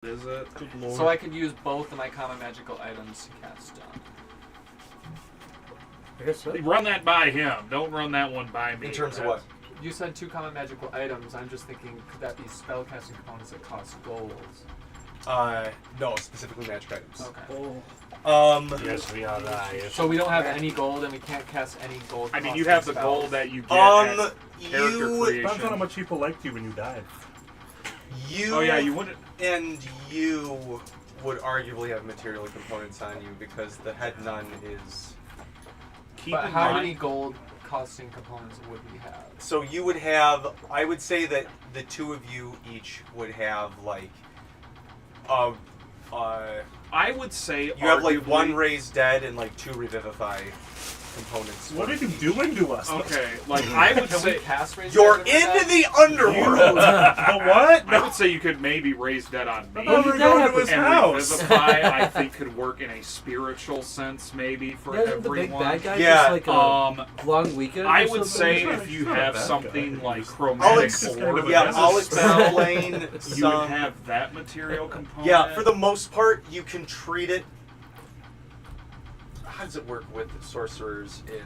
Is it? Good lord. So I could use both of my common magical items to cast stun. I guess so. Run that by him. Don't run that one by me. In terms of what? You said 2 common magical items. I'm just thinking, could that be spellcasting components that cost gold? No, specifically magic items. Okay. Yes, we are. So we don't have any gold, and we can't cast any gold. I mean, you costing have the spells. gold that you get as character you creation. Depends on how much people liked you when you died. Oh yeah, you wouldn't. And you would arguably have material components on you because the head nun is. Keep But in how mind, many gold costing components would we have? So you would have. I would say that the two of you each would have like. I would say You have like arguably- 1 raise dead and like 2 revivify components. What are you doing to us? Okay, like I would Can say. we cast raise? You're dead with into that? the underworld. The what? I would say you could maybe raise dead on me. thought we were going to his and house. revivify, I think, could work in a spiritual sense, maybe for Isn't the big everyone. bad guy Yeah, just like a long weekend? I or would something? say He's not- if he's you not a have bad something guy. like He's- chromatic Alex is kind of orb, a Yeah, bad I'll guy. explain you would some. have that material component. Yeah, for the most part, you can treat it. How does it work with sorcerers in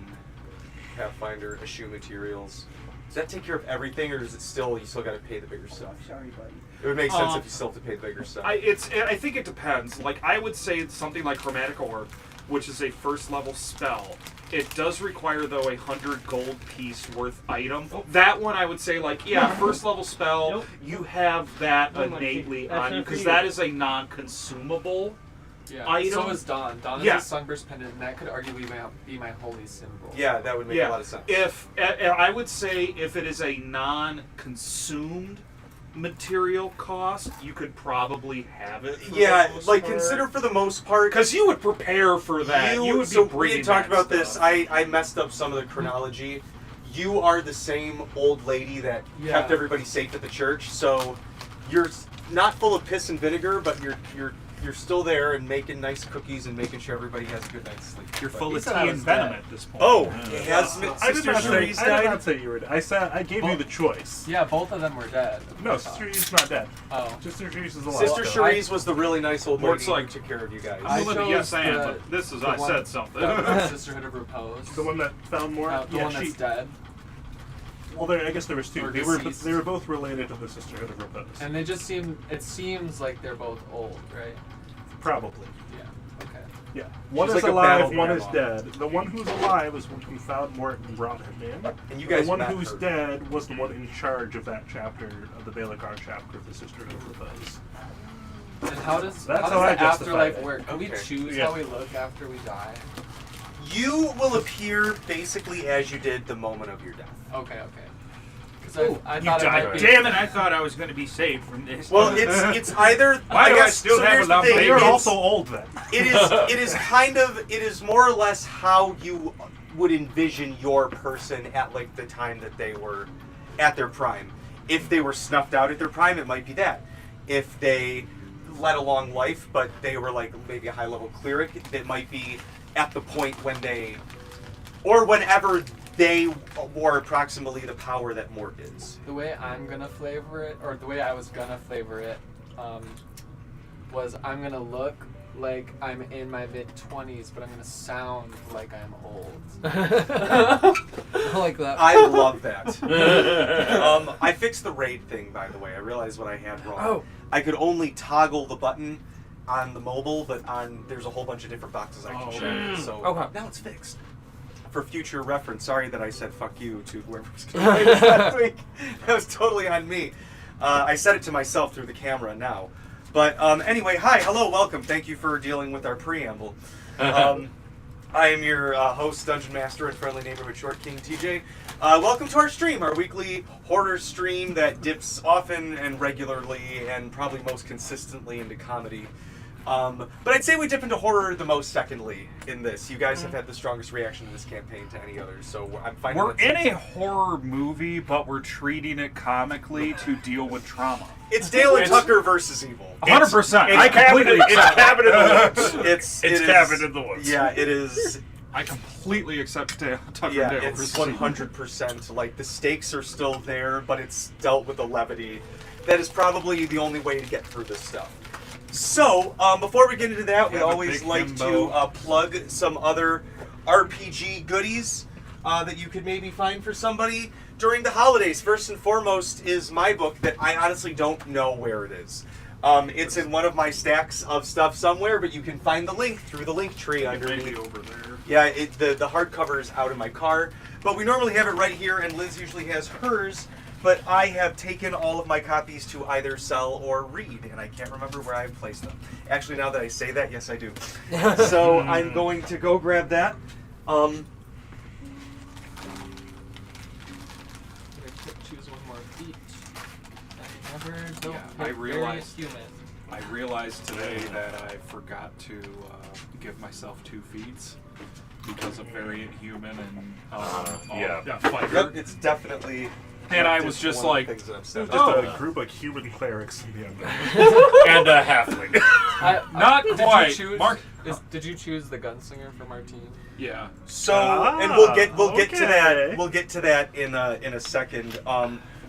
Pathfinder, eschew materials? Does that take care of everything, or is it still you still got to pay the bigger stuff? Sorry, buddy. It would make sense if you still have to pay the bigger stuff. I think it depends. Like I would say it's something like chromatic orb, which is a first level spell. It does require though 100 gold piece worth item. That one I would say like first level spell. Nope. You have that No, Mikey. innately That's on you not for because you. that is a non-consumable. Yeah. item. So is Dawn. Dawn is Yeah. a sunburst pendant, and that could arguably be my holy symbol. Yeah, that would make a lot of sense. If I would say if it is a non-consumed material cost, you could probably have it. For Yeah, the most like part. consider for the most part. Because you would prepare for that. You would be so we bringing had talked that about this. stuff. I messed up some of the chronology. You are the same old lady that Yeah. kept everybody safe at the church. So you're not full of piss and vinegar, but you're still there and making nice cookies and making sure everybody has a good night's sleep. You're But- full He of said I tea and was venom dead. at this point. Oh, Yeah. has I did Sister not say. Cherise I did died? not say you were dead. I gave you the choice. Yeah, both of them were dead. No, Sister Cherise is not dead. Oh. Sister Cherise is alive. Sister still. Cherise was the really nice old Mort's lady like- who took care of you guys. I I'm gonna chose yes and, the- but this is the I one- said something. The Sisterhood of Repose. The one that found more. The one that's dead. Well, I guess there was 2. Or They were deceased. both related to the Sisterhood of Repose. And they just seem. It seems like they're both old, right? Probably. Yeah. Okay. Yeah. One She's is like a alive, battle one is grandma. dead. The one who's alive is one who found Mort and brought him in. And you guys the one met who's her. dead was the one in charge of that chapter of the Balikar chapter of the Sisterhood of Repose. And how does That's how how I does the justify afterlife it. work? Can we Okay. choose Yeah. how we look after we die? You will appear basically as you did the moment of your death. Okay. Because I You thought it died. might be. Damn it! I thought I was going to be saved from this. Well, it's either. Why do I guess, still so have here's a the lump thing, of You're it's- also old then. It is kind of. It is more or less how you would envision your person at like the time that they were at their prime. If they were snuffed out at their prime, it might be that. If they led a long life, but they were like maybe a high-level cleric, it might be at the point when they, or whenever they wore approximately the power that Mort is. The way I'm gonna flavor it, or the way I was gonna flavor it, was I'm gonna look like I'm in my mid-20s, but I'm gonna sound like I'm old. I like that. I love that. I fixed the raid thing, by the way. I realized what I had wrong. Oh. I could only toggle the button on the mobile, but there's a whole bunch of different boxes I can check. So Okay. now it's fixed. For future reference, sorry that I said "fuck you" to whoever was going to play this last week. That was totally on me. I said it to myself through the camera now. But anyway, hi, hello, welcome. Thank you for dealing with our preamble. I am your host, Dungeon Master, and friendly neighborhood Short King, TJ. Welcome to our stream, our weekly horror stream that dips often and regularly and probably most consistently into comedy. But I'd say we dip into horror the most secondly in this. You guys have had the strongest reaction to this campaign to any others, so I'm finding We're in it's- a horror movie, but we're treating it comically to deal with trauma. It's Dale and Tucker versus evil. 100%. It's I completely It's Cabin in the Woods. It's It's it Cabin is- in the Woods. Yeah, it is. I completely accept Tucker Yeah, Dale. it's 100%. Like, the stakes are still there, but it's dealt with a levity that is probably the only way to get through this stuff. So, before we get into that, we Have a always big like himbo. to plug some other RPG goodies that you could maybe find for somebody during the holidays. First and foremost is my book that I honestly don't know where it is. It's in one of my stacks of stuff somewhere, but you can find the link through the link tree underneath. Maybe over there. Yeah, the hardcover is out in my car, but we normally have it right here, and Liz usually has hers. But I have taken all of my copies to either sell or read, and I can't remember where I've placed them. Actually, now that I say that, yes, I do. So I'm going to go grab that. Choose one more feat. I realized- Human. I realized today that I forgot to give myself 2 feats because of variant human and fighter. Yep, it's definitely. And I was just like, things that I'm Just sad a group of human clerics in the end. And a halfling. not Did quite. you choose? Mark, Did you choose the gunslinger for Martine? yeah. So, Ah, and we'll get to that. okay. We'll get to that in a second.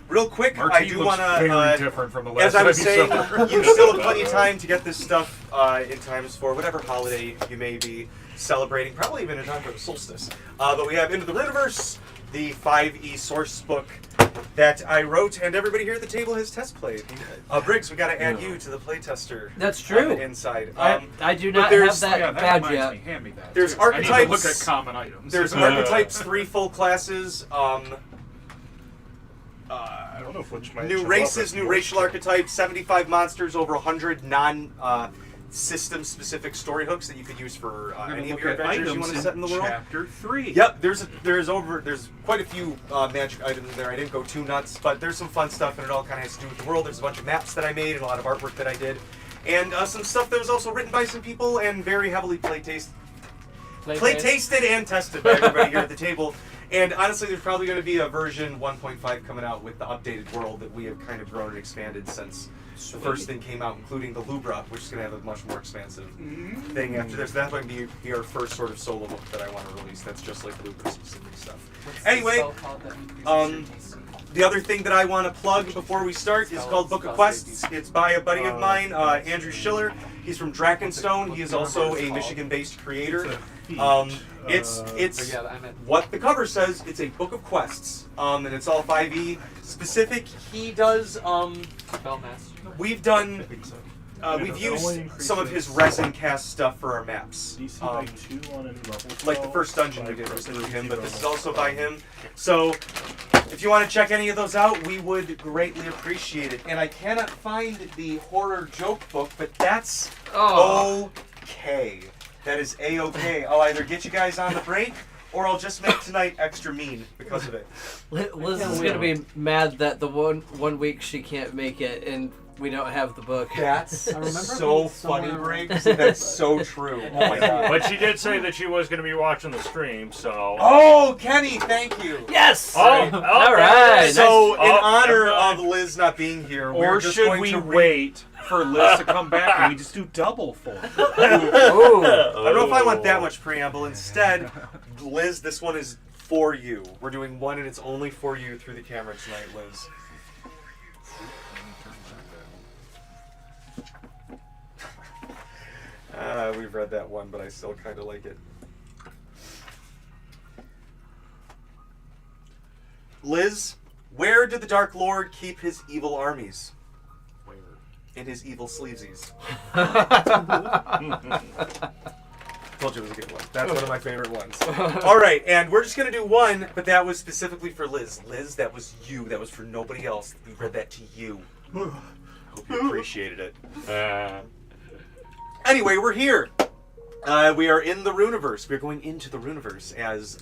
Real quick, Martine I do looks want very to. different from the last As I was time saying, you saw her. you still have plenty of time to get this stuff in times for whatever holiday you may be celebrating, probably even in time for the solstice. But we have Into the Runaverse, the 5e source book that I wrote, and everybody here at the table has test played. Briggs, we got to add you to the playtester. That's true. On the inside. I do but not there's- have that Yeah, that badge reminds yet. me. Hand me that. There's too. I need to look archetypes. at common items. There's archetypes, 3 full classes. I don't know which might New show races, up new as racial more. archetypes, 75 monsters, over 100 non-system-specific story hooks that you could use for We're gonna any of look your at adventures you items want to set in the world. Chapter 3. Yep, there's quite a few magic items in there. I didn't go too nuts, but there's some fun stuff, and it all kind of has to do with the world. There's a bunch of maps that I made and a lot of artwork that I did, and some stuff that was also written by some people and very heavily play tasted and tested by everybody here at the table. And honestly, there's probably going to be a version 1.5 coming out with the updated world that we have kind of grown and expanded since the first thing came out, including the Lubra, which is going to have a much more expansive thing after this. That's going to be our first sort of solo book that I want to release. That's just like Lubra specific stuff. Anyway, the other thing that I want to plug before we start is called Book of Quests. It's by a buddy of mine, Andrew Schiller. He's from Drakenstone. He is also a Michigan-based creator. It's what the cover says. It's a book of quests, and it's all 5e specific. He does. We've done. We've used some of his resin cast stuff for our maps. DC by 2 on any level. Like the first dungeon we did was through him, but this is also by him. So if you want to check any of those out, we would greatly appreciate it. And I cannot find the horror joke book, but that's okay. That is A-okay. I'll either get you guys on the break, or I'll just make tonight extra mean because of it. Liz is gonna be mad that the one week she can't make it and we don't have the book. That's so being funny, somewhere- Briggs. That's so true. Oh my god. But she did say that she was going to be watching the stream, so. Oh, Kenny, thank you. Yes. Oh, all right. So, in Oh, honor never mind. of Liz not being here, we're Or just should going we to wait for Liz to come back and we just do double for her? Ooh. I don't know if I want that much preamble. Instead, Liz, this one is for you. We're doing one, and it's only for you through the camera tonight, Liz. We've read that one, but I still kind of like it. Liz, where did the Dark Lord keep his evil armies? Where? In his evil sleevesies. Told you it was a good one. That's one of my favorite ones. All right, and we're just going to do one, but that was specifically for Liz. Liz, that was you. That was for nobody else. We read that to you. Hope you appreciated it. Anyway, we're here. We are in the Runaverse. We're going into the Runaverse as...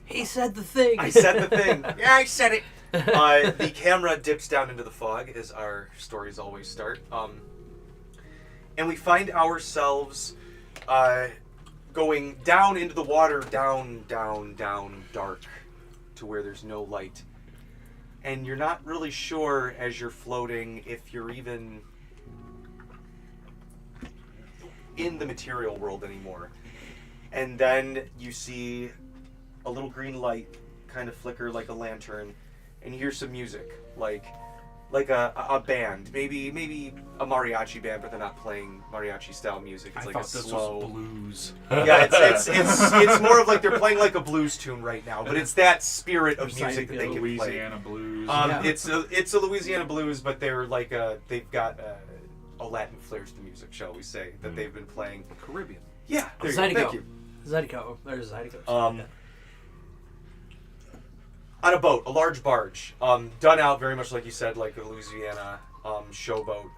He said the thing. I said the thing. Yeah, I said it. The camera dips down into the fog, as our stories always start. And we find ourselves going down into the water, down, dark, to where there's no light. And you're not really sure, as you're floating, if you're even in the material world anymore. And then you see a little green light kind of flicker like a lantern, and you hear some music, like a band, maybe a mariachi band, but they're not playing mariachi style music. It's I like thought a this slow. was blues. Yeah, it's more of like they're playing like a blues tune right now, but it's that spirit of music that they can play. Louisiana blues. It's a Louisiana blues, but they're like they've got a Latin flair to the music, shall we say, that they've been playing. Caribbean. Yeah, there you go. Zydeco. Thank you. Zydeco. There's Zydeco. On a boat, a large barge, done out very much like you said, like a Louisiana showboat.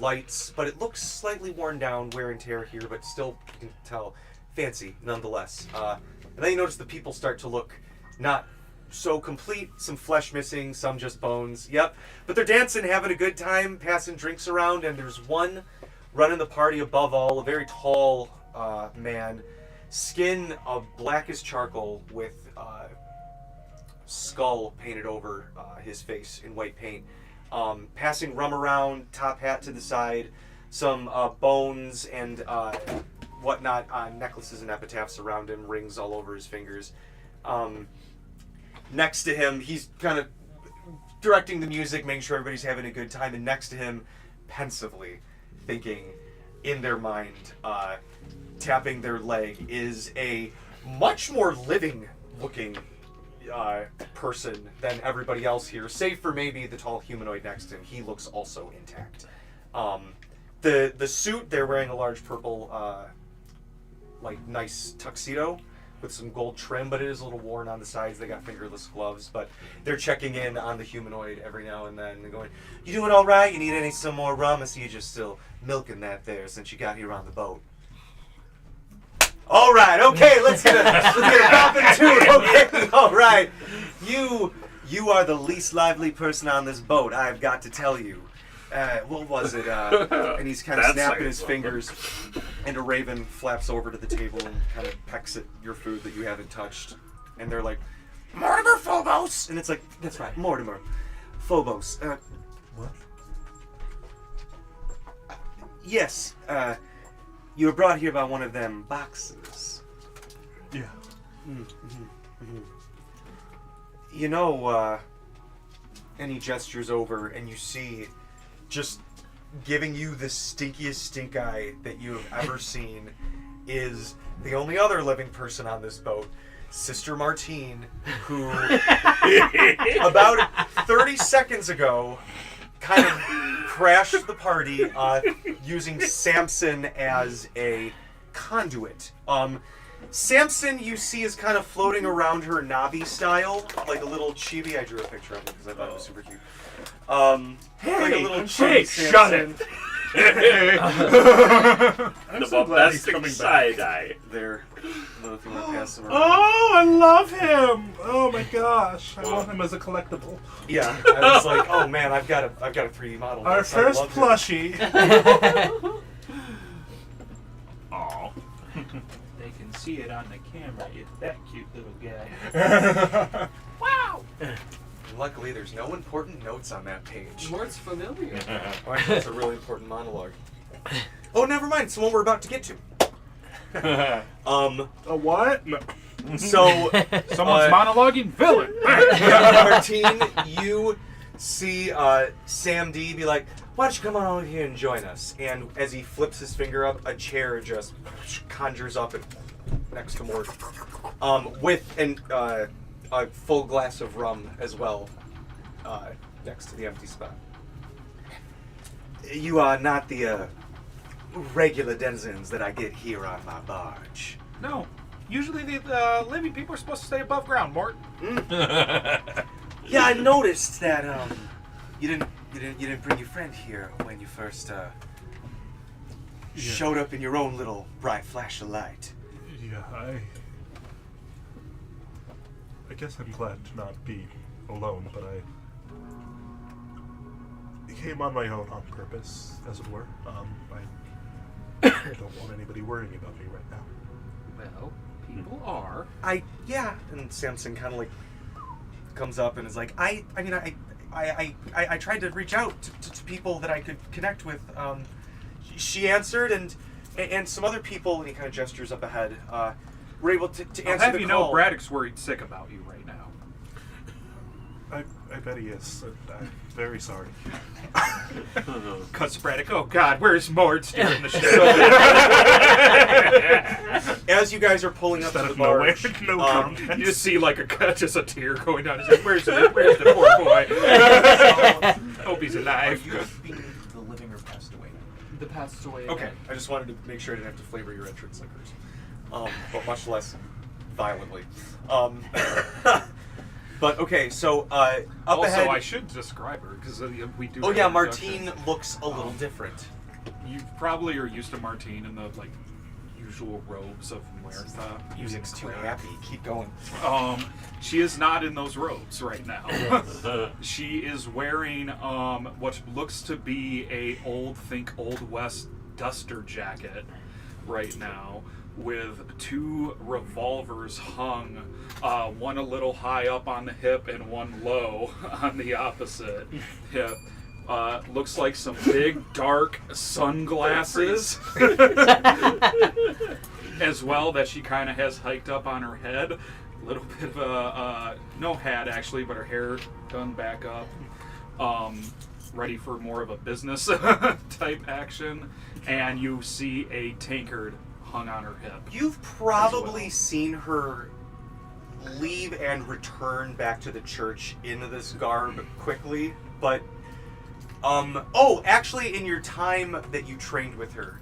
Lights, but it looks slightly worn down, wear and tear here, but still you can tell fancy nonetheless. And then you notice the people start to look not so complete, some flesh missing, some just bones. Yep, but they're dancing, having a good time, passing drinks around, and there's one running the party above all, a very tall man, skin of black as charcoal with skull painted over his face in white paint. Passing rum around, top hat to the side, some bones and whatnot, necklaces and epitaphs around him, rings all over his fingers. Next to him, he's kind of directing the music, making sure everybody's having a good time, and next to him, pensively thinking in their mind, tapping their leg, is a much more living looking person than everybody else here, save for maybe the tall humanoid next to him. He looks also intact. The suit, they're wearing a large purple, like nice tuxedo with some gold trim, but it is a little worn on the sides. They got fingerless gloves, but they're checking in on the humanoid every now and then. They're going, "You doing all right? You need some more rum? I see you just still milking that there since you got here on the boat." All right, okay, let's get a rapping tune. Okay, all right. You are the least lively person on this boat, I've got to tell you. What was it? And he's kind of That's snapping like his fingers, and a raven flaps over to the table and kind of pecks at your food that you haven't touched. And they're like, "Mortimer Phobos!" And it's like, that's right, Mortimer Phobos. What? Yes, you were brought here by one of them boxes. Yeah. You know, and he gestures over, and you see, just giving you the stinkiest stink eye that you have ever seen, is the only other living person on this boat, Sister Martine, who about 30 seconds ago kind of crashed the party using Samson as a conduit. Samson, you see, is kind of floating around her Navi style, like a little chibi. I drew a picture of it because I thought it was super cute. Like a little chibi shut Samson. I'm so glad he's coming back. Side eye. There. I don't know if you want to pass them around. Oh, I love him! Oh my gosh, I want him as a collectible. Yeah, I was like, oh man, I've got a 3D model. Our I first loved it. plushie. Aw. They can see it on the camera. It's that cute little guy. Wow! Luckily, there's no important notes on that page. Mort's familiar. Oh, actually, that's a really important monologue. Oh, never mind. It's the one we're about to get to. A what? No. So, Someone's monologuing villain. Martine, you see Samedi be like, "Why don't you come on over here and join us?" And as he flips his finger up, a chair just conjures up next to Mort, with a full glass of rum as well, next to the empty spot. You are not the regular denizens that I get here on my barge. No. Usually the living people are supposed to stay above ground, Mort. Yeah, I noticed that you didn't bring your friend here when you first showed up in your own little bright flash of light. Yeah, I guess I'm glad to not be alone, but I came on my own on purpose, as it were. I don't want anybody worrying about me right now. Well, people are. And Samson kind of like comes up and is like, I tried to reach out to people that I could connect with. She answered, and some other people, and he kind of gestures up ahead, were able to I'll answer have the you call. know Braddock's worried sick about you right now. I bet he is. I'm very sorry. Cut sporadic. Oh God, where's Mort steering the ship? As you guys are pulling up Instead to the of nowhere, barge, no um, context. You just see like just a tear going down his head. Where's the poor boy? Hope he's are alive. you being the living or passed away? The passed away. Okay, I just wanted to make sure I didn't have to flavor your entrance liquors, but much less violently. But okay, so up Also, ahead. I should describe her because we do. Oh have yeah, an Martine introduction. looks a little different. You probably are used to Martine in the like usual robes of Muerta. Music's too happy. Keep going. She is not in those robes right now. She is wearing what looks to be a think Old West duster jacket right now, with 2 revolvers hung, one a little high up on the hip and one low on the opposite hip. Looks like some big dark sunglasses as well that she kind of has hiked up on her head. A little bit of a no hat actually, but her hair done back up, ready for more of a business type action. And you see a tankard hung on her hip. You've probably seen her leave and return back to the church in this garb quickly, but actually in your time that you trained with her,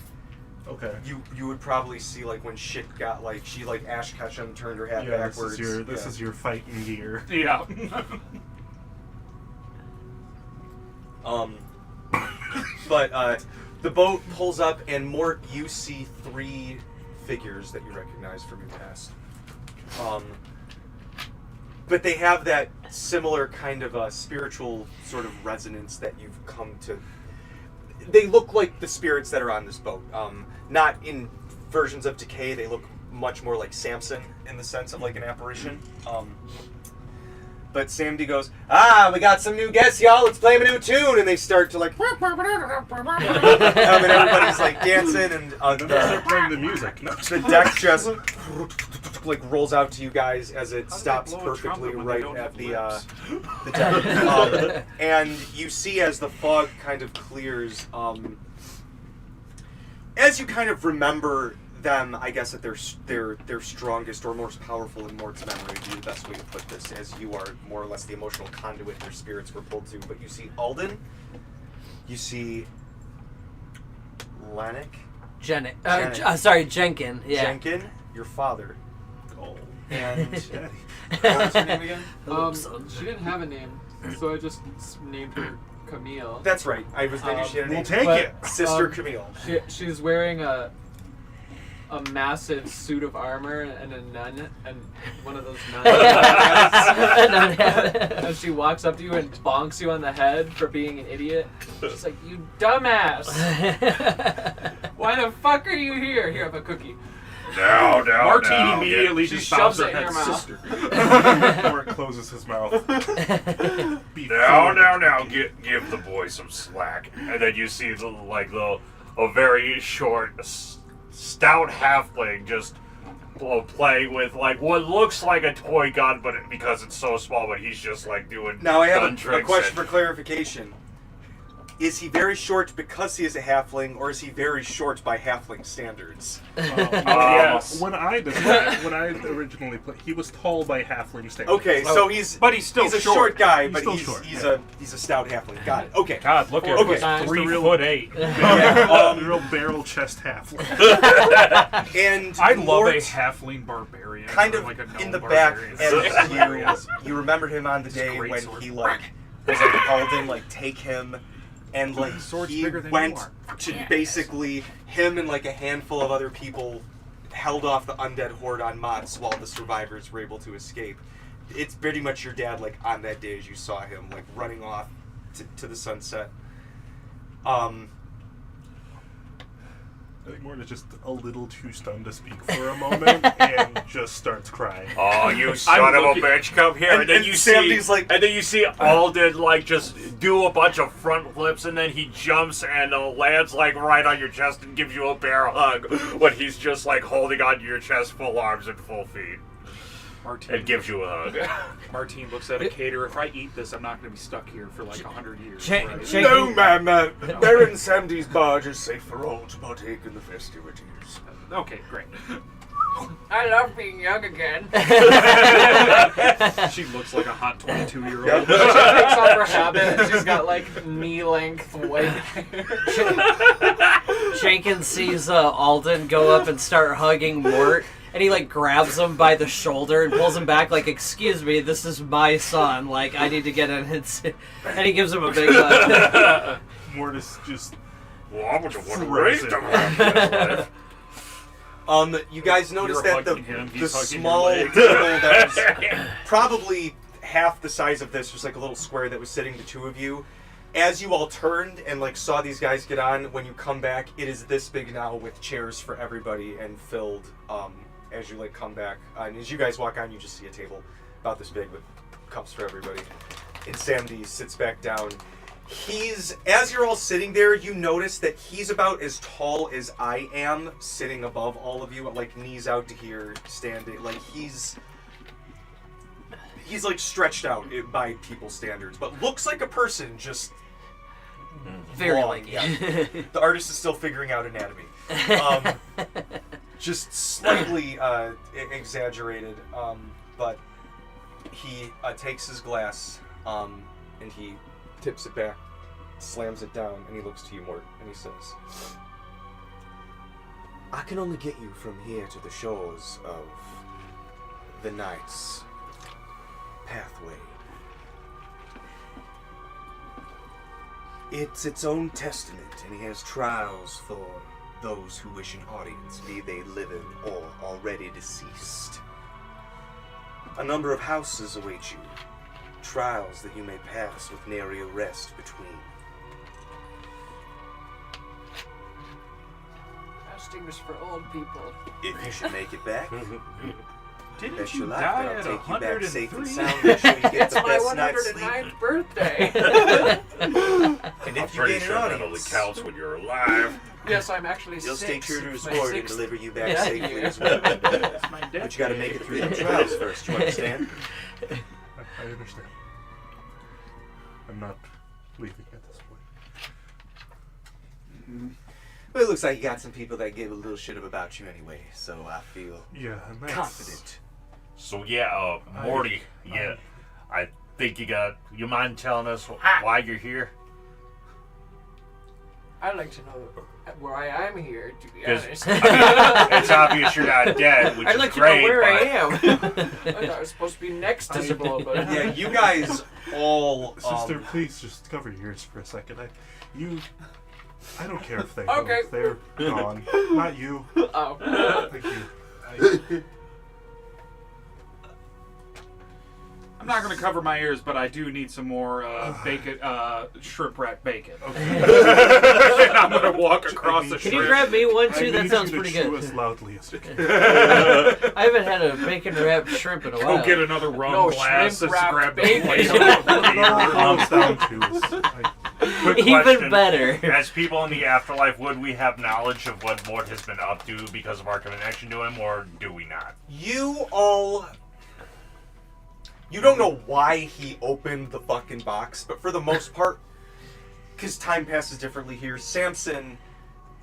Okay. you would probably see like when shit got like she like Ash Ketchum turned her hat Yeah, backwards. this is your fighting gear. Yeah. But the boat pulls up, and Mort, you see 3 figures that you recognize from your past. But they have that similar kind of spiritual sort of resonance that you've come to. They look like the spirits that are on this boat. Not in versions of decay. They look much more like Samson in the sense of like an apparition. But Samedi goes, we got some new guests, y'all. Let's play 'em a new tune. And they start to like, and everybody's like dancing, and They're playing the music. No. the deck just like rolls out to you guys as it How do they stops blow a perfectly trumpet when they right don't at have the lips? the deck. And you see as the fog kind of clears, as you kind of remember them, I guess at their strongest or most powerful in Mort's memory would be the best way to put this, as you are more or less the emotional conduit their spirits were pulled to. But you see Alden, you see Lannick, Jenkin. Yeah. Jenkin, your father, Oh. and what was her name again? She didn't have a name, so I just named her Camille. That's right. I was going to she had a We'll name. take But, it. Sister Camille. She's wearing a massive suit of armor and a nun and one of those nuns. And she walks up to you and bonks you on the head for being an idiot. She's like, "You dumbass! Why the fuck are you here? Here, have a cookie." No, Martine immediately She just bows shoves her it in head, your mouth. sister. Mort closes his mouth. Now, give the boy some slack. And then you see a very short, stout halfling just playing with like what looks like a toy gun, but because it's so small, but he's just like doing. Now I have gun a tricks question and- for clarification. Is he very short because he is a halfling, or is he very short by halfling standards? Yes. When I originally played, he was tall by halfling standards. Okay, so he's But he's still a short. short guy, He's but still he's short, he's yeah. a stout halfling. Got it. Okay. God, look at Okay. him. Just 3'8". Yeah, real barrel chest halfling. and I love Mort, a halfling barbarian. kind or of like a gnome in the back, barbarian. and you remember him on the day great when sword. he like was like Alden like take him, and like Sword's he bigger than went you are. to basically him and like a handful of other people held off the undead horde on Mott's while the survivors were able to escape. It's pretty much your dad like on that day as you saw him like running off to the sunset. I think Mort is just a little too stunned to speak for a moment and just starts crying. Oh, you son of a looking- bitch! Come here, and then and you Samedi's see, like- and then you see Alden like just do a bunch of front flips, and then he jumps and lands like right on your chest and gives you a bear hug when he's just like holding onto your chest, full arms and full feet. Martine. It gives you a hug. Martine looks at a caterer. If I eat this, I'm not going to be stuck here for like 100 years. Right? Shaking, ma'am. Baron Samedi's barge is safe for all to partake in the festivities. Okay, great. I love being young again. She looks like a hot 22-year-old. She takes off her habit and she's got like knee-length white hair. Jenkins sees Alden go up and start hugging Mort, and he like grabs him by the shoulder and pulls him back like, "Excuse me, this is my son. Like, I need to get in." And he gives him a big hug. Mortis just Well, I would have wanted to raise them. You guys notice You're that the hugging him, he's hugging small your leg. table that was probably half the size of this, just like a little square that was sitting the two of you, as you all turned and like saw these guys get on, when you come back, it is this big now with chairs for everybody and filled as you like come back. And as you guys walk on, you just see a table about this big with cups for everybody. And Samedi sits back down. As you're all sitting there, you notice that he's about as tall as I am, sitting above all of you, like knees out to here, standing. Like he's like stretched out by people's standards, but looks like a person, just Very long. like Yeah. The artist is still figuring out anatomy. Just slightly exaggerated, but he takes his glass and he tips it back, slams it down, and he looks to you, Mort, and he says, I can only get you from here to the shores of the night's pathway. It's its own testament, and he has trials for those who wish an audience, be they living or already deceased. A number of houses await you, trials that you may pass with nary a rest between. Fasting is for old people. If you should make it back, Didn't bet you your life die that at I'll take you back safe and 103? sound, make sure you get It's the my best night's sleep. 109th birthday. And I'm if you pretty gain sure an that only audience, counts when you're alive. Yes, I'm actually you'll six. stay true to his My word and sixth- deliver you back Yeah. safely as well. That's my But you gotta make it through the trials first, you understand? I understand. I'm not leaving at this point. Well, it looks like you got some people that give a little shit about you anyway, so I feel Yeah, and that's... confident. So yeah, Morty, I think you mind telling us why you're here? I'd like to know why I'm here, to be 'Cause, honest. It's obvious you're not dead, which I'd is like to great. know where I but am. I thought I was supposed to be next to Xibalba. yeah, you guys all... Sister, please just cover your ears for a second. I don't care if they Okay. if they're gone. Not you. Oh. Thank you. I'm not going to cover my ears, but I do need some more bacon, shrimp wrap bacon. Okay. And I'm going to walk across the Can shrimp. you grab me one I too? That need sounds you to pretty chew good. as loudly as you can. I haven't had a bacon wrapped shrimp in a while. Go get another rum No, glass shrimp and wrapped grab the bacon. plate. Calms down too. Quick Even question. better. As people in the afterlife, would we have knowledge of what Mort has been up to because of our connection to him, or do we not? You all... You don't know why he opened the fucking box, but for the most part, because time passes differently here, Samson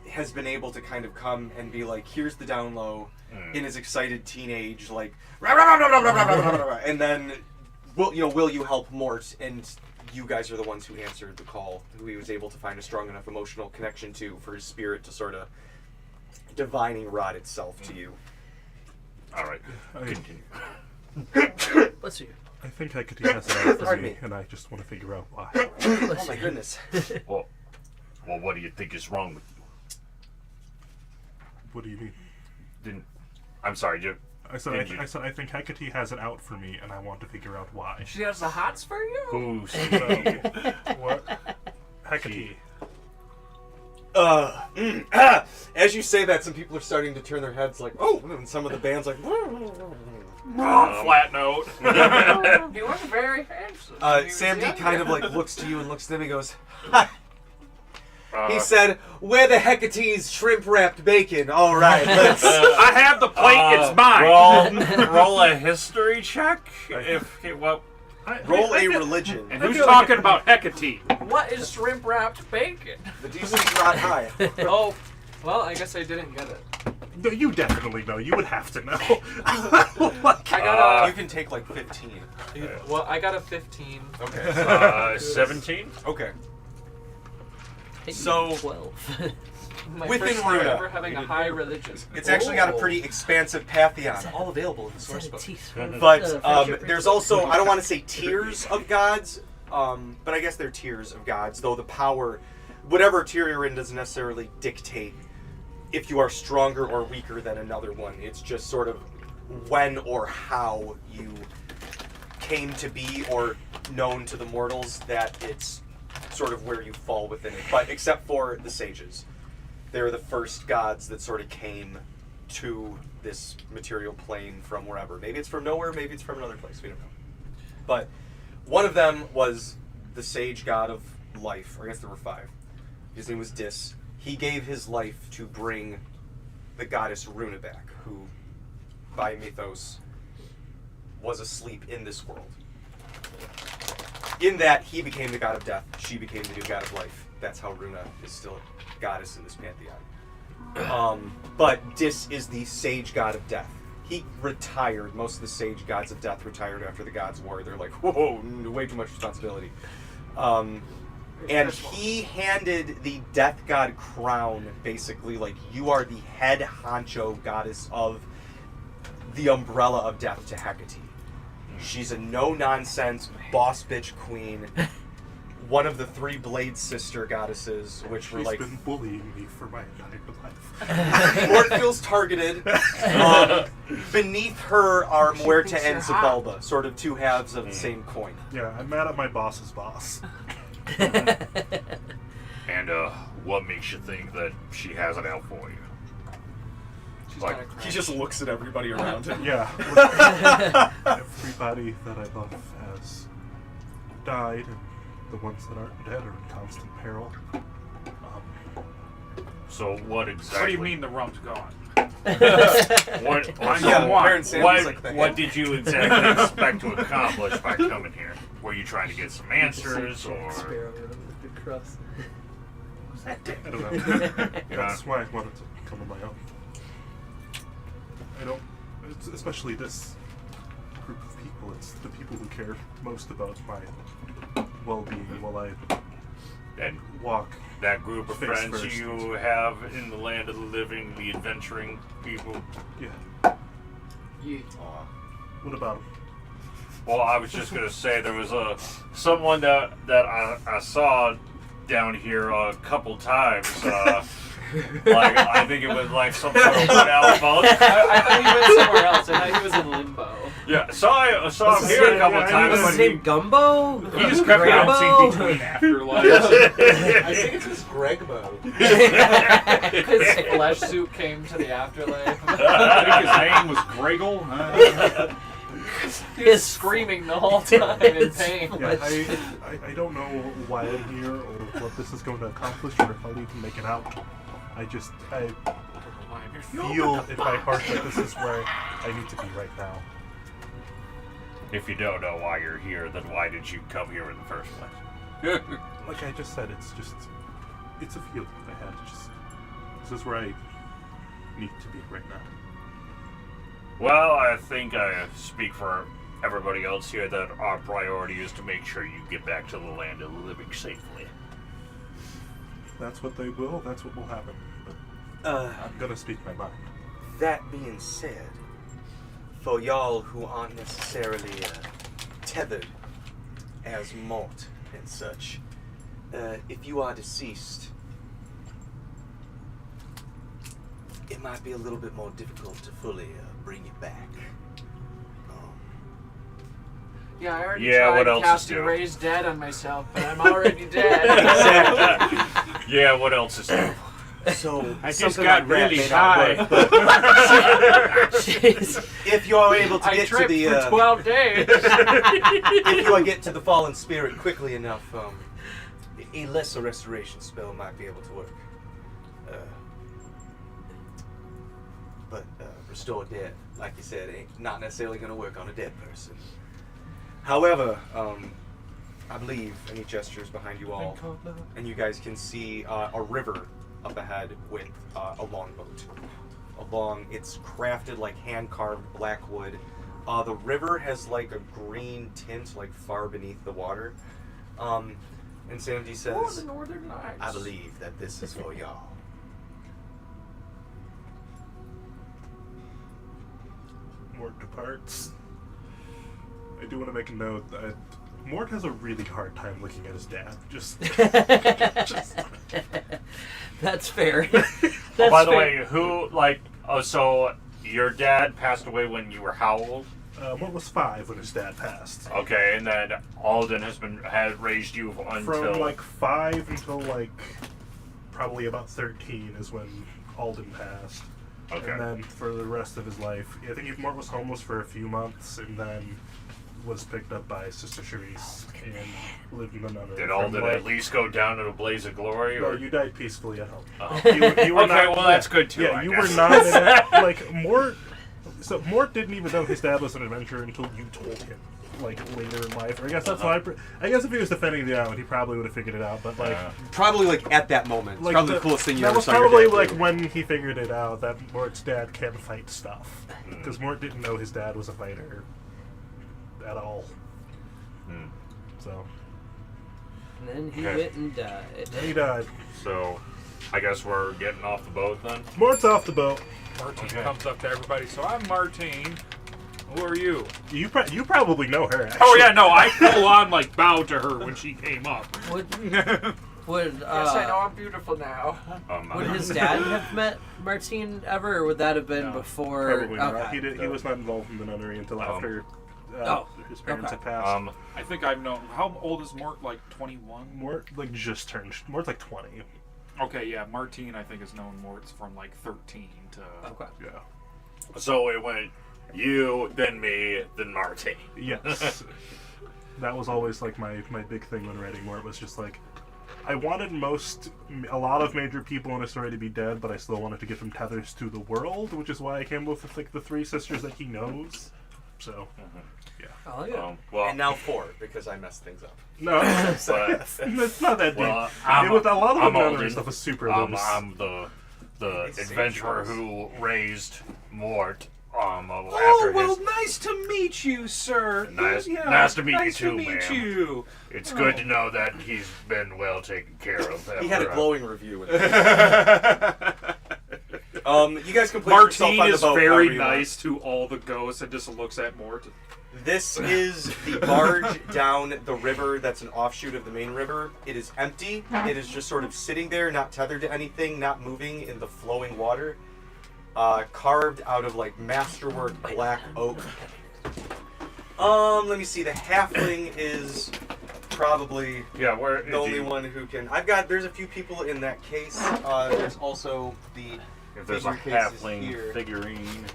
has been able to kind of come and be like, here's the down low, in his excited teenage, like, rah, rah, rah, rah, rah, rah, rah, rah, rah, and then, will you help Mort? And you guys are the ones who answered the call, who he was able to find a strong enough emotional connection to for his spirit to sort of divining rod itself to you. All right, I, continue. Bless you. I think Hecate has an out for Pardon me, me. and I just want to figure out why. Oh my goodness. Well, what do you think is wrong with you? What do you mean? I'm sorry, I said I think Hecate has it out for me, and I want to figure out why. She has the hots for you? who's What? Hecate. As you say that, some people are starting to turn their heads like, oh, and some of the band's like, Flat note. He was very handsome. He was Samedi young. kind of like looks to you and looks to them and goes, hi. He said, "Where the Hecate's shrimp wrapped bacon?" All right, let's. I have the plate. It's mine. Roll a history check. Roll a religion. And who's talking about Hecate? What is shrimp wrapped bacon? The DC's not high. Oh, well, I guess I didn't get it. No, you definitely know. You would have to know. I got You can take like 15. well, I got a 15. Okay. 17. Okay. Hey, So- 12. My Within first time Runa. ever having a high religion. It's actually got a pretty expansive pantheon, all available in the source book. Teaspoon. But there's also, I don't want to say tiers of gods, but I guess they're tiers of gods, though the power, whatever tier you're in doesn't necessarily dictate if you are stronger or weaker than another one. It's just sort of when or how you came to be or known to the mortals that it's sort of where you fall within it. But except for the sages. They're the first gods that sort of came to this material plane from wherever. Maybe it's from nowhere, maybe it's from another place, we don't know. But one of them was the sage god of life, or I guess there were 5. His name was Dis. He gave his life to bring the goddess Runa back, who, by mythos, was asleep in this world. In that, he became the god of death, she became the new god of life. That's how Runa is still a goddess in this pantheon. But Dis is the sage god of death. He retired. Most of the sage gods of death retired after the Gods' War. They're like, whoa, way too much responsibility. And he handed the death god crown, basically, like, you are the head honcho goddess of the umbrella of death to Hecate. She's a no-nonsense boss bitch queen. One of the 3 Blade sister goddesses, which were like... She's been bullying me for my entire life. Mort feels targeted. Beneath her are Muerta and Xibalba, sort of 2 halves of the same coin. Yeah, I'm mad at my boss's boss. And what makes you think that she has it out for you? Like, He just looks at everybody around him. Yeah. Everybody that I love has died, and the ones that aren't dead are in constant peril. so what exactly? What do you mean the rum's gone? What, I'm Yeah, on one. Baron Samedi's like that. what did you exactly expect to accomplish by coming here? Were you trying to get some answers, or I don't know. That's why I wanted to come on my own. I don't, especially this group of people, it's the people who care most about my well-being while I and walk. that group of Face friends first. you have in the land of the living, the adventuring people? Yeah. Yeah. What about them? Well, I was just gonna say there was someone that I saw down here a couple times. Like, I think it was like some sort of wood elf. I thought he went somewhere else. I thought he was in limbo. Yeah, saw him here a couple times. Was But his name Gumbo? He just kept bouncing between afterlives. I think it's his Gregmo. His flesh suit came to the afterlife. I think his name was Gregel. He was screaming the whole time in pain. Yeah, I don't know why I'm here or what this is going to accomplish or if I'll even make it out. I feel in my heart that this is where I need to be right now. If you don't know why you're here, then why did you come here in the first place? Like I just said, it's a feeling I had. This is where I need to be right now. Well, I think I speak for everybody else here that our priority is to make sure you get back to the land of the living safely. That's what they will. That's what will happen. But I'm gonna speak my mind. That being said, for y'all who aren't necessarily tethered as Mort and such, if you are deceased, it might be a little bit more difficult to fully bring you back. Yeah, I already Yeah, what tried else is casting new? Raise Dead on myself, but I'm already dead. Exactly. Yeah, what else is new? So I just something got like that really may not high. work, but if you are able to I get to tripped the for 12 days. if you are get to the fallen spirit quickly enough, A lesser restoration spell might be able to work. But restore dead, like you said, ain't not necessarily going to work on a dead person. However, I believe, and he gestures behind you all, and you guys can see a river up ahead with a longboat. It's crafted like hand-carved black wood. The river has like a green tint, like far beneath the water. And Samedi says, Northern Lights. I believe that this is for y'all. Mort departs. I do want to make a note that Mort has a really hard time looking at his dad. That's fair. Oh, by the way, who, like, oh, so your dad passed away when you were how old? Mort was 5 when his dad passed. Okay, and then Alden had raised you until... From like 5 until like probably about 13 is when Alden passed. Okay. And then for the rest of his life, I think Mort was homeless for a few months and then was picked up by Sister Charisse and lived in the nunnery. Did Alden at least go down in a blaze of glory? No, Or? you died peacefully at home. Oh. You were Okay, not, well, that's good too. Yeah, I you guess. were not in it. Like, Mort... So Mort didn't even know his dad was an adventurer until you told him, like, later in life. Or I guess that's why... I guess if he was defending the island, he probably would have figured it out, but, like... Probably, like, at that moment. It's Like probably the coolest thing you that ever was saw your probably dad like do. when he figured it out that Mort's dad can fight stuff, because Mort didn't know his dad was a fighter at all. So And then he Okay. went and died. then he died. So, I guess we're getting off the boat then? Mort's off the boat. Martine Okay. comes up to everybody. So I'm Martine. Who are you? You probably know her. Actually. Oh yeah, no, I full on like bowed to her when she came up. Would Yes, I know I'm beautiful now. would his dad have met Martine ever, or would that have been No, before? Probably not. Okay. He was not involved in the nunnery until after his parents okay. had passed. I think I've known. How old is Mort? Like 21? Mort like just turned. Mort's like 20. Okay, yeah. Martine, I think, has known Mort's from like 13 to. Okay. Yeah. So it went you, then me, then Marty. Yes. That was always like my big thing when writing Mort was just like, I wanted a lot of major people in a story to be dead, but I still wanted to give him tethers to the world, which is why I came up with like the 3 sisters that he knows. So, yeah. Oh, yeah. Well, And now 4, because I messed things up. No, but, it's not that deep. well, It was a lot of the I'm nunnery Alden. stuff was super loose. I'm the adventurer who raised Mort. Oh, After well, his, nice to meet you, sir. Nice- Yeah, nice to meet you nice too, to meet ma'am. you. it's good to know that he's been well taken care of. He had a after, glowing review with you guys can place yourself Martine on the is boat very however you want. nice to all the ghosts and just looks at Mort. This is the barge down the river that's an offshoot of the main river. It is empty. It is just sort of sitting there, not tethered to anything, not moving in the flowing water. Carved out of like masterwork black oak. Let me see. The halfling is probably where the only one who can. There's a few people in that case. There's also the If there's a figure cases halfling here. figurine,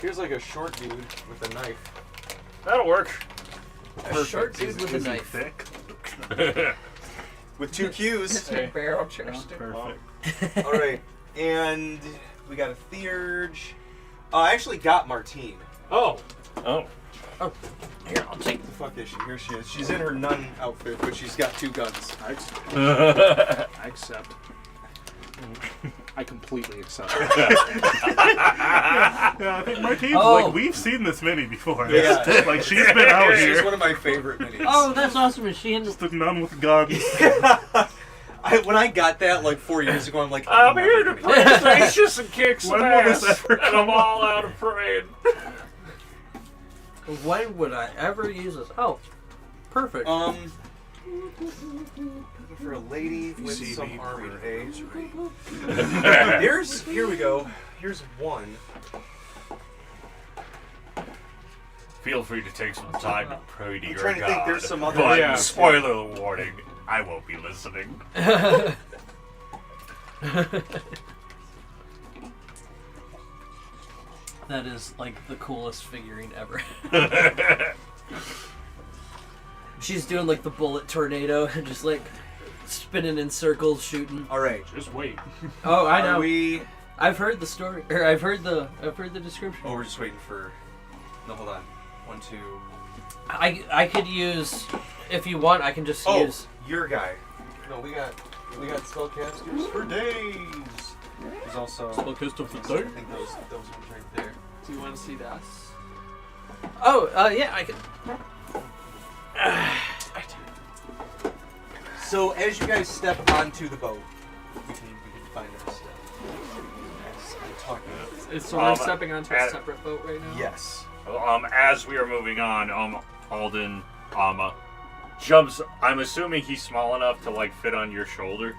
Here's like a short dude with a knife. that'll work. A short dude with a Is he knife. thick? With 2 Qs. Hey. Barrel chest. Perfect. All right, and we got a Theurge. I actually got Martine. Oh, Oh, Here, I'll take. The fuck is she? Here she is. She's in her nun outfit, but she's got 2 guns. I accept. I completely accept. Yeah, I think Martine's Oh. like, we've seen this mini before. Yeah. Like, she's been out She's here. one of my favorite minis. Oh, that's awesome. Is she in? Just a nun with guns. When I got that like 4 years ago, I'm like, I'm here to never play gonna gracious and kick some When will this ass, ever and I'm all out of praying. When would I ever use this? Oh, perfect. for a lady with see some me armor, breathe. eh? Here we go. Here's one. Feel free to take some time to pray to I'm your trying to think, God. there's some other But Yeah. spoiler warning, I won't be listening. That is like the coolest figurine ever. She's doing like the bullet tornado and just like spinning in circles, shooting. All right. Just wait. Oh, I know. Are we? I've heard the story, or I've heard the description. Oh, we're just waiting for. No, hold on. 1, 2. I could use, if you want, I can just Oh, use. your guy. No, we got spellcasters for days. There's also. Spellcaster for I think those ones right there. Do you want to see this? Oh, yeah, I can. So as you guys step onto the boat, we can find our stuff. As I'm talking. So we're stepping onto a separate boat right now? Yes. As we are moving on, Alden, jumps. I'm assuming he's small enough to like fit on your shoulder.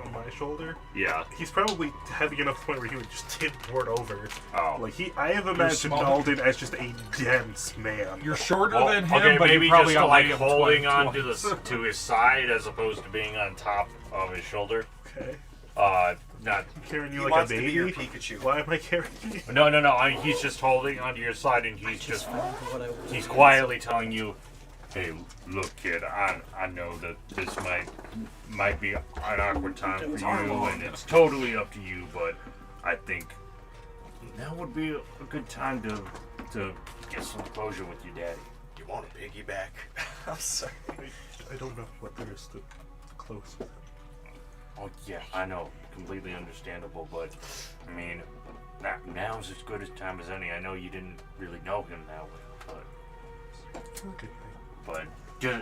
On my shoulder? Yeah. He's probably heavy enough to the point where he would just tip Mort over. Oh. Like I have imagined small. Alden as just a dense man. You're shorter Well, than him, okay, but maybe you probably just like outweigh him holding twice. on to his side as opposed to being on top of his shoulder. Okay. Not. I'm carrying you He like wants a to baby. be your Pikachu. Why am I carrying you? No. He's just holding onto your side, and he's just. What I He's quietly telling you, "Hey, look, kid. I know that this might be an awkward time for you, and it's totally up to you. But I think now would be a good time to get some closure with your daddy." You want a piggyback? I'm sorry. I don't know what there is to close with him. Oh yeah, I know, completely understandable. But I mean, now's as good a time as any. I know you didn't really know him that well, Okay. but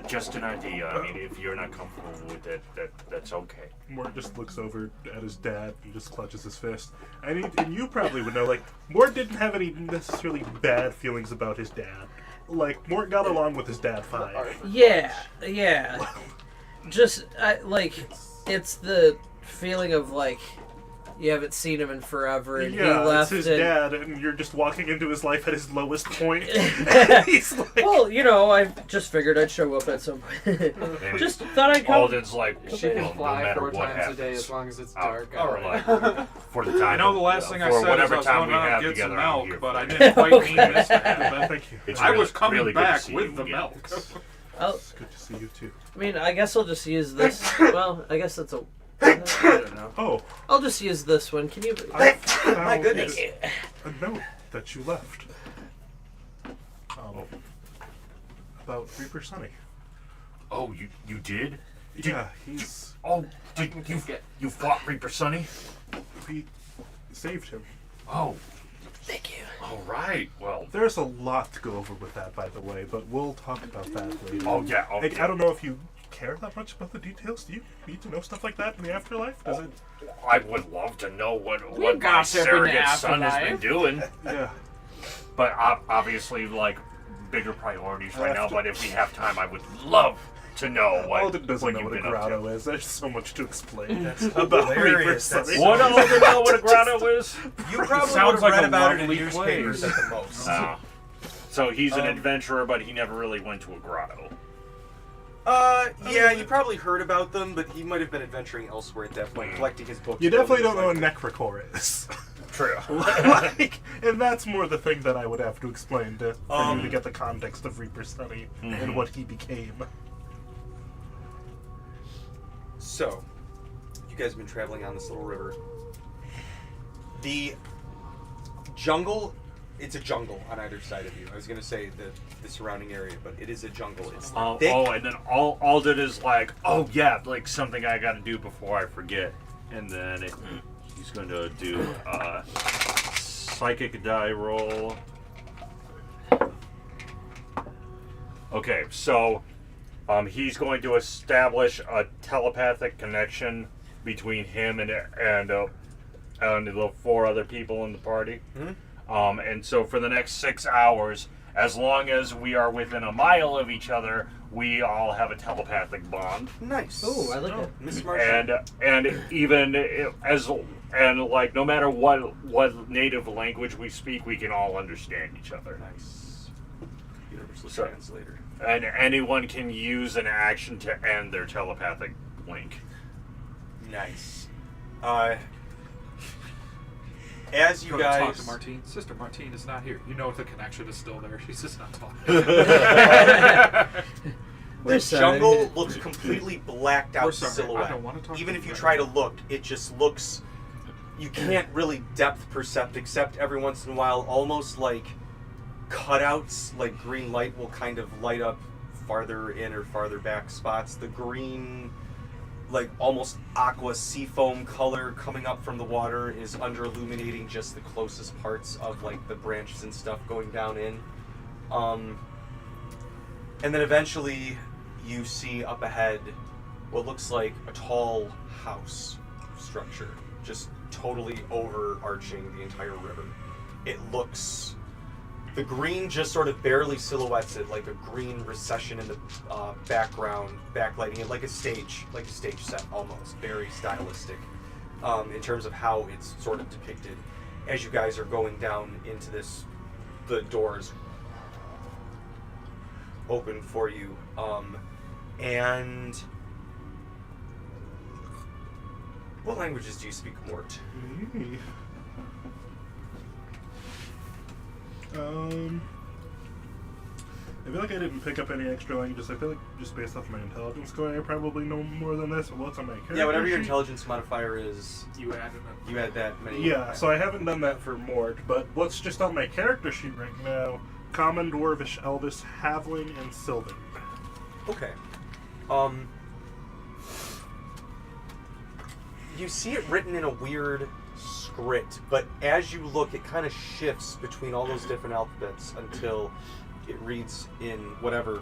just an idea. I mean, if you're not comfortable with it, that's okay. Mort just looks over at his dad and just clutches his fist. And you probably would know, like, Mort didn't have any necessarily bad feelings about his dad. Like, Mort got along with his dad fine. Yeah. Just, it's the feeling of, like, you haven't seen him in forever, and he left. It's his and... dad, and you're just walking into his life at his lowest point. And he's like, Well, I just figured I'd show up at some point. Just thought I'd come. Alden's like, She can well, no fly matter 4 what times happens, a day as long as it's dark. or out. like, for the time. I know the last thing I for said is I whatever was time going we out have to get some together out here milk, but I for- didn't quite Okay. mean this time. thank you. It's I really- was coming really good to back see with you the again. milk. Oh, It's good to see you, too. I mean, I guess I'll just use this. Well, I guess that's a. I don't know. Oh, I'll just use this one. Can you? I found My goodness. a note that you left. About Reaper Sonny. Oh, you did? Yeah, he's... Oh, did you fought Reaper Sonny? We saved him. Oh, Thank you. all right. Well, There's a lot to go over with that, by the way, but we'll talk about that later. oh yeah. Okay. Like, I don't know if you care that much about the details. Do you need to know stuff like that in the afterlife? Does it? I would love to know what my gossip in the surrogate son has been afterlife. doing, Yeah. but obviously, like, bigger priorities right now. After- But if we have time, I would love to know what Alden doesn't what know you've what a been up to. grotto is. There's so much to explain That's about Reaper hilarious. That's Sonny. What Alden know what a grotto is? You probably sounds would have like read a about it in lovely newspapers place. at the most. So he's an adventurer, but he never really went to a grotto. Yeah, you probably heard about them, but he might have been adventuring elsewhere at that point, collecting his books. You definitely don't know building what his necrocore is. True. Like, and that's more the thing that I would have to explain for you to get the context of Reaper Sonny and what he became. So, you guys have been traveling on this little river. The jungle, it's a jungle on either side of you. I was going to say the surrounding area, but it is a jungle. It's thick. And then Alden is like, oh yeah, like something I gotta do before I forget. And then he's going to do a psychic die roll. Okay, so he's going to establish a telepathic connection between him and the 4 other people in the party. And so for the next 6 hours, as long as we are within a mile of each other, we all have a telepathic bond. Nice. Oh, I like it. Miss Marshall. And even like no matter what native language we speak, we can all understand each other. Nice. Universal So- translator. And anyone can use an action to end their telepathic link. Nice. As you Go to talk guys... to Martine. Sister Martine is not here. You know if the connection is still there. She's just not talking. The sorry. jungle looks completely blacked We're out sorry. I silhouette. don't wanna talk Even to if you you right try to now. look, it just looks. You can't really depth percept, except every once in a while, almost like cutouts, like green light will kind of light up farther in or farther back spots. The green, like almost aqua seafoam color coming up from the water is under illuminating just the closest parts of like the branches and stuff going down in. And then eventually you see up ahead what looks like a tall house structure, just totally overarching the entire river. It looks... The green just sort of barely silhouettes it, like a green recession in the background, backlighting it like a stage set almost, very stylistic in terms of how it's sort of depicted. As you guys are going down into this, the doors open for you, and what languages do you speak, Mort? I feel like I didn't pick up any extra languages. I feel like just based off my intelligence score, I probably know more than this. What's on my character Yeah, whatever your sheet? intelligence modifier is, You added a... you add that many. Yeah, so I haven't done that for Mort, but what's just on my character sheet right now? Common, Dwarvish, Elvish, Halfling, and Sylvan. Okay. You see it written in a weird script, but as you look, it kind of shifts between all those different alphabets until it reads in whatever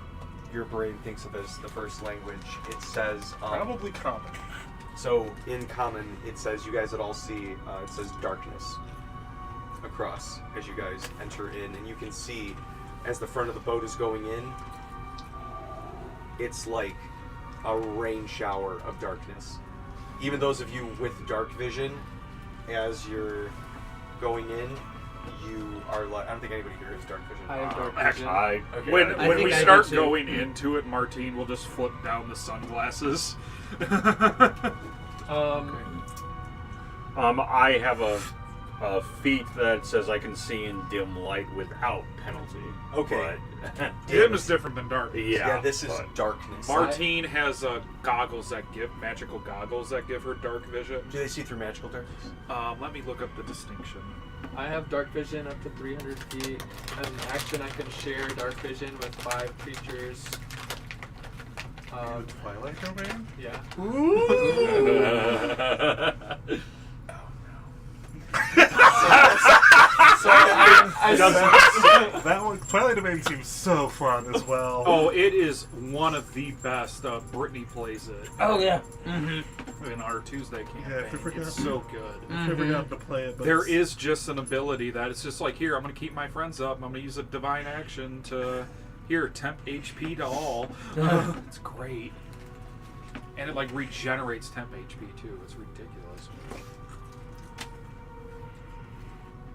your brain thinks of as the first language. It says... Probably Common. So, in Common, it says, you guys would all see, it says darkness across as you guys enter in, and you can see as the front of the boat is going in, it's like a rain shower of darkness. Even those of you with dark vision, as you're going in, you are like, I don't think anybody here has dark vision. I have dark Actually, vision. Okay. When I think we I do start too. going into it, Martine will just flip down the sunglasses. I have a feat that says I can see in dim light without penalty. Okay. But, Dim is different than dark. Yeah, this is but- darkness. Martine has goggles that give magical goggles that give her dark vision. Do they see through magical darkness? Let me look up the distinction. I have dark vision up to 300 feet. As an action, I can share dark vision with 5 creatures. Twilight Domain? Yeah. So That one, Twilight Domain seems so fun as well. Oh, it is one of the best. Brittany plays it Oh yeah. in our Tuesday campaign. I forgot. It's so good. I forgot to play it, but There it's- is just an ability that it's just like, here, I'm going to keep my friends up. I'm going to use a divine action to, here, temp HP to all. It's great. And it, like, regenerates temp HP, too. It's ridiculous.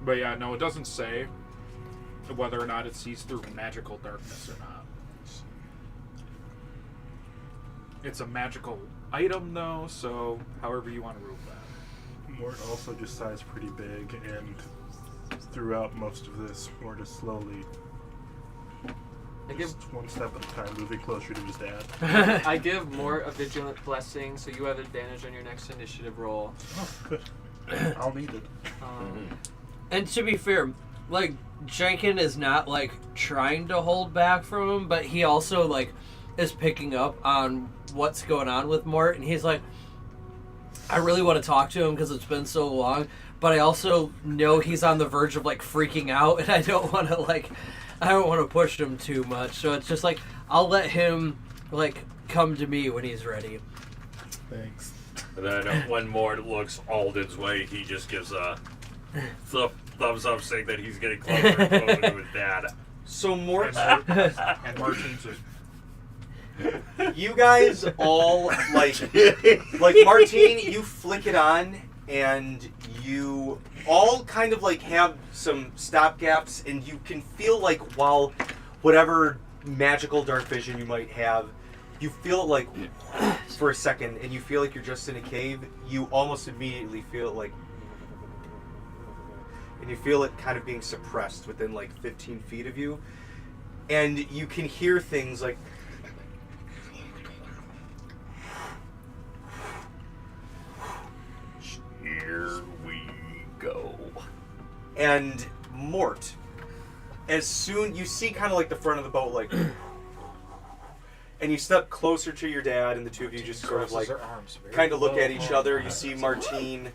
But yeah, no, it doesn't say whether or not it sees through magical darkness or not. It's a magical item, though, so however you want to rule that. Mort also just sighs pretty big, and throughout most of this, Mort is slowly, I give just one step at a time, moving closer to his dad. I give Mort a vigilant blessing, so you have advantage on your next initiative roll. Oh, good. I'll need it. And to be fair, like, Jenkin is not, like, trying to hold back from him, but he also, like, is picking up on what's going on with Mort, and he's like, I really want to talk to him because it's been so long, but I also know he's on the verge of, like, freaking out, and I don't want to push him too much, so it's just like, I'll let him, like, come to me when he's ready. Thanks. And then when Mort looks Alden's way, he just gives a thumbs up saying that he's getting closer and closer to his dad. So Mort, And Martine's just, you guys all like Martine, you flick it on, and you all kind of like have some stop gaps, and you can feel like while whatever magical dark vision you might have, you feel it like for a second, and you feel like you're just in a cave. You almost immediately feel it like, and you feel it kind of being suppressed within like 15 feet of you, and you can hear things like And Mort, as soon you see kind of like the front of the boat, like, and you step closer to your dad, and the two of you just sort of like kind of look at each other. You see Martine.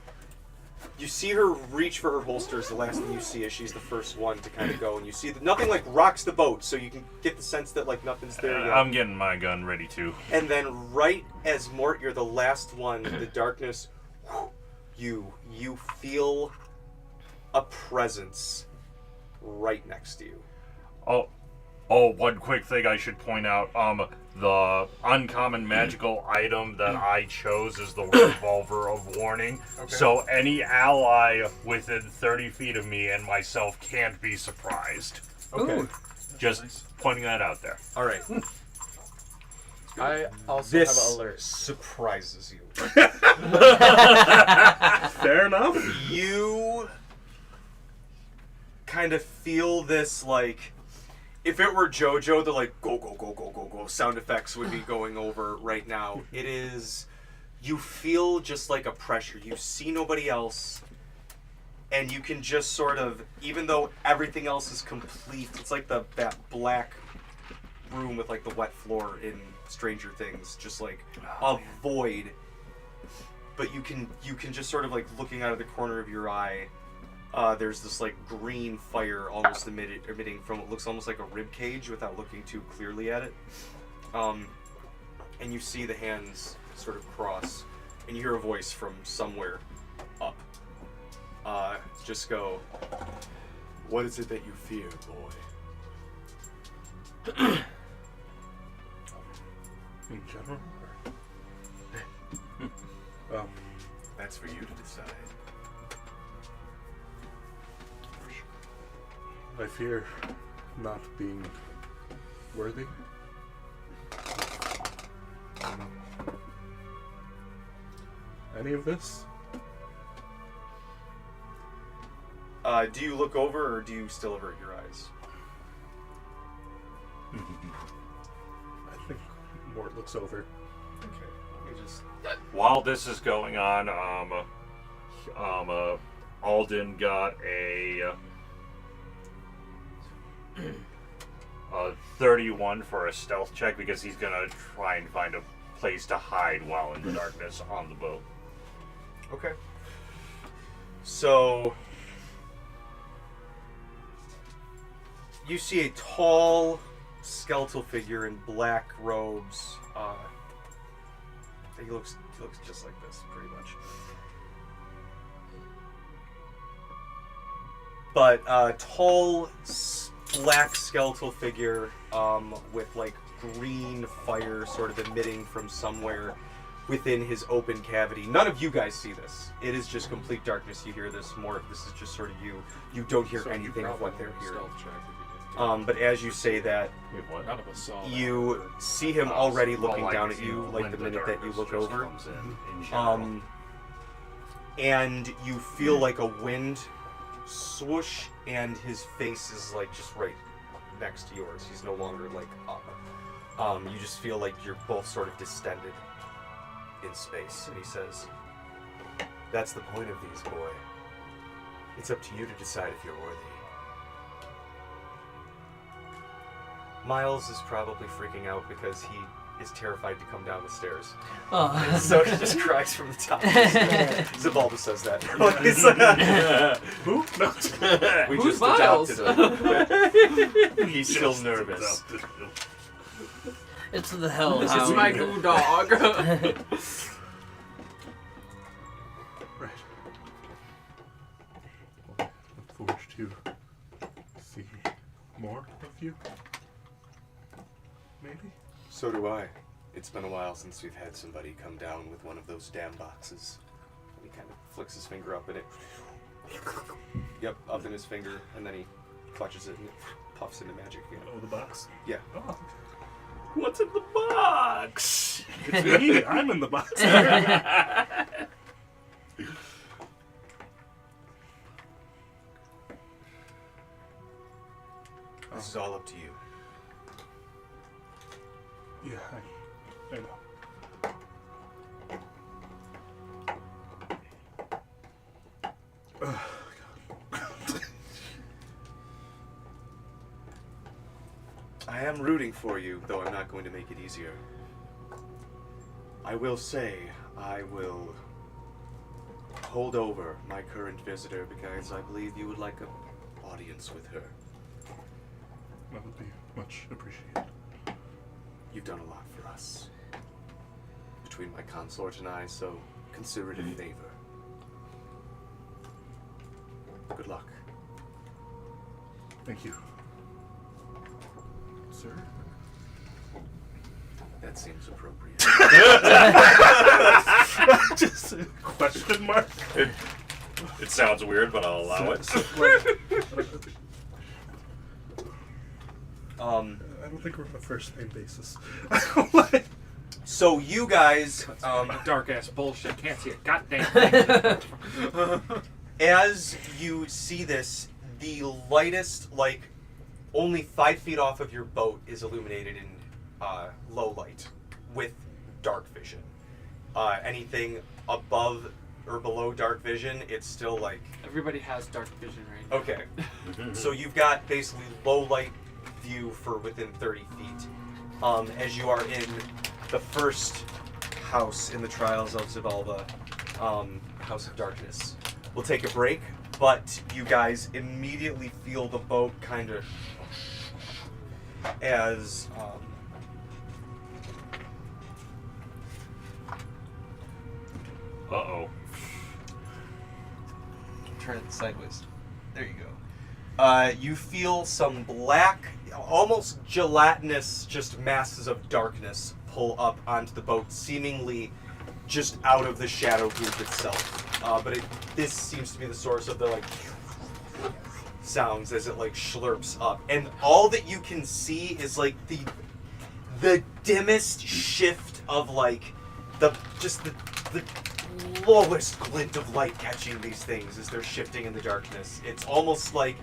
You see her reach for her holsters. The last thing you see is she's the first one to kind of go, and you see that nothing like rocks the boat, so you can get the sense that like nothing's there yet. I'm getting my gun ready too. And then right as Mort, you're the last one, the darkness, you feel a presence right next to you. Oh, one quick thing I should point out. The uncommon magical item that I chose is the Revolver of Warning. Okay. So any ally within 30 feet of me and myself can't be surprised. Okay. Ooh. Just pointing that out there. All right. I also This have alert. surprises you. Fair enough. You kind of feel this like, if it were JoJo, the like go go go go go go sound effects would be going over right now. It is, you feel just like a pressure. You see nobody else, and you can just sort of, even though everything else is complete, it's like that black room with like the wet floor in Stranger Things, just like a void. But you can just sort of like looking out of the corner of your eye. There's this like green fire almost emitting from what looks almost like a rib cage without looking too clearly at it. And you see the hands sort of cross, and you hear a voice from somewhere up. Just go, "What is it that you fear, boy?" In general? That's for you to decide. I fear not being worthy. Any of this? Do you look over, or do you still avert your eyes? I think Mort looks over. Okay, let me just... While this is going on, Alden got a 31 for a stealth check because he's gonna try and find a place to hide while in the darkness on the boat. Okay. So you see a tall, skeletal figure in black robes. He looks just like this, pretty much. But tall, black skeletal figure with like green fire sort of emitting from somewhere within his open cavity. None of you guys see this. It is just complete darkness. You hear this more. This is just sort of you. You don't hear anything of what they're hearing. But as you say that, Wait, what? None of us saw that. you see him already looking Well, down at you, like when the minute that you darkness look just over. comes in general. And you feel like a wind swoosh, and his face is like just right next to yours. He's no longer like up. You just feel like you're both sort of distended in space. And he says, "That's the point of these, boy. It's up to you to decide if you're worthy." Miles is probably freaking out because he is terrified to come down the stairs. Oh. So he just cries from the top. Xibalba says that. Who? No. We Who's just Miles? adopted him. He's still nervous. It's the hell. This is my new dog. Right. Look forward to see more of you. Maybe? So do I. It's been a while since we've had somebody come down with one of those damn boxes. And he kind of flicks his finger up in it. Yep, up in his finger, and then he clutches it and it puffs into magic again. Oh, the box? Yeah. Oh, What's in the box? it's me. I'm in the box. This is all up to you. Yeah, I know. Ugh, God. I am rooting for you, though I'm not going to make it easier. I will say, I will hold over my current visitor because I believe you would like an audience with her. That would be much appreciated. You've done a lot for us. Between my consort and I, so consider it a favor. Good luck. Thank you. Sir? That seems appropriate. Just a question mark. It sounds weird, but I'll allow it. I don't think we're on a first name basis. So you guys, Dark ass bullshit. Can't see a goddamn thing. as you see this, the lightest, like, only 5 feet off of your boat is illuminated in low light with dark vision. Anything above or below dark vision, it's still like... Everybody has dark vision right now. Okay. So you've got basically low light view for within 30 feet. As you are in the first house in the Trials of Xibalba, House of Darkness. We'll take a break, but you guys immediately feel the boat kind of as Uh-oh. turn it sideways. There you go. You feel some black, almost gelatinous, just masses of darkness pull up onto the boat, seemingly just out of the shadow group itself. But this seems to be the source of the like sounds as it like slurps up, and all that you can see is like the dimmest shift of like the lowest glint of light catching these things as they're shifting in the darkness. It's almost like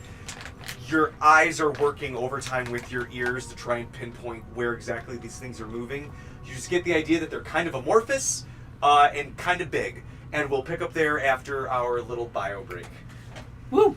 your eyes are working overtime with your ears to try and pinpoint where exactly these things are moving. You just get the idea that they're kind of amorphous and kind of big. And we'll pick up there after our little bio break. Woo!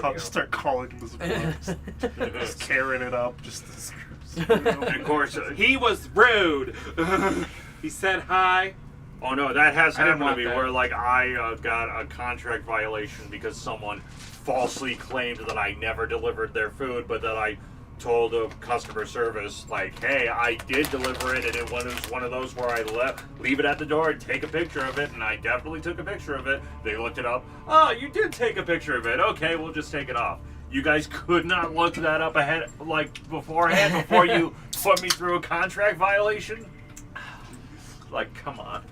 I'll start calling this book. Just tearing it up. Just And of course, He was rude. He said hi. oh no, that has I didn't happened to want me that. where like I got a contract violation because someone falsely claimed that I never delivered their food, but that I told the customer service like, hey, I did deliver it, and it was one of those where I leave it at the door and take a picture of it, and I definitely took a picture of it. They looked it up. Oh, you did take a picture of it. Okay, we'll just take it off. You guys could not look that up ahead, like beforehand, before you put me through a contract violation. Like, come on.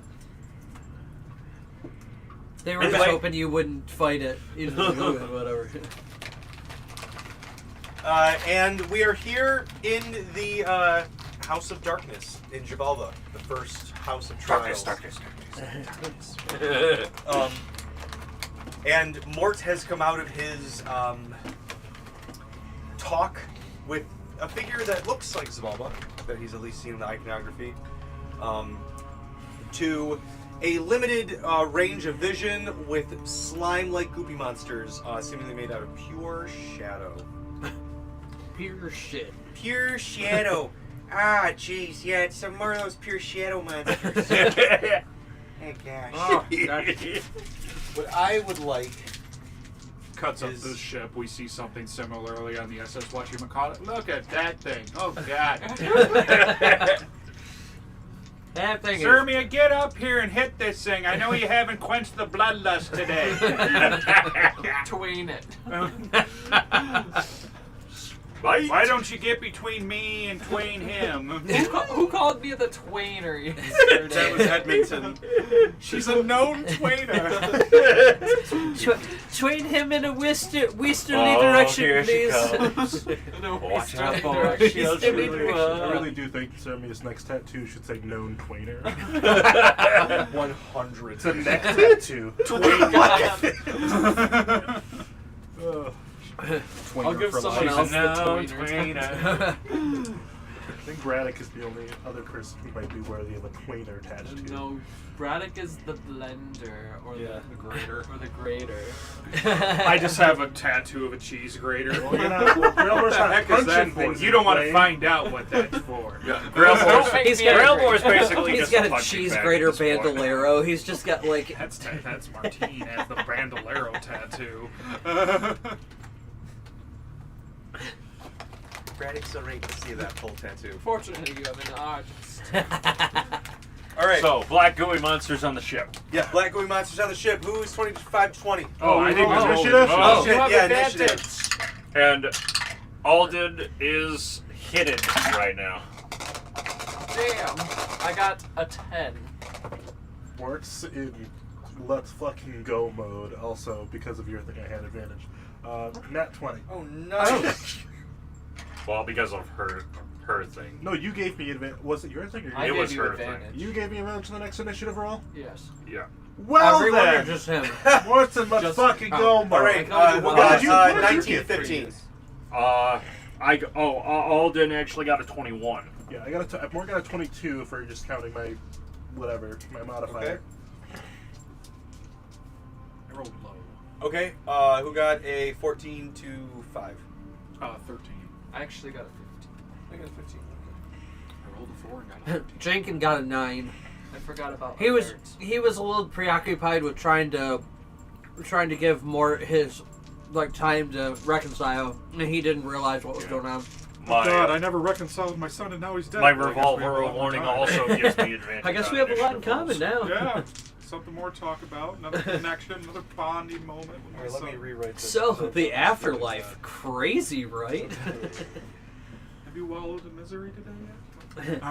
They were just hoping you wouldn't fight it. You just do it, whatever. And we are here in the House of Darkness in Xibalba, the first House of Trials. Darkness. And Mort has come out of his talk with a figure that looks like Xibalba, that he's at least seen in the iconography, to a limited range of vision with slime-like goopy monsters, seemingly made out of pure shadow. Pure shit. Pure shadow. Ah, jeez, yeah, it's some more of those pure shadow monsters. Hey, gosh. Oh, What I would like. Cuts up Is- the ship. We see something similarly on the SS Whatchamacallit. Look at that thing. Oh, God. That thing is... Zermia, get up here and hit this thing. I know you haven't quenched the bloodlust today. Tween it. Why don't you get between me and Twain him? Who called me the tweener That was yesterday? Edmonton. She's a known Twainer. Train him in a westerly Oh, direction, here she please. comes. No, Watch Eastern out, boy. direction. She'll shoot you. I really do think Cermia's next tattoo should say known Twainer. 100. It's a neck tattoo. I'll give for someone life. else the known tweener. I think Braddock is the only other person who might be worthy of a Twainer attached to. No, Braddock is the blender or Yeah. the grater or the grater. I just have a tattoo of a cheese grater. Well, you're not, well, What the heck is that for? You don't want to find out what that's for. He's got Railmore's basically He's just got a punching cheese bag grater at this point. bandolero. He's just got like... That's Martine has the bandolero tattoo. Braddock's so ready to see that full tattoo. Fortunately, you have an artist. All right. So, black gooey monsters on the ship. Yeah, black gooey monsters on the ship. Who is 25 to 20? Oh, I think Oh, initiative. oh, shit, you have yeah, advantage. initiative. And Alden is hidden right now. Damn, I got a 10. Mort's in let's fucking go mode also because of your thing I had advantage. Nat 20. Oh, nice. Well, because of her thing. No, you gave me advantage. Was it your thing or I It your was gave you her thing. advantage. You gave me advantage in the next initiative roll? Yes. Yeah. Well Everyone or then! just him? Mort's in let's Just- fucking oh. go mode. All right, who What got did you- what did you 19 get? 15? Alden actually got a 21. Yeah, I got Mort got a 22 for just counting my whatever, my modifier. I rolled low. Okay, who got a 14 to 5? 13. I actually got a 15. I got a 15. I rolled a 4 and got a 13. Jenkins got a 9. I forgot about He was alerts. a little preoccupied with trying to give Mort his like time to reconcile, and he didn't realize what was going on. Oh God, I My, never reconciled with my son, and now he's dead. my Well, I guess we have a revolver lot more warning time. also gives me advantage. I guess on we have a lot in initiative common rolls. now. Yeah, something more to talk about. Another connection, another bonding moment with my Alright, let me son. rewrite this. So the afterlife, crazy, right? Have you wallowed in misery today yet?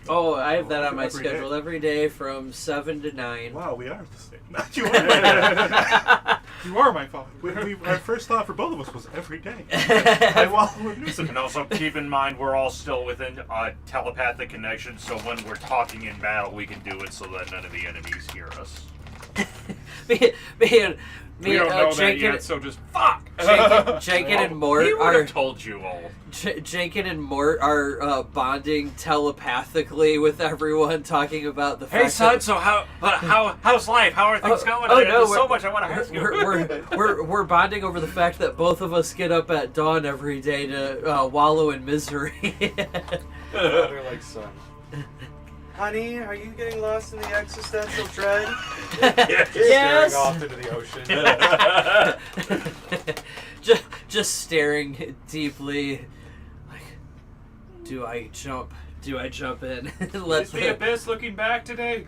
Oh, I have that on my Every day. schedule every day from 7 to 9. Wow, we are the same. You are. You are my father. Our first thought for both of us was every day. I wallow in misery. And also keep in mind we're all still within telepathic connection, so when we're talking in battle, we can do it so that none of the enemies hear us. We don't know that Jenkins, yet, so just fuck. Jenkins and Mort He would are have told you all. Jenkins and Mort are bonding telepathically with everyone, talking about the fact Hey son, that, so how's life? How are things going? no, There's so we're- much I want to ask you. we're bonding over the fact that both of us get up at dawn every day to wallow in misery. They're like son. Honey, are you getting lost in the existential dread? Yes. Staring off into the ocean. just staring deeply, like, do I jump in? Is the abyss looking back today?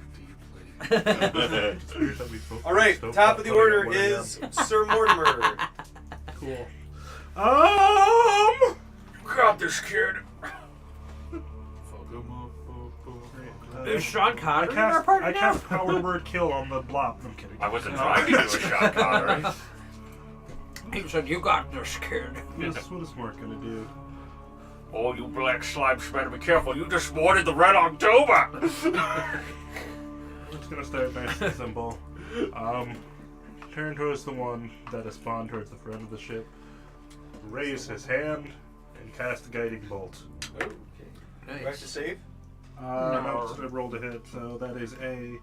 All right, top of the order is Sir Mortimer. Cool. Grab this kid. Is Sean I Connery in our party I now? cast Power Word Kill on the blob. I'm kidding. I wasn't trying to do a shot, Connery. He said, "You got this, kid." What is Mort gonna do? Oh, you black slimes better be careful. You just wanted the Red October. I'm just gonna start nice and simple. Turn towards the one that is spawned towards the front of the ship. Raise his hand and cast a guiding bolt. Do I have to save? No, I rolled a hit, so that is a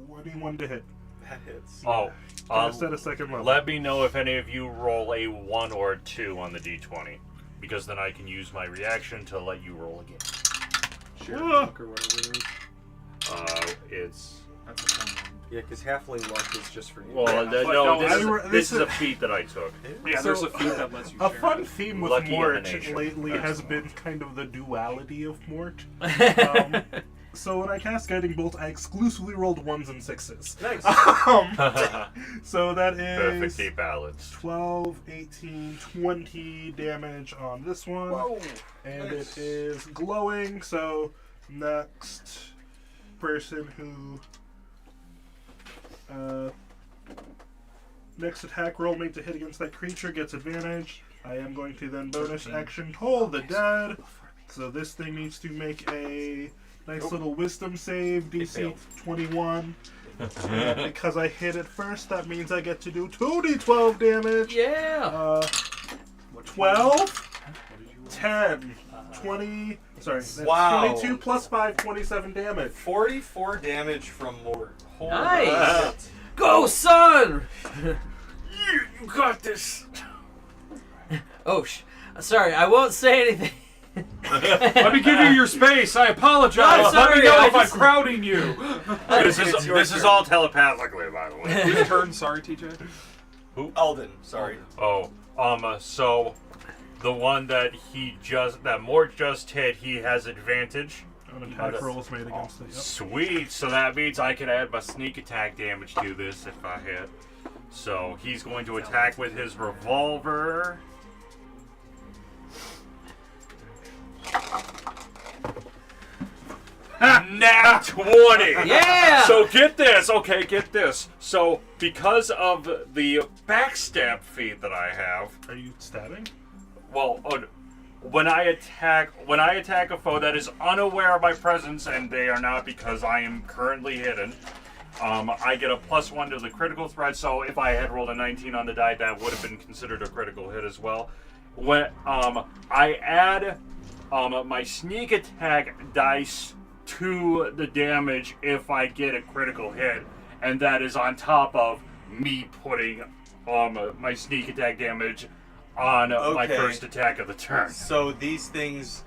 21 to hit. That hits. Oh, Cast at a second level. let me know if any of you roll a 1 or 2 on the d20, because then I can use my reaction to let you roll again. Share luck or whatever it is. It's That's a fun one. Yeah, because halfling luck is just for you. well, Yeah, no, but this is a feat that I took. Yeah, So, there's a feat that lets you A share fun it. theme with Lucky Mort emanation. lately has been kind of the duality of Mort. So when I cast Guiding Bolt, I exclusively rolled 1s and 6s. Nice. So that is Perfectly balanced. 12, 18, 20 damage on this one. Whoa. And Nice. it is glowing, so next person who... next attack roll made to hit against that creature gets advantage. I am going to then bonus action Toll the Dead. So this thing needs to make a nice little wisdom save, DC 21. And because I hit it first, that means I get to do 2d12 damage. Yeah. 12, 10, 20, sorry, that's Wow. 22 plus 5, 27 damage. 44 damage from Mort. Holy Nice. shit. Go, son! You got this. Oh, sorry, I won't say anything. Let me give you your space. I apologize. I'm Let sorry, me know I if I'm just- crowding you. This is all telepathically, by the way. Whose turn? Sorry, TJ. Alden, sorry. Oh, so the one that Mort just hit, he has advantage. On attack rolls made against it. Yep. Sweet. So that means I can add my sneak attack damage to this if I hit. So he's going to attack with his revolver. Nat 20! Yeah! So get this, okay, get this. So because of the backstab feat that I have, Are you stabbing? well, when I attack a foe that is unaware of my presence, and they are not because I am currently hidden, I get a +1 to the critical threat. So if I had rolled a 19 on the die, that would have been considered a critical hit as well. When I add my sneak attack dice to the damage if I get a critical hit, and that is on top of me putting my sneak attack damage on my Okay. first attack of the turn. So these things,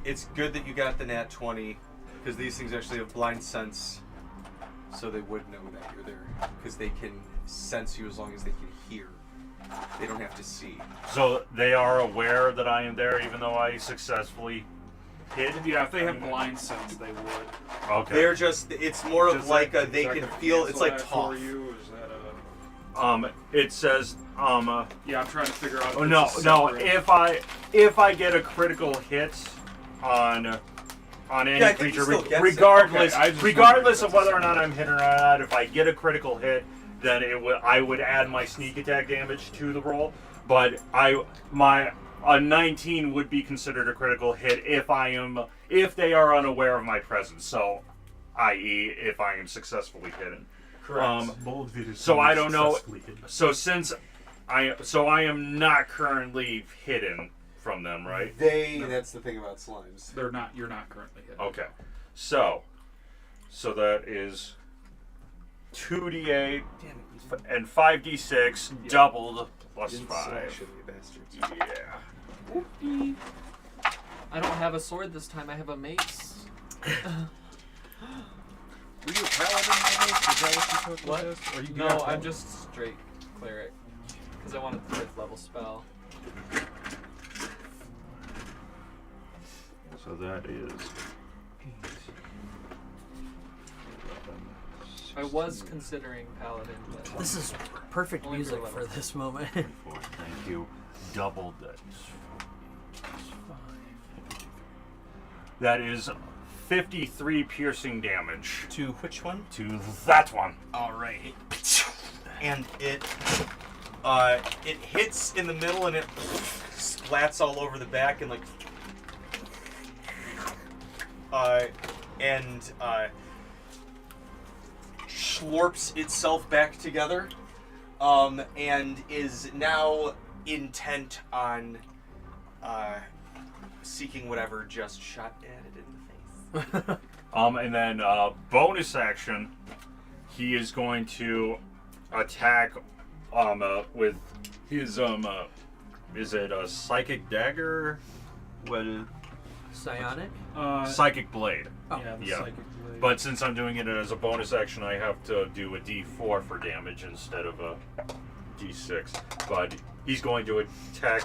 it's good that you got the nat 20, because these things actually have blind sense, so they would know that you're there, because they can sense you as long as they can hear. They don't have to see. So they are aware that I am there, even though I successfully hid. Yeah, if they have blind sense, they would. Okay. They're just, it's more of Does like that- a, they is that can gonna feel, cancel it's like that tough. for you? Is that a... It says Yeah, I'm trying to figure out. If oh this no, is no. separate. If I get a critical hit on any Yeah, I think he creature, still gets it. regardless Okay, I just regardless of wondered if whether or that's not I'm hit or not, if I get a critical hit, then I would add my sneak attack damage to the roll. But a 19 would be considered a critical hit if they are unaware of my presence. So, i.e., if I am successfully hidden. Correct. Bold Vid So I don't know. successfully hidden. So since I am not currently hidden from them, right? That's the thing about slimes. They're not. You're not currently hit. Okay. So that is 2d8 and 5d6 doubled plus Didn't 5. slash it, you bastards. Yeah. I don't have a sword this time. I have a mace. Were you a paladin? Is that what you took What? with this? Or you No, got I'm both? just straight cleric. Because I wanted the 5th level spell. So that is I was considering paladin, but This is perfect Only music for for levels. this moment. 4. Thank you. Doubled that. That is 53 piercing damage To which one? to that one. Alright. And it hits in the middle and it splats all over the back and slurps itself back together, and is now intent on seeking whatever just shot at it in the face. And then bonus action, he is going to attack with his is it a psychic dagger? What is Psionic? psychic blade? Yeah, the Yeah. psychic blade. But since I'm doing it as a bonus action, I have to do a D4 for damage instead of a D6. But he's going to attack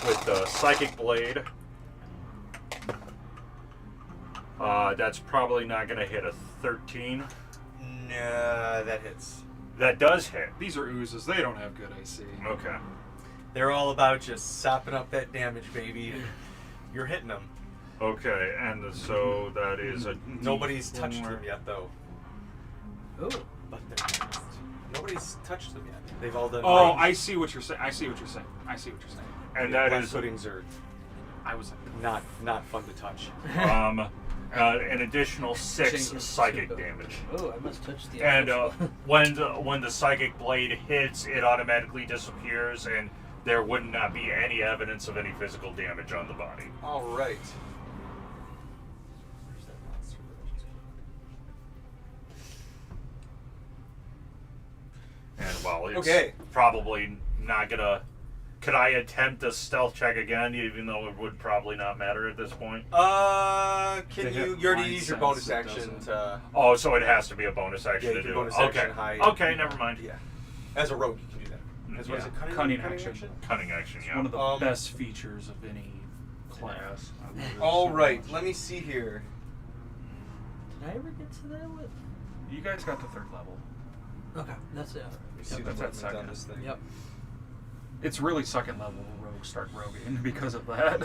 with the psychic blade. That's probably not going to hit a 13. Nah, that hits. That does hit. These are oozes. They don't have good AC. Okay. They're all about just sopping up that damage, baby. You're hitting them. Okay, and so that is a Nobody's D4. touched them yet, though. Ooh. But they're nobody's touched them yet. They've all done. Oh, range. I see what you're saying. I see what you're saying. And that Left is footings are I was not fun to touch. an additional 6 Changes psychic to- damage. Oh, I must touch the And actual- when the psychic blade hits, it automatically disappears, and there would not be any evidence of any physical damage on the body. All right. Where's that monster that I just And while it's Okay. probably not gonna, could I attempt a stealth check again, even though it would probably not matter at this point? Can They you? have You already blind used your sense, bonus it action doesn't. to. Oh, so it has to be a bonus action Yeah, to your do. bonus Okay. action hide. Okay, never mind. Yeah. As a rogue, you can do that. As what is Yeah. it? Cunning action. Cunning action, yeah. one of the Um, best features of any class. I love it All so right. much. Let me see here. Did I ever get to that one? You guys got the 3rd level. Okay, that's it. Let me see Yep, the that's movement on second. this thing. Yep. It's really 2nd level rogues start roguing because of that.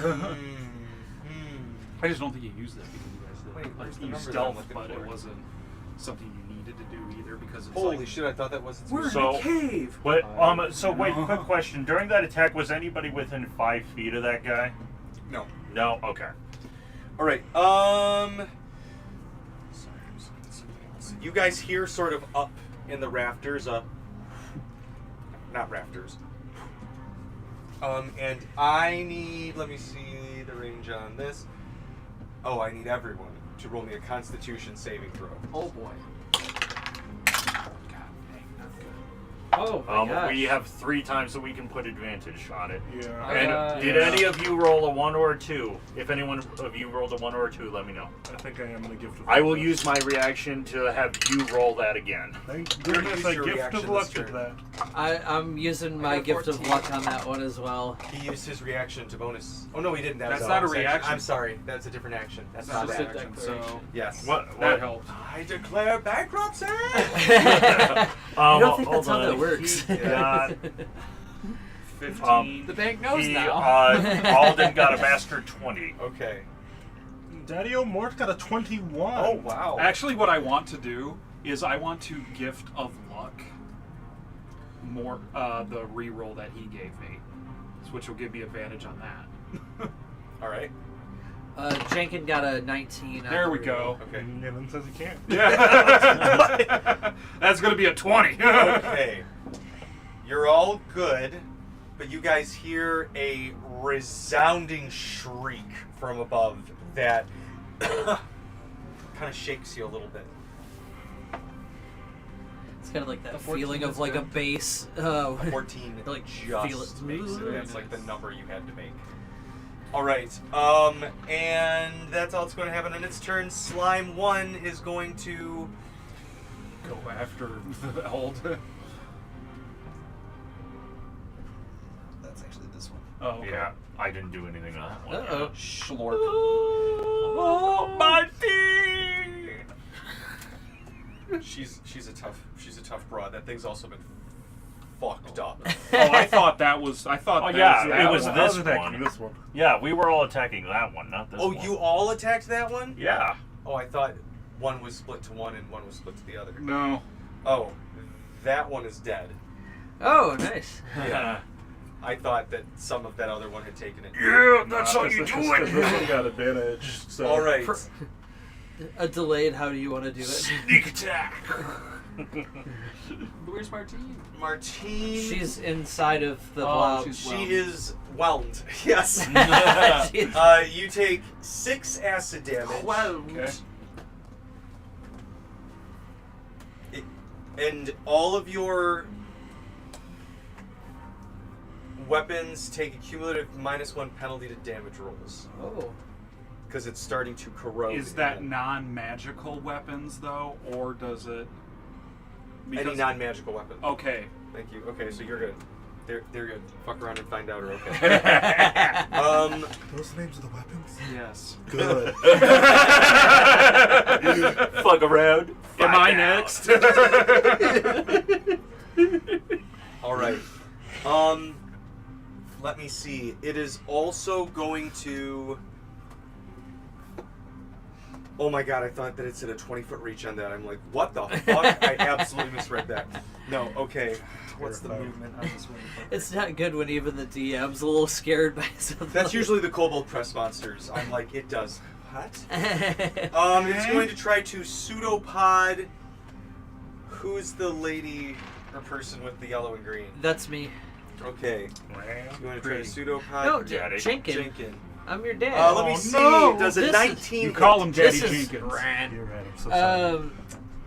I just don't think you used it because you guys did. Wait, Like, where's the you number that I'm stealth, looking but for? it wasn't something you needed to do either because it's Holy like shit! I thought that was its we're movement. So- in a cave. But so wait, No. quick question. During that attack, was anybody within 5 feet of that guy? No. No. Okay. All right. Sorry, I'm just looking at something else. You guys hear sort of up in the rafters, not rafters. And I need. Let me see the range on this. Oh, I need everyone to roll me a Constitution saving throw. Oh boy. God dang, not good. Oh my gosh. We have 3 times that we can put advantage on it. Yeah. And did any of you roll a 1 or a 2? If anyone of you rolled a 1 or a 2, let me know. I think I am in the gift of I will luck. use my reaction to have you roll that again. Thank You already goodness used I your gift reaction of this luck to turn. that. I'm using my got gift of 14. luck on that one as well. He used his reaction to bonus. Oh no, he didn't. That That's was not a bonus action. reaction. I'm sorry. That's a different action. That's It's not just a a reaction. declaration. Yes. What? That helped. I declare bankruptcy. I don't think that's how hold that on. works. He got, 15. The bank knows he, now. Alden got a master 20. Okay. Daddy-o Mort got a 21. Oh wow. Actually, what I want to do is I want to gift of luck more the reroll that he gave me, which will give me advantage on that. All right. Jenkins got a 19. There we go. Okay. And then says he can't. Yeah. That's going to be a 20. Okay. You're all good, but you guys hear a resounding shriek from above that kind of shakes you a little bit. It's kind of like that The 14 feeling of is like a good. bass. 14 Like, just feel it. makes it. Very That's like the nice. number you had to make. All right. And that's all that's going to happen on its turn. Slime 1 is going to... Go after the old. That's actually this one. Oh, okay. Yeah, I didn't do anything on that one. Uh-oh. Schlorp. Oh, my She's a tough broad. That thing's also been fucked up. Oh, I thought that was. Oh, that yeah, was it that was one. I was this attacking one. this one. Yeah, we were all attacking that one, not this Oh, one. you all attacked that one? Yeah. Oh, I thought one was split to one and one was split to the other. No. Oh, that one is dead. Oh, nice. Yeah. I thought that some of that other one had taken it. Yeah, that's how you This do one it. got advantage. So. All right. A delayed, how do you want to do it? Sneak attack. Where's Martine? Martine. She's inside of the Oh, blob. she's- She is whelmed. Yes. She's- You take 6 acid damage. Okay. And all of your weapons take a cumulative -1 penalty to damage rolls. Oh. Because it's starting to corrode. Is that non-magical weapons though, or does it? Any non-magical weapon. Okay. Thank you. Okay, so you're good. They're good. Fuck around and find out, or okay. Those names of the weapons? Yes. Good. Fuck around. Am I next? All right. Let me see. It is also going to. Oh my god! I thought that it said a 20-foot reach on that. I'm like, what the fuck? I absolutely misread that. No. Okay. What's the movement on this one? It's not good when even the DM's a little scared by something. That's usually the kobold press monsters. I'm like, it does. What? usually. It's going to try to pseudopod. Who's the lady or person with the yellow and green? That's me. Okay. It's going to try to Green. pseudopod. No, Daddy. Jenkins. Jinkin. I'm your dad. Let me Oh, see. no. Does a This is- 19? You call him Daddy This is Jenkins. rad. You're right. I'm so sorry.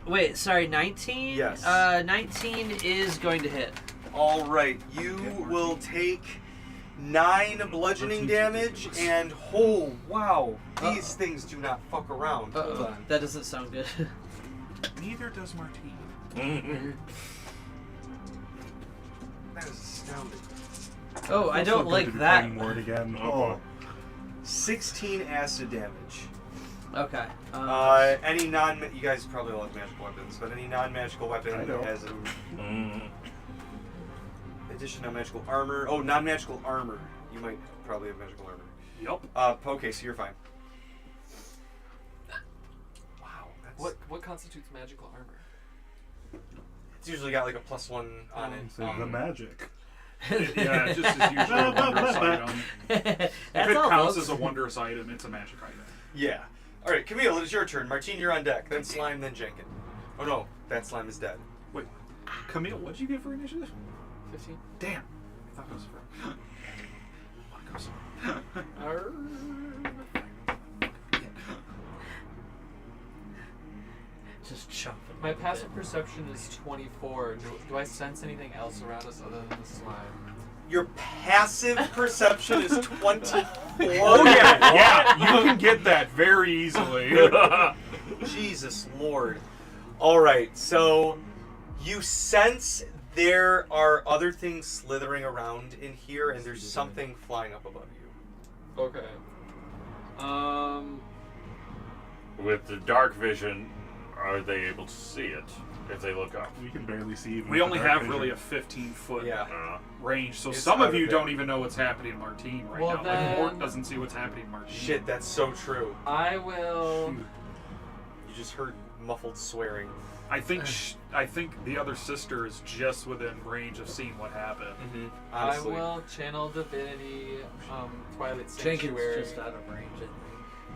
Wait, sorry, 19? Yes. 19 is going to hit. All right. You will take 9 bludgeoning damage, and oh wow, these things do not fuck around. Hold Uh-oh. on. That doesn't sound good. Neither does Martine. That is astounding. Oh, I Also don't good like to be that. playing Mort again. Oh. 16 acid damage. Okay. Any non you guys probably all have magical weapons, but any non-magical weapon I don't. has an addition non-magical armor. Oh, non-magical armor. You might probably have magical armor. Yep. Okay, so you're fine. Wow. That's, What constitutes magical armor? It's usually got like a +1 on it. So the magic. Yeah, it just is usually a wondrous item. If That's it all, counts folks. as a wondrous item, it's a magic item. Yeah. All right, Camille, it is your turn. Martine, you're on deck. Then Slime, then Jenkin. Oh no, that Slime is dead. Wait, Camille, what'd you get for initiative? 15. Damn. I thought it was for. Just chopping. My passive perception is 24. Do I sense anything else around us other than the slime? Your passive perception is 24. Oh yeah, yeah. You can get that very easily. Jesus Lord. All right, so you sense there are other things slithering around in here, and there's something flying up above you. Okay. With the dark vision, are they able to see it if they look up? We can barely see. Even We with only the dark have really a vision. 15-foot Yeah. range, so It's some out of of you it. don't even know what's happening in Martine right Well, now. then- Like Mort doesn't see what's happening in Martine. Shit, that's so true. I will. You just heard muffled swearing. I think the other sister is just within range of seeing what happened. I Honestly. will channel divinity, Twilight Jenkins Sanctuary. just out of range. I think.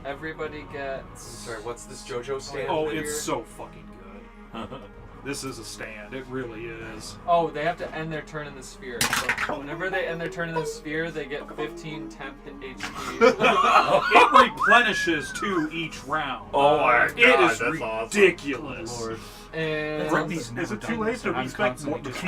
everybody gets. Sorry, what's this JoJo stand? Oh, Here. it's so fucking good. This is a stand. It really is. Oh, they have to end their turn in the sphere. So whenever they end their turn in the sphere, they get 15 temp HP. It replenishes 2 each round. Oh my god, It is that's awesome. ridiculous. Lord. And Is it too late to respect more? It's a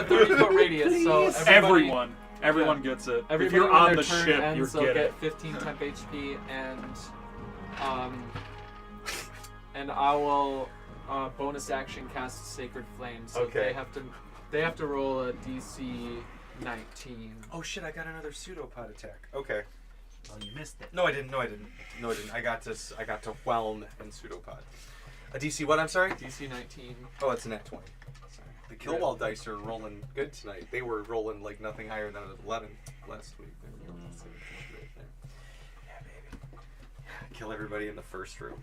30-foot radius, so everyone gets it. If everybody you're when on their the turn ship, ends, you're they'll getting get 15 temp HP, and I will bonus action cast Sacred Flame. So Okay. they have to roll a DC 19. Oh shit! I got another pseudopod attack. Okay. Oh, you missed it. No, I didn't. I got to whelm and pseudopod. A DC what? I'm sorry. DC 19. Oh, it's a nat 20. Sorry. The kill wall dice are rolling good tonight. They were rolling like nothing higher than an 11 last week. There we go. That's right there. Yeah, baby. Kill everybody in the first room.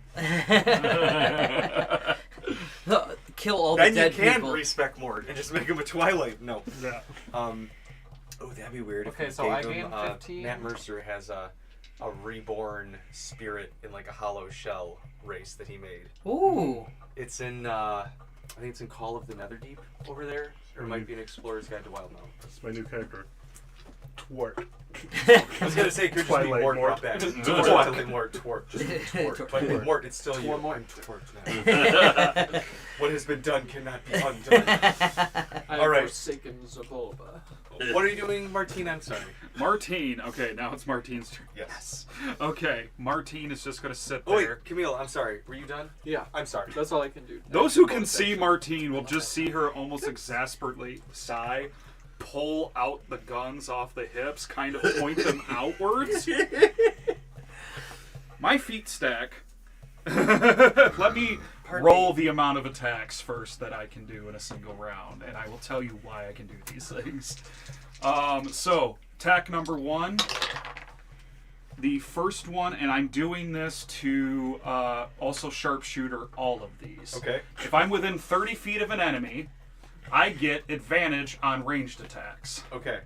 Kill all the Then dead you can people. respec Mort and just make him a Twilight. No. Yeah. Oh, that'd be weird. Okay, if so we I gave him, gained 15. Matt Mercer has a reborn spirit in like a hollow shell race that he made. Ooh. It's in I think it's in Call of the Netherdeep over there, or it might be an Explorer's Guide to Wild Mountain. That's my new character. Twart. I was gonna say it could just be Twilight Mort Mort. brought back. Totally Mort, Twart, just Twart. But with Mort, it's still you. I'm Twart now. What has been done cannot be undone. I All right. have forsaken Xibalba. What are you doing, Martine? I'm sorry. Martine. Okay, now it's Martine's turn. Yes. Okay, Martine is just going to sit Oh there. wait, Camille, I'm sorry. Were you done? Yeah, I'm sorry. that's all I can do. Those who can see Martine will just see her almost exasperately sigh, pull out the guns off the hips, kind of point them outwards. My feet stack. Let me roll the amount of attacks first that I can do in a single round, and I will tell you why I can do these things. So, attack number 1. The first one, and I'm doing this to also sharpshooter all of these. Okay. If I'm within 30 feet of an enemy, I get advantage on ranged attacks. Okay.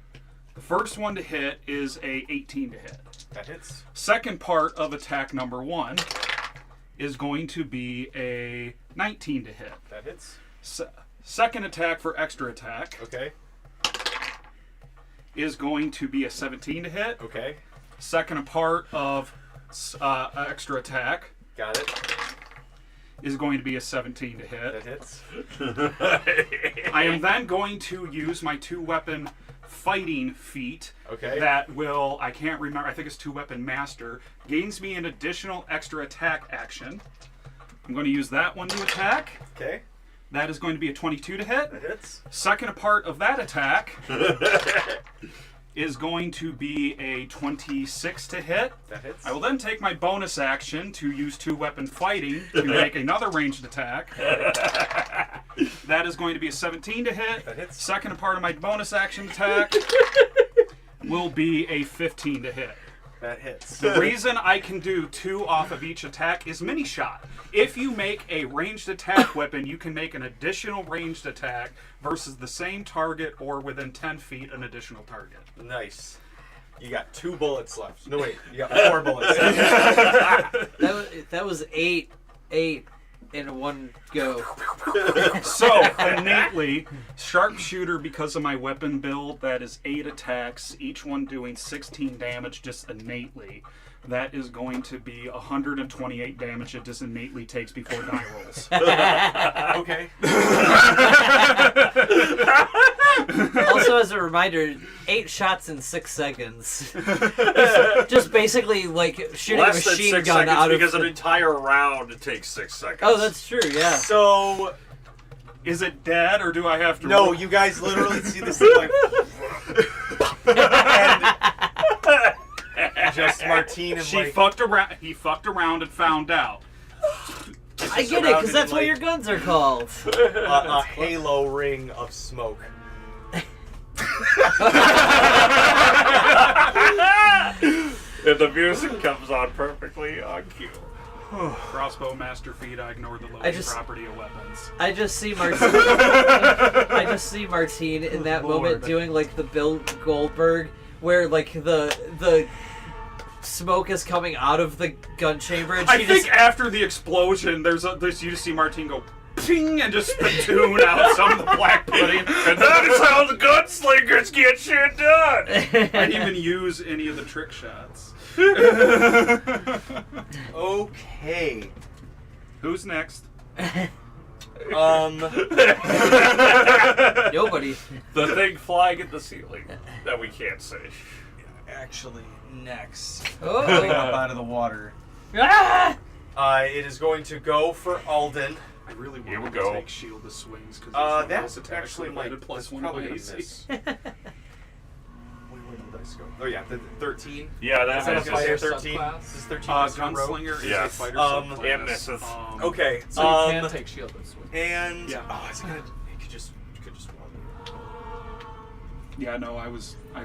The first one to hit is a 18 to hit. That hits. Second part of attack number 1 is going to be a 19 to hit. That hits. Second attack for extra attack Okay. is going to be a 17 to hit. Okay. Second part of extra attack Got it. is going to be a 17 to That hit. hits. I am then going to use my 2-weapon fighting feat. Okay. That will, I can't remember, I think it's 2-weapon master, gains me an additional extra attack action. I'm going to use that one to attack. Okay. That is going to be a 22 to hit. That hits. Second part of that attack is going to be a 26 to hit. That hits. I will then take my bonus action to use 2-weapon fighting to make another ranged attack. That is going to be a 17 to hit. That hits. Second part of my bonus action attack will be a 15 to hit. That hits. The reason I can do 2 off of each attack is mini shot. If you make a ranged attack weapon, you can make an additional ranged attack versus the same target or within 10 feet an additional target. Nice. You got 2 bullets left. No wait, you got 4 bullets left. That was eight in one go. So, innately, sharpshooter, because of my weapon build, that is 8 attacks, each one doing 16 damage just innately. That is going to be 128 damage it just innately takes before die rolls. Okay. Also, as a reminder, 8 shots in 6 seconds. Just basically like shooting Less a than machine 6 gun seconds out of. because an entire round takes 6 seconds. Oh, that's true. Yeah. So Is it dead, or do I have to no, roll? you guys literally see this thing like and just Martine and She like fucked around. He fucked around and found out. I get it, because that's what your guns are called. a halo ring of smoke. And the music comes on perfectly on cue. Crossbow master feat. I ignore the loading property of weapons. I just see Martine. I just see Martine in that moment Lord. doing like the Bill Goldberg, where like the smoke is coming out of the gun chamber, and I she think just after the explosion, there's you just see Martine go ping and just spittoon out some of the black pudding. And that is how the gunslingers get shit done. I didn't even use any of the trick shots. Okay. Who's next? nobody. The thing flying at the ceiling that we can't see. Actually, next. Oh. Coming up out of the water. Ah! It is going to go for Alden. I really Here we wanted go. to take shield the swings because That's actually my plus that's one probably to gonna AC. miss. Wait, where did the dice go? Oh yeah, the 13. Yeah, that Is that a misses. fighter 13. subclass? This is 13 miss in a row. Gunslinger is a Yes. fighter Um, subclass. it misses. Okay. So you can take shield and swing. And Yeah. is it gonna? You could just one. Yeah, no, I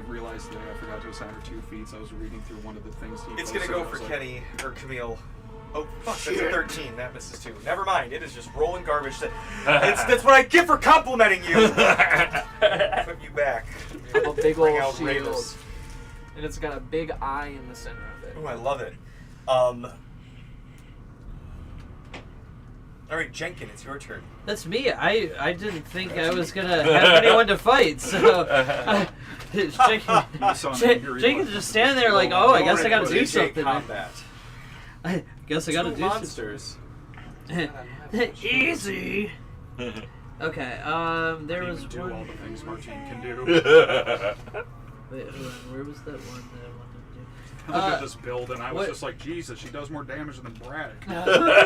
realized today I forgot to assign her 2 feats. I was reading through one of the things. It's gonna go for Kenny or Camille. Oh fuck! That's a 13. That misses too. Never mind. It is just rolling garbage. That's what I get for complimenting you. Put you back. A big Bring old out shield. Raiders. And it's got a big eye in the center of it. Oh, I love it. All right, Jenkins, it's your turn. That's me. I didn't think I was gonna have anyone to fight, so Jenkins just standing there like, oh, I guess I gotta do TJ something. Combat. I guess I gotta Two do monsters. something. Easy. Okay. There was do all one. the things Martine can do. Wait, hold on. Where was that one that I wanted to do? I looked at this build and I was what- just like, Jesus, she does more damage than Braddock.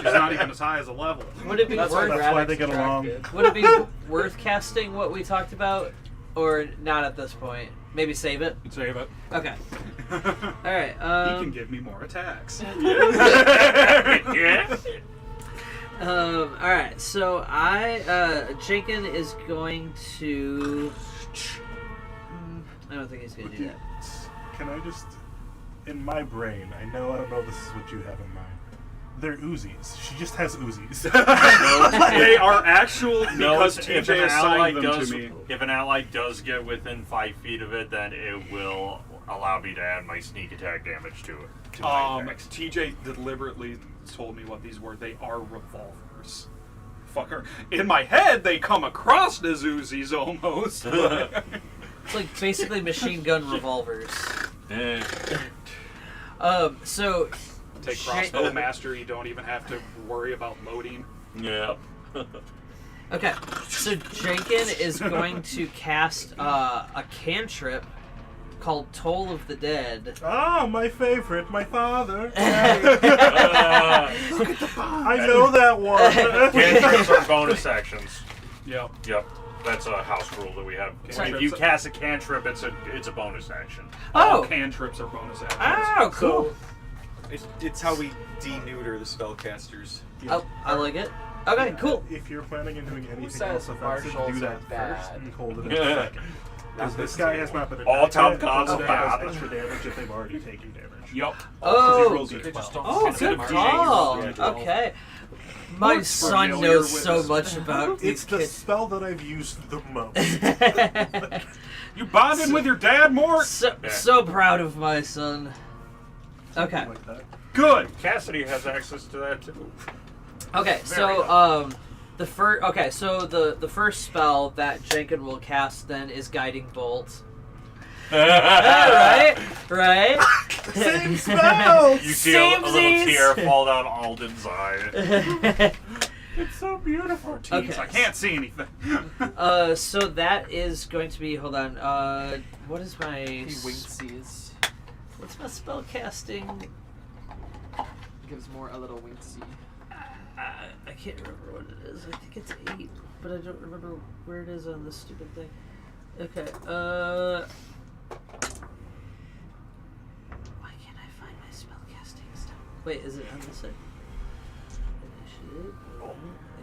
She's not even as high as a level. Would it be That's worth? That's why they get along. Would it be worth casting what we talked about, or not at this point? Maybe save it. Save it. Okay. All right. He can give me more attacks. Yeah. All right. So Jenkins is going to. I don't think he's gonna do that. Can I just, in my brain, I don't know if this is what you have in mind. They're Uzis. She just has Uzis. They are actual No, because if TJ an ally assigned them does, to me. if an ally does get within 5 feet of it, then it will allow me to add my sneak attack damage to it. To my attacks. TJ deliberately told me what these were. They are revolvers. Fucker. In my head, they come across as Uzis almost. It's like basically machine gun revolvers. Eh. So. Take crossbow master. You don't even have to worry about loading. Yeah. Okay, so Jenkins is going to cast a cantrip called Toll of the Dead. Ah, my favorite, my father. Uh, I know that one. Cantrips are bonus actions. Yep. Yep. That's a house rule that we have. Cantrips- If you cast a cantrip, it's a bonus action. All Oh! cantrips are bonus actions. Oh, cool. It's how we de-neuter the spellcasters. Oh, I like it. Okay, cool. If you're planning on doing anything says else offensive, marshals do are that bad? first and hold it in Yeah. a second. Because this guy has not been All attacked top yet, gods so are he has bad. extra damage if they've already taken damage. Yup. Because he Oh, rolls a They just 12. don't oh, Instead good of call. D8, roll Okay. My Mort's son familiar knows with so this. much about It's these the kids. spell that I've used the most. You bonding with your dad, Mort? so proud of my son. Okay. Like that. Good. Cassidy has access to that too. Okay, so the first spell that Jenkins will cast then is Guiding Bolt. Right? Same spell! You see a little Samesies! tear fall down Alden's eye. It's so beautiful. Jeez, Okay. I can't see anything. So that is going to be. Hold on. What is my? He winksies. What's my spell casting? Gives more a little winksy. I can't remember what it is. I think it's 8, but I don't remember where it is on this stupid thing. Okay. Why can't I find my spell casting stuff? Wait, is it on this side? Initiative.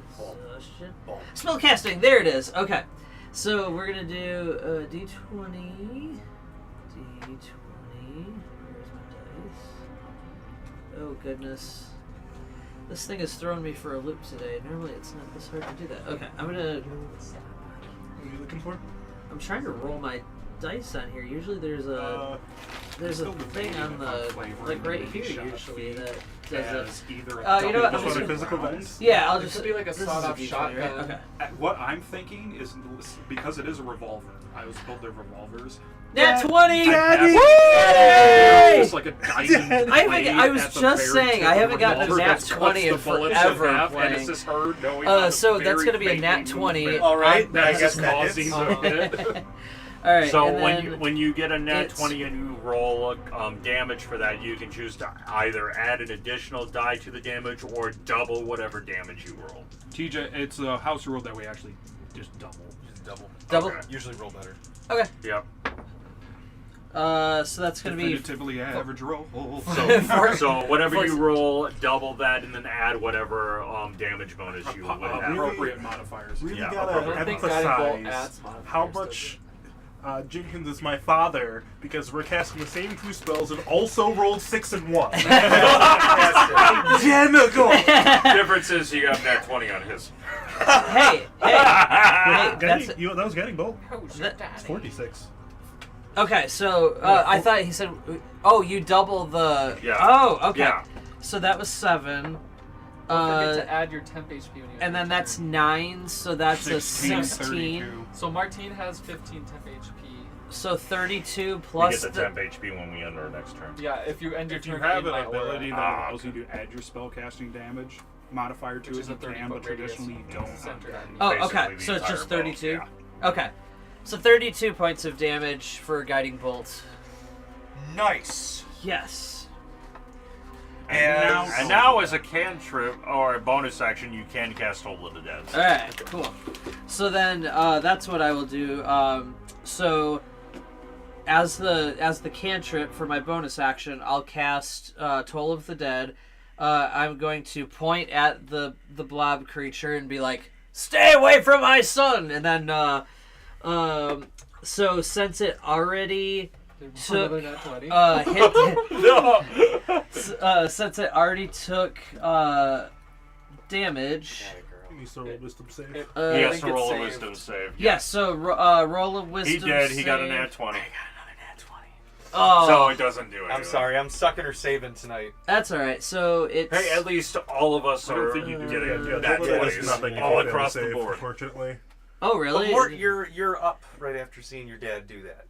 Exhaustion. Spell casting. There it is. Okay. So we're gonna do D20. Where's my dice? Oh goodness. This thing has thrown me for a loop today. Normally it's not this hard to do that. Okay, I'm gonna... What are you looking for? I'm trying to roll my dice on here. Usually there's a... There's a Still thing debating on if the flavoring like right would be here shot usually that does as it. either You know what, I'm Just just want a gonna- physical dice? Yeah, I'll It just could be like a this is sawed-off D20, shotgun. right? Okay. What I'm thinking is, because it is a revolver, I was told they're revolvers. Nat 20! Daddy! Yay! Just like a guiding I was blade at the just very saying, tip I of haven't the gotten a revolver nat that 20 in cuts the bullets forever in half, playing. And it's just her knowing how to So that's very gonna be a nat faintly 20. move it. All right, That's I guess just that causing hits. the hit. Alright, So and when then when you get a nat it's- 20 and you roll damage for that, you can choose to either add an additional die to the damage or double whatever damage you roll. TJ, it's a house rule that we actually just double. Just double. double. Okay. Usually roll better. Okay. Yep. So that's gonna be Definitively average roll. So whatever you roll, double that, and then add whatever damage bonus you would have. Appropriate modifiers. Really Yeah, gotta I don't think guiding bolt emphasize adds modifiers, how does much Jenkins is my father because we're casting the same two spells and also rolled 6 and 1. Identical. Difference is you got nat 20 on his. hey, that's That was getting bolt. that, It's 46. okay. So I thought he said, "Oh, you double the." Yeah. Oh, okay. Yeah. So that was 7. Don't forget to add your temp HP when you And then that's 9, so that's a 16. 32. So Martine has 15 temp HP. So 32 We plus get the temp HP when we end our next turn. Yeah, if you end your If you turn have in an my ability aura, that allows you to add your spellcasting damage modifier to Which it, is a you can, 30-foot but radius. traditionally you don't. centered on me. Oh, Basically okay. the So it's just entire bow, 32. yeah. Okay. So 32 points of damage for guiding bolt. Nice. Yes. And now as a cantrip or a bonus action, you can cast Hold of the Dead. All right. Cool. So then that's what I will do. So as the cantrip for my bonus action, I'll cast Toll of the Dead. I'm going to point at the blob creature and be like, "Stay away from my son!" And then so since it already took Another nat 20. since it already took damage. You still roll wisdom save. He I has think to it's roll a saved. wisdom save. Yes, so roll a wisdom. He did. He got a save. nat 20. I got another nat 20. Oh, So it doesn't do it. I'm sorry, I'm sucking or saving tonight. that's all right. So it's Hey, at least all of us I don't are think you do getting Yeah, nat total is 20s nothing you all can across the save, board. Unfortunately. oh really? But Mort, you're up right after seeing your dad do that.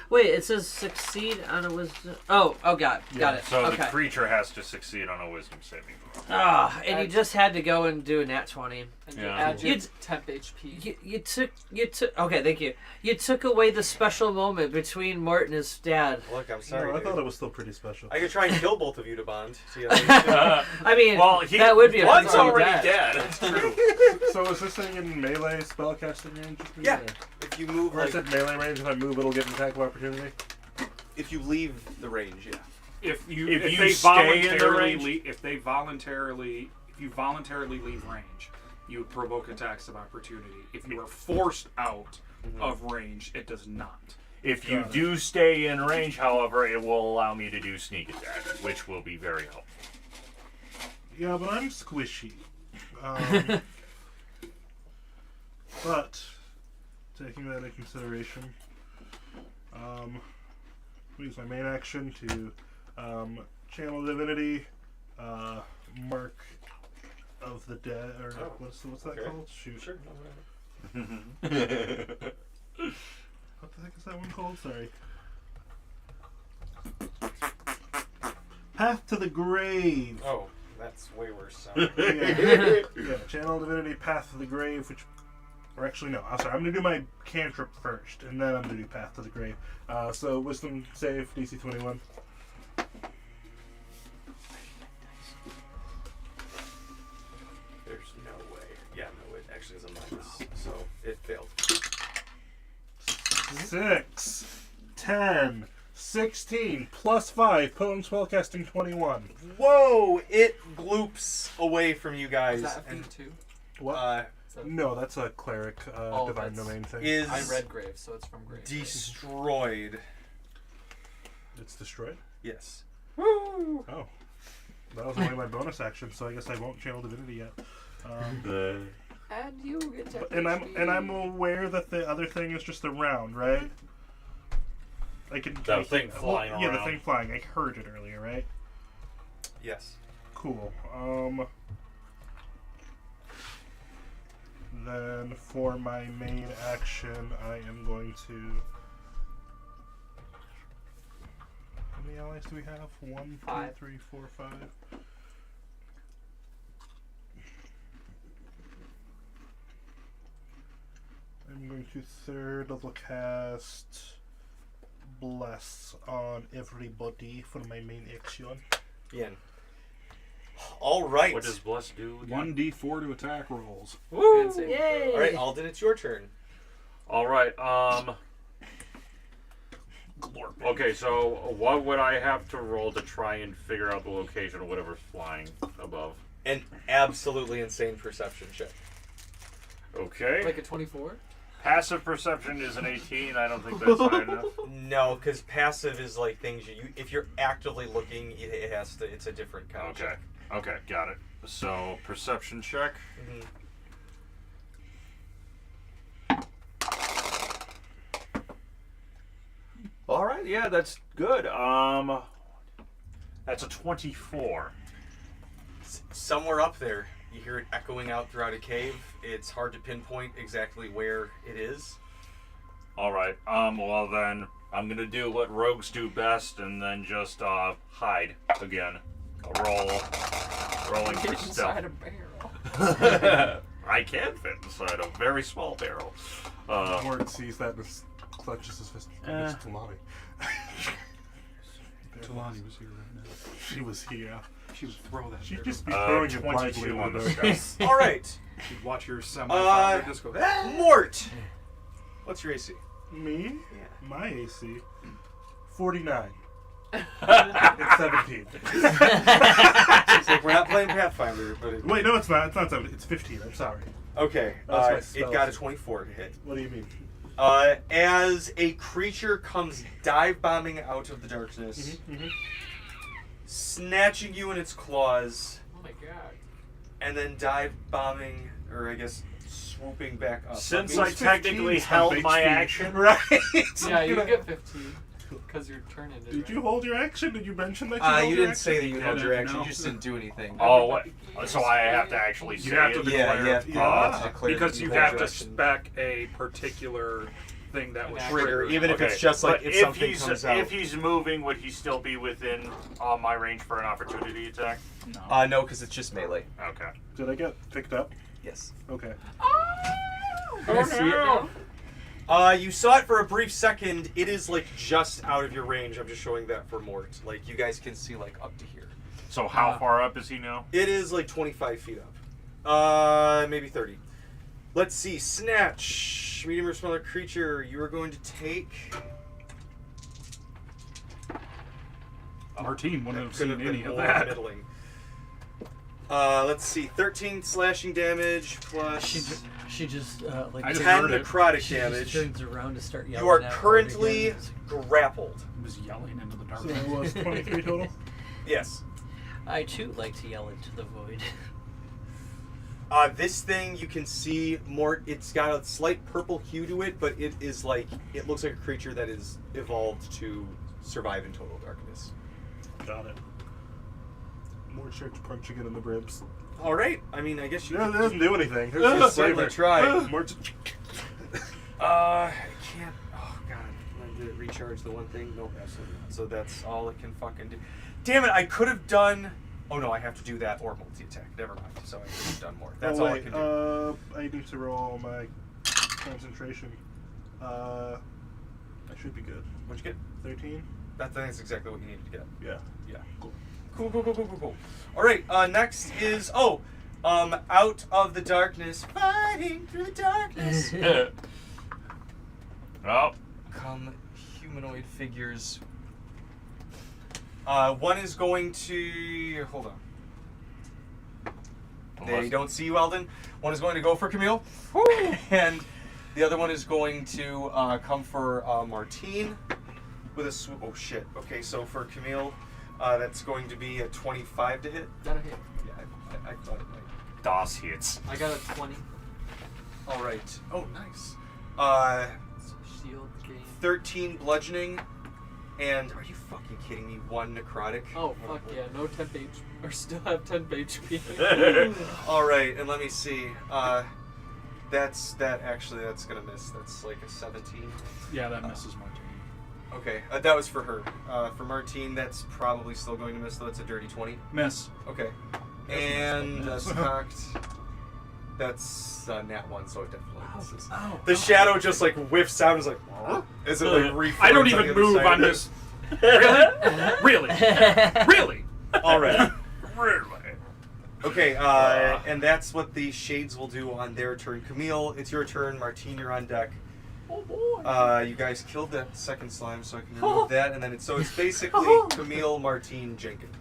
Wait, it says succeed on a wisdom. Oh, got it. So okay. the creature has to succeed on a wisdom saving throw. Ah, and you just had to go and do a nat 20. And you Yeah. add your You'd- temp HP. You took okay, thank you. You took away the special moment between Mort and his dad. Look, I'm sorry. I dude. thought it was still pretty special. I could try and kill both of you to bond. See how they I mean, Well, that would be a one's pretty already dead. dead. True. So is this thing in melee spellcasting range? Yeah. If you move, Or like, is it melee range? If I move, it'll get an attack of opportunity? if you leave the range, yeah. If If they you stay in the voluntarily range? if you voluntarily leave range, you provoke attacks of opportunity. If you are forced out of range, it does not. If you do stay in range, however, it will allow me to do sneak attack, which will be very helpful. Yeah, but I'm squishy. But taking that into consideration, use my main action to channel divinity, mark of the dead, or what's that okay. called? Shoot. Sure. What the heck is that one called? Sorry. Path to the Grave. Oh, that's way worse. Sounding. Yeah, channel divinity, path to the grave, which, or actually no, I'm sorry, I'm gonna do my cantrip first, and then I'm gonna do path to the grave. So wisdom save, DC 21. There's no way. Yeah, no, it actually is a minus, so it failed. 6, 10, 16, plus 5, potent spellcasting 21. Whoa! It gloops away from you guys. Is that a and, feat too? What? No, that's a cleric divine that's- domain thing. is I read Grave, so it's from Grave. destroyed. It's destroyed? Yes. Oh. That was only my bonus action, so I guess I won't channel divinity yet. And you get temp And I'm aware that the other thing is just a round, right? I can. The thing flying Yeah, the around. thing flying. I heard it earlier, right? Yes. Cool. Then for my main action, I am going to. How many allies do we have? 1, 2, 5. 3, 4, 5. I'm going to third level cast Bless on everybody for my main action. Ian. All right. What does Bless do? again? 1d4 to attack rolls. Woo! And save Yay! All right, Alden, it's your turn. All right. Okay, so what would I have to roll to try and figure out the location of whatever's flying above? An absolutely insane perception check. Okay. Like a 24? Passive perception is an 18. I don't think that's high enough. No, because passive is like things you. If you're actively looking, it has to. It's a different kind of Okay. check. Okay, got it. So perception check. Mhm. All right, yeah, that's good. That's a 24. Somewhere up there, you hear it echoing out throughout a cave. It's hard to pinpoint exactly where it is. All right. Well then, I'm gonna do what rogues do best, and then just hide again. Rolling for Get inside stealth. a barrel. I can fit inside a very small barrel. Mort sees that and clutches his fist. It's Talani. Talani was here right now. She was here. She would throw that. She'd there. just be throwing it 22 blindly on in the the dark. stealth. All right, She'd watch your semi-founder just go. Mort. What's your AC? Me? Yeah. My AC? 49. It's 17. It's like we're not playing Pathfinder, but it, Wait, no, it's not. It's not 17. It's 15. I'm sorry. okay. That's my It spell got a save. 24 to hit. What do you mean? As a creature comes dive bombing out of the darkness, snatching you in its claws, Oh my god. and then dive bombing, or I guess swooping back up. Since It I was technically 15 held stomp my HP. action, Right. Yeah, you get 15. Because your turn ended. Did right? you hold your action? Did you mention that you held You your didn't action? say that you held your Yeah, action. no. You just didn't do anything. oh, what? So I have to actually say You have to it? declare. Yeah, it. you Yeah. have to declare Because that you hold have your to action. spec a particular thing that would Trigger, trigger. even if Okay, it's just like but if something he's, comes out. if he's moving, would he still be within my range for an opportunity attack? No. No, because it's just melee. Okay. Did I get picked up? Yes. Okay. Can I see it now? You saw it for a brief second. It is like just out of your range. I'm just showing that for Mort. Like you guys can see like up to here. So how far up is he now? It is like 25 feet up. Maybe 30. Let's see. Snatch. Medium or smaller creature. You are going to take. Martine wouldn't have Could seen have been any of more that. middling. Let's see. 13 slashing damage plus She just like I just 10 heard it. necrotic she damage. just turns around to start yelling. You are at Mort currently again. grappled. He was yelling into the So darkness. it was 23 total? Yes. I too like to yell into the void. This thing you can see more. It's got a slight purple hue to it, but it is like it looks like a creature that is evolved to survive in total darkness. Got it. More starts punching it in the ribs. All right. I mean, I guess you. Yeah, it doesn't do anything. It's You just certainly flavor. try. More just- I can't. Oh god. Did it recharge the one thing? Nope, absolutely not. So that's all it can fucking do. Damn it! I could have done. Oh no, I have to do that or multi-attack. Never mind. So I could have done more. That's oh, all I wait, can do. I need to roll my concentration. I should be good. What'd you get? 13? That's exactly what you needed to get. Yeah. Yeah. Cool. All right. Next is out of the darkness, fighting through the darkness. Oh, Come humanoid figures. One is going to hold on. They don't see you, Eldon. One is going to go for Camille, and the other one is going to come for Martine with a swoop. Oh shit. Okay, so for Camille, that's going to be a 25 to hit. Got a hit. Yeah, I thought it might. DOS hits. I got a 20. All right. Oh, nice. Shield gain. 13 bludgeoning And are you fucking kidding me? 1 necrotic? Oh, fuck yeah. No temp HP. Or still have 10 HP. Alright, and let me see. That's gonna miss. That's like a 17. Yeah, that misses Martine. Okay, that was for her. For Martine, that's probably still going to miss, though. It's a dirty 20. Miss. Okay. And that's cocked. That's nat 1, so it definitely misses. The shadow just like whiffs out and is like, as it like reforms. I don't on the even other move. side I'm of it. just. Really? Really? Alright. Really? Okay, and that's what the shades will do on their turn. Camille, it's your turn. Martine, you're on deck. Oh boy. You guys killed that second slime, so I can remove that, and then it's basically Camille, Martine, Jenkins.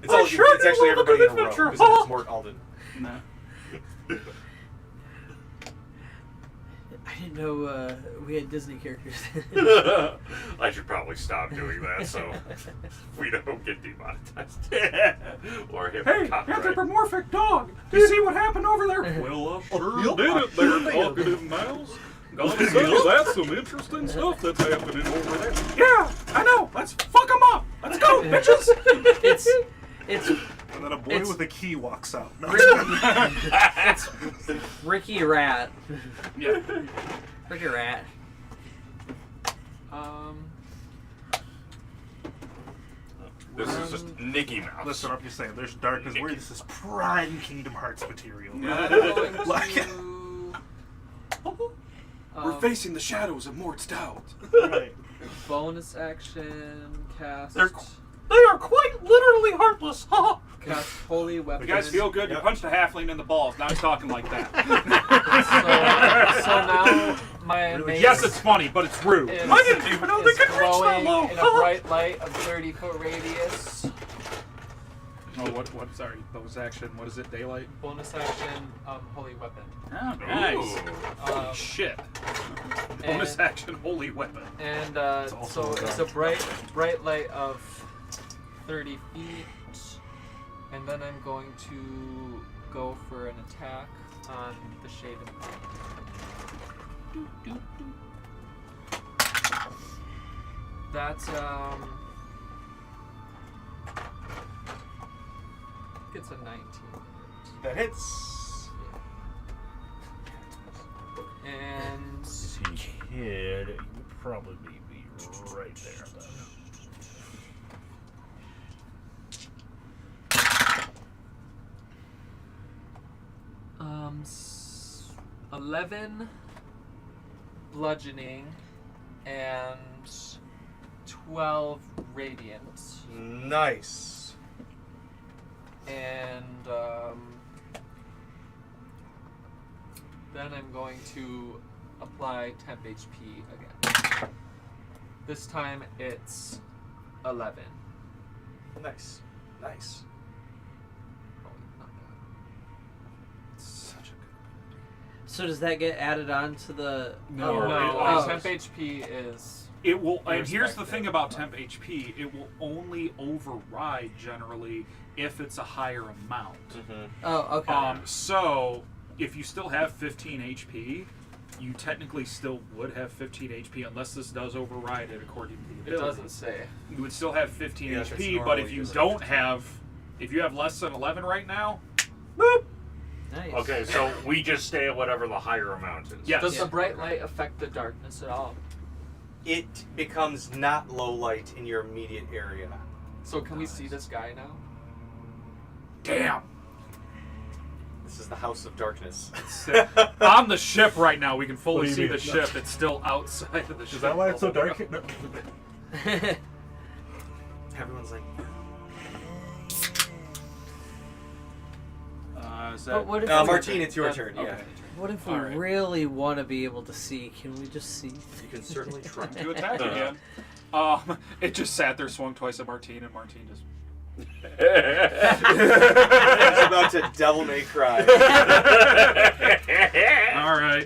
It's all. It's actually everybody in a row because it's Mort Alden. Nah. I didn't know we had Disney characters. I should probably stop doing that so we don't get demonetized or hit Hey, copyright. anthropomorphic dog! Do you see what happened over there? Well, I sure did it there, talkative mouse. Gotta say, that's some interesting stuff that's happening over there. Yeah, I know. Let's fuck them up. Let's go, bitches. It's And then a boy with a key walks out. No. Ricky Rat. Yeah. Ricky Rat. This is just Nicky Mouse. Listen, I'm just saying, there's darkness where this is prime Kingdom Hearts material. We're facing the shadows of Mort's doubt. Right. Bonus action cast. They are quite literally heartless. Cast holy weapon. You guys feel good? You punched a halfling in the balls. Now he's talking like that. So now my mace Yes, it's funny, but it's rude. is, I didn't even know they is could reach that glowing low. in a bright light of 30-foot radius. Oh, what? Sorry, bonus action. What is it? Daylight. Bonus action, holy weapon. Oh, nice. Um, Shit. Bonus and- action. Holy weapon. And also so it's a bright light of 30 feet, and then I'm going to go for an attack on the shade of That's gets a 19. That hits. And Kid, you would probably be right there then. 11 bludgeoning and 12 radiant. Nice. And then I'm going to apply temp HP again. This time it's 11. Nice. Nice. Oh, not bad. Such a good. So does that get added on to the? No, Or No, it- temp HP is. It will, and here's the Irrespective. thing about temp HP: it will only override generally if it's a higher amount. Oh, okay. So if you still have 15 HP, you technically still would have 15 HP unless this does override it according to the It ability. doesn't say. You would still have 15 Yeah, if it's HP, but normal, if you you just don't have have, if you have less than 11 right now, boop. Nice. Okay, so we just stay at whatever the higher amount is. Yes. Does the bright light affect the darkness at all? It becomes not low light in your immediate area. So can we see this guy now? Damn. This is the House of Darkness. On the ship right now, we can What fully do you see mean? the ship. It's still outside of the ship. Is that why it's so dark? No. Everyone's like, Is But that, what if Martine, it's your That- turn. okay. Yeah, What if we Alright. really want to be able to see? Can we just see? you can certainly try. to attack again. It just sat there, swung twice at Martine, and Martine just. He's about to devil may cry. All right.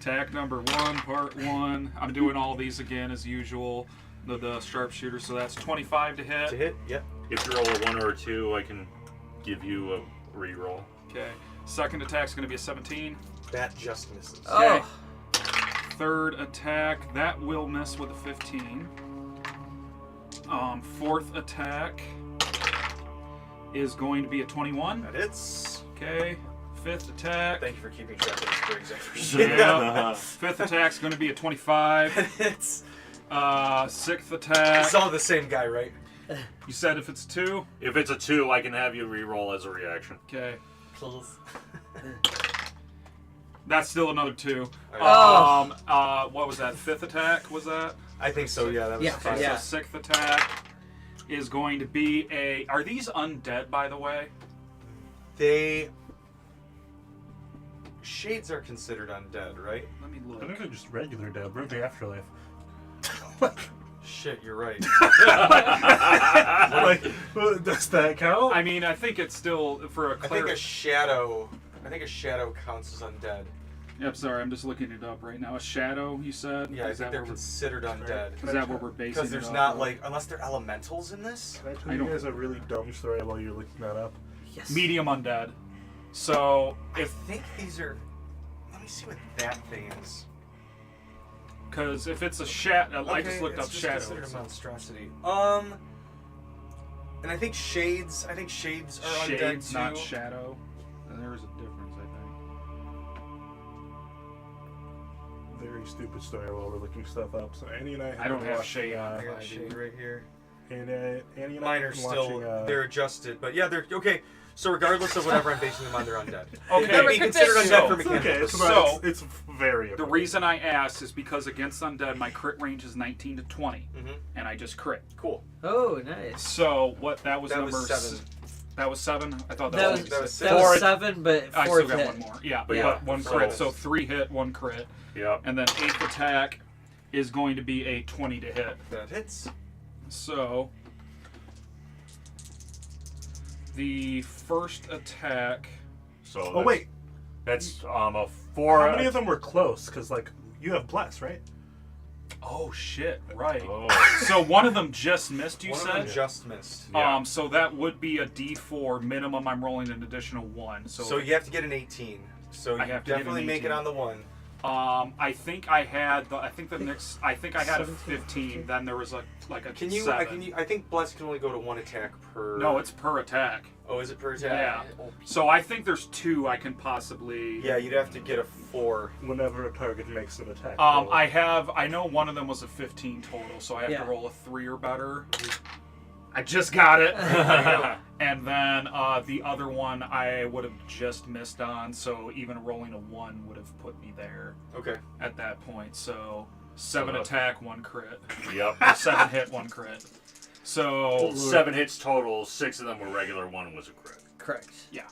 Attack number 1, part 1. I'm doing all these again as usual. The sharpshooter, so that's 25 to hit. To hit? Yep. If you roll a 1 or a 2, I can give you a reroll. Okay. Second attack's going to be a 17. That just misses. Oh, Third attack, that will miss with a 15. Fourth attack is going to be a 21. That hits. Okay. Fifth attack. Thank you for keeping track of this for example. Yeah. Fifth attack's going to be a 25. It's Sixth attack. it's all the same guy, right? You said if it's 2? If it's a 2, I can have you re-roll as a reaction. Okay. Please. That's still another 2. Oh. What was that? Fifth attack, was that? I think so. Yeah, that was Yeah. fine. Okay, so sixth attack is going to be a... Are these undead, by the way? Shades are considered undead, right? Let me I think look. they're just regular dead. We're in the afterlife. Shit, you're right. Like, does that count? I mean, I think it's still for a I think cleric. a shadow counts as undead. Yep, sorry, I'm just looking it up right now. A shadow, you said? Yeah, I Is think that they're what we're- considered undead. Is that what we're basing Because it there's off not of? like unless they're elementals in this. Can I I tell you don't- guys a really dumb story while you're looking that up? Yes. medium undead. So I if think these are. Let me see what that thing is. because if it's a shadow, I just looked it's up just shadow. considered a monstrosity. And I think shades. I think shades are Shades, undead too. not shadow. There is a difference, I think. Very stupid story while we're looking stuff up. So Annie and I have I don't been have watching, shade on. I got shade right here. And Annie and I Mine are have been still watching, they're adjusted, but yeah, they're okay. So regardless of whatever I'm basing them on, they're undead. Okay. They'd be considered undead So- for It's mechanical okay. It's, purposes. not, So- it's very. The reason I asked is because against undead, my crit range is 19 to 20, Mhm. and I just crit. Cool. Oh, nice. So what? That was That number was 7. That was 7. I thought That was. was, that was that Four- was 7, but I fourth still got hit. one more. Yeah, But yeah, yeah, one so- crit. So 3 hit, 1 crit, Yep. and then 8th attack is going to be a 20 to hit. That hits. So the first attack. So Oh that's- wait, That's a 4. how many of them were close? Because like you have bless, right? Oh shit! Right. Oh. So one of them just missed. You One of said. them just missed. Yeah. So that would be a D4 minimum. I'm rolling an additional 1. So you have to get an 18. So I you have to get an definitely make 18. it on the 1. I think I had the. I think the next. I think I had a 15. Then there was a like a Can you? 7. I think bless can only go to 1 attack per. No, it's per attack. Oh, is it per attack? Yeah. So I think there's 2 I can possibly. Yeah, you'd have to get a 4. Whenever a target makes an attack. I roll. know one of them was a 15 total, so I have Yeah. to roll a 3 or better. I just got it. And then the other one I would have just missed on, so even rolling a 1 would have put me there Okay. at that point. So 7 So- attack, 1 crit. Yep. 7 hit, 1 crit. So 7 hits total. 6 of them were regular. 1 was a crit. Correct. yeah.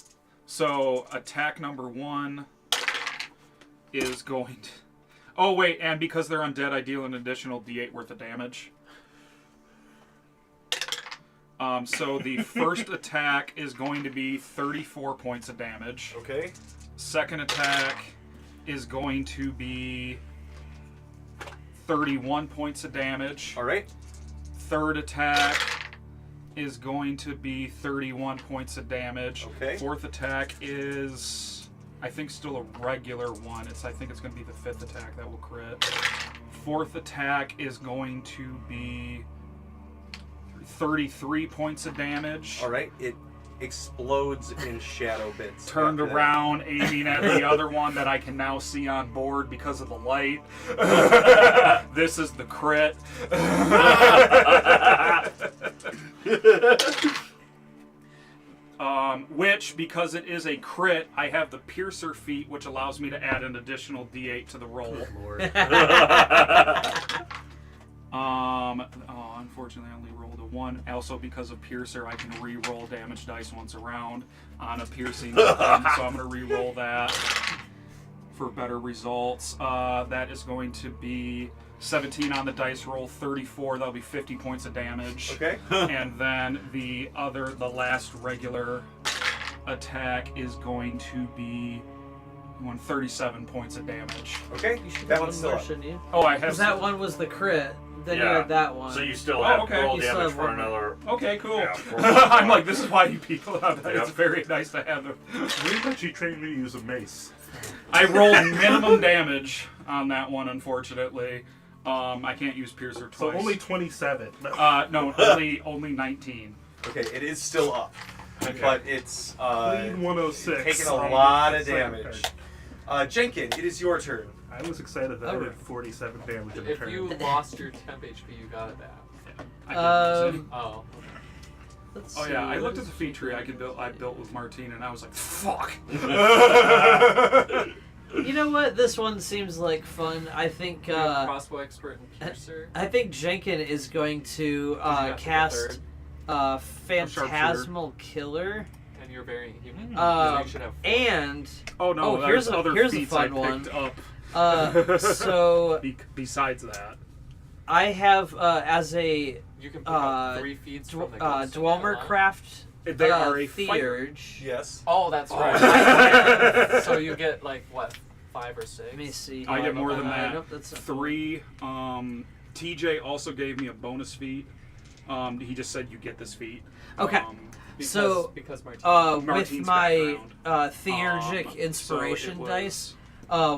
So attack number 1 is going to. Oh wait, and because they're undead, I deal an additional D8 worth of damage. So the first attack is going to be 34 points of damage. Okay. Second attack is going to be 31 points of damage. All right. Third attack is going to be 31 points of damage. Okay. Fourth attack is, I think, still a regular one. I think it's going to be the 5th attack that will crit. Fourth attack is going to be 33 points of damage. All right. It explodes in shadow bits. Turned after that. around, aiming at the other one that I can now see on board because of the light. This is the crit. Which, because it is a crit, I have the Piercer feat, which allows me to add an additional D8 to the roll. Unfortunately, I only rolled a 1. Also, because of Piercer, I can re-roll damage dice once around on a piercing weapon, so I'm going to re-roll that for better results. That is going to be 17 on the dice roll, 34. That'll be 50 points of damage. Okay. And then the last regular attack is going to be 37 points of damage. Okay. You should That have one's one still more, up. shouldn't you? Oh, I have. Because that one was the crit. Then you Yeah. had that one. So you still Oh, have okay. roll You still damage have for one more. another. Okay, cool. Yeah, for I'm like, this is why you people have that. It's Yep. very nice to have them. We thought you trained me to use a mace. I rolled minimum damage on that one, unfortunately. I can't use piercer So twice. only 27. No, only 19. Okay, it is still up, Okay. but it's Clean 106. taking a on lot the of second damage. card. Jenkins, it is your turn. I was excited that I Alright. did 47 damage in a If turn. you lost your temp HP, you got it back. I didn't use it. Oh. Let's Oh see, yeah, I what looked at is the feat tree I built with Martine, and I was like, fuck. You know what? This one seems like fun. I think You're a crossbow expert and piercer. I think Jenkin is going to got the cast third. Phantasmal Killer. And you're very human. Um, so you should have 4. and Oh no, Oh, there's here's a- other here's a feats fun I picked one. up. So Besides that, I have as a You can pick up 3 feeds from the ghost in that line. Dwemercraft they are a fighter. Theurge. Yes. Oh, that's right. So you get like what, 5 or 6? Let me see. I get more than that. Nope, that's not 3. TJ also gave me a bonus feat. He just said you get this feat. Okay. Because Martine. With Martine's my background. Theurgic So inspiration it was dice,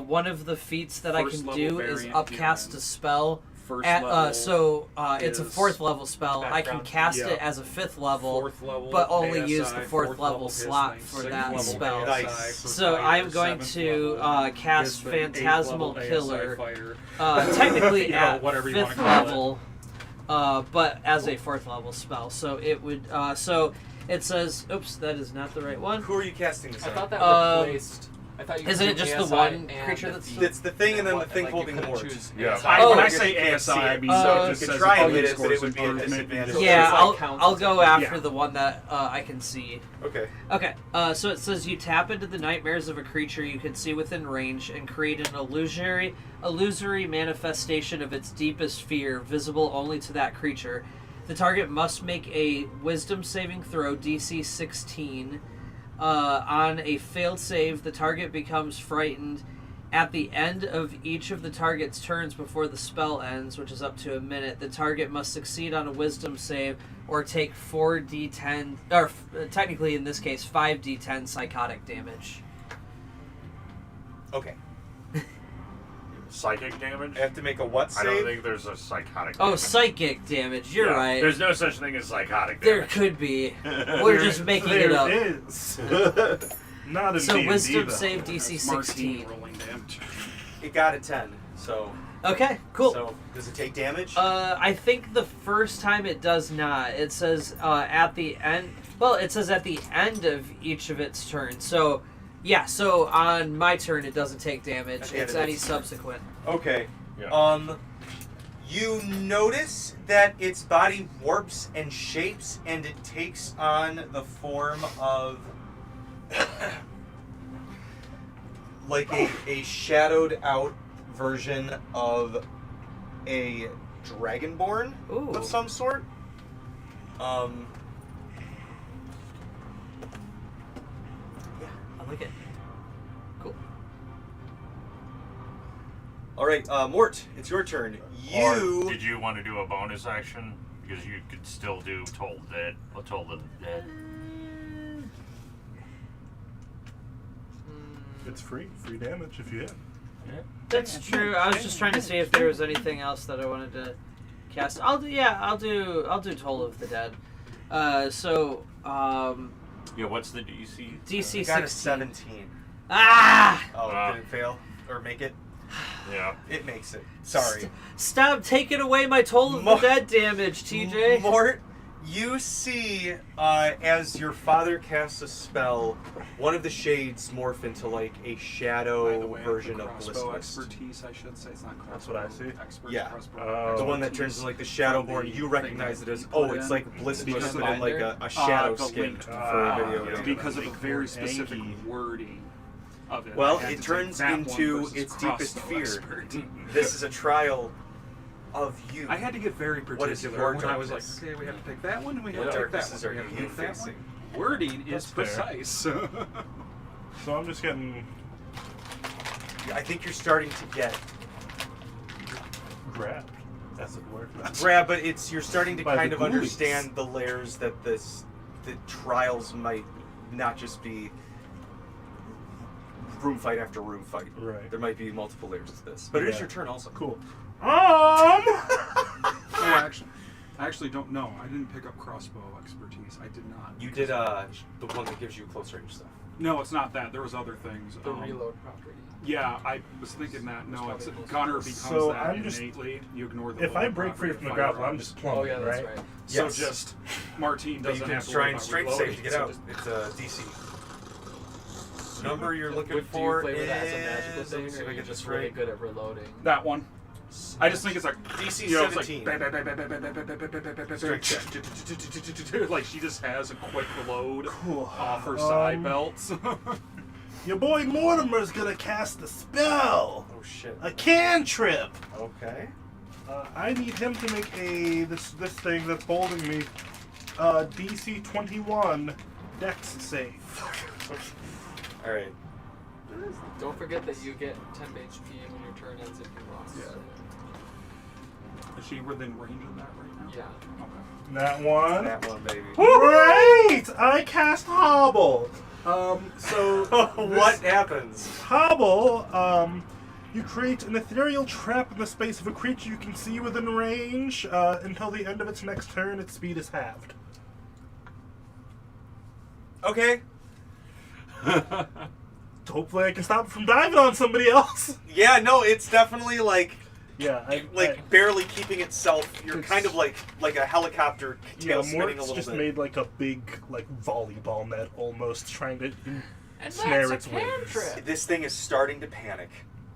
one of the feats that I first can level do is variant upcast human. a spell. First At, level. it's a is 4th level spell. I can background. cast Yeah. it as a 5th level, 4th level, but only ASI, use the 4th level His slot thing, for 6th that level spell. ASI, Nice. So fighter, I'm going 7th to level, cast his thing, 8th Phantasmal level ASI Killer. fighter. Technically You know, at whatever you wanna 5th call it. level, but as a 4th level spell. So it would. So it says, "Oops, that is not the right one." Who are you casting this I on? thought that replaced. I thought you Isn't could it do just the ASI one and creature the that's- feat It's the thing and then the what, thing like, you holding couldn't Mort. choose Yeah. ASI. Oh, When I you say can't ASI, see I it. mean Uh, so it you just could says try and opponent hit it, but it scores would be a improvement. disadvantage. So Yeah, it's like I'll counts as go a- after Yeah. the one that I can see. Okay. Okay, so it says you tap into the nightmares of a creature you can see within range and create an illusory manifestation of its deepest fear, visible only to that creature. The target must make a Wisdom saving throw, DC 16. On a failed save, the target becomes frightened. At the end of each of the target's turns before the spell ends, which is up to a minute, the target must succeed on a Wisdom save or take 4d10, or technically in this case 5d10 psychotic damage. Okay. Psychic damage? I have to make a what I save? don't think there's a psychotic Oh, damage. psychic damage. You're Yeah, right. There's no such thing as psychotic There damage. could be. We're just making it up. There is. Not in So D&D, Wisdom though. save DC 16. Rolling damage. It got a 10. So. Okay, cool. So does it take damage? I think the first time it does not. It says at the end. Well, it says at the end of each of its turns. So, yeah. So on my turn, it doesn't take damage. At the end It's of any its turn. subsequent. Okay. Yeah. You notice that its body warps and shapes, and it takes on the form of like a shadowed out version of a dragonborn Ooh. of some sort. I like it. Cool. All right, Mort, it's your turn. Or You. did you want to do a bonus action? Because you could still do Toll Dead. Toll the Dead. It's free damage if you hit. That's true. I was just trying to see if there was anything else that I wanted to cast. I'll do Toll of the Dead. Yeah, what's the DC? DC You got 16. a 17. Ah! Oh, did it fail or make it? Yeah. It makes it. Sorry. Stop taking away my Toll of the Dead damage, TJ. Mort, you see as your father casts a spell, one of the shades morph into like a By shadow the way, version the of crossbow Blissmist. expertise, I should say. It's not crossbow. That's what I see. Expert Yeah. crossbow The one that expertise turns into like the Shadowborn, from you the recognize thing it as, that you oh, put it's in like Blissmist, because but of like the a shadow the skin link for a video yeah. game. because of the Link very more specific Angie. wording of it. Well, I had it to turns take that one into versus its deepest crossbow fear. expert. This is a trial of you. I had to get very What is your particular when I was like, darkness? okay, we have to pick that one and we have What to pick that darknesses one. are We have to you pick that one. facing? Wording is That's fair. precise. So I'm just getting I think you're starting to get grabbed, as it were. grab, but you're starting to By the kind of ghoulies. understand the layers that the trials might not just be room fight after room fight. Right. There might be multiple layers to this. But it is Yeah. your turn also. Cool. I actually don't know. I didn't pick up crossbow expertise. I did not. You did the one that gives you close range stuff. No, it's not that. There was other things. The reload property. Yeah, I was thinking that. No, it's gunner becomes So that I'm just- innately. You ignore the. If I reload break free property from the of grapple, I'm firearms. just plumbing, Oh yeah, that's right. So Yes. just Martine But you doesn't can have to try worry and about strength reloading. save to get so out. just- It's a DC. Number you're looking Do you for flavor is... that as a magical let me thing, see or if I are you get just this really right. good at reloading? That one. I just think it's like DC you know, it's like 17. like she just has a quick load Cool. off her side belts. Your boy Mortimer's gonna cast a spell. Oh shit. A cantrip. Okay. I need him to make this thing that's holding me. DC 21 Dex save. All right. Don't forget that you get 10 HP when your turn ends if you lost. Is she within range of that right now? Yeah. Okay. That one. That one, baby. Great! I cast Hobble. So What happens? Hobble, you create an ethereal trap in the space of a creature you can see within range. Until the end of its next turn, its speed is halved. Okay. Hopefully I can stop it from diving on somebody else. Yeah, no, it's definitely like Yeah, barely keeping itself. You're It's- kind of like a helicopter tail spinning a Mort's little just bit. made like a big volleyball net almost, trying to And snare that's its a wings. cantrip. This thing is starting to panic.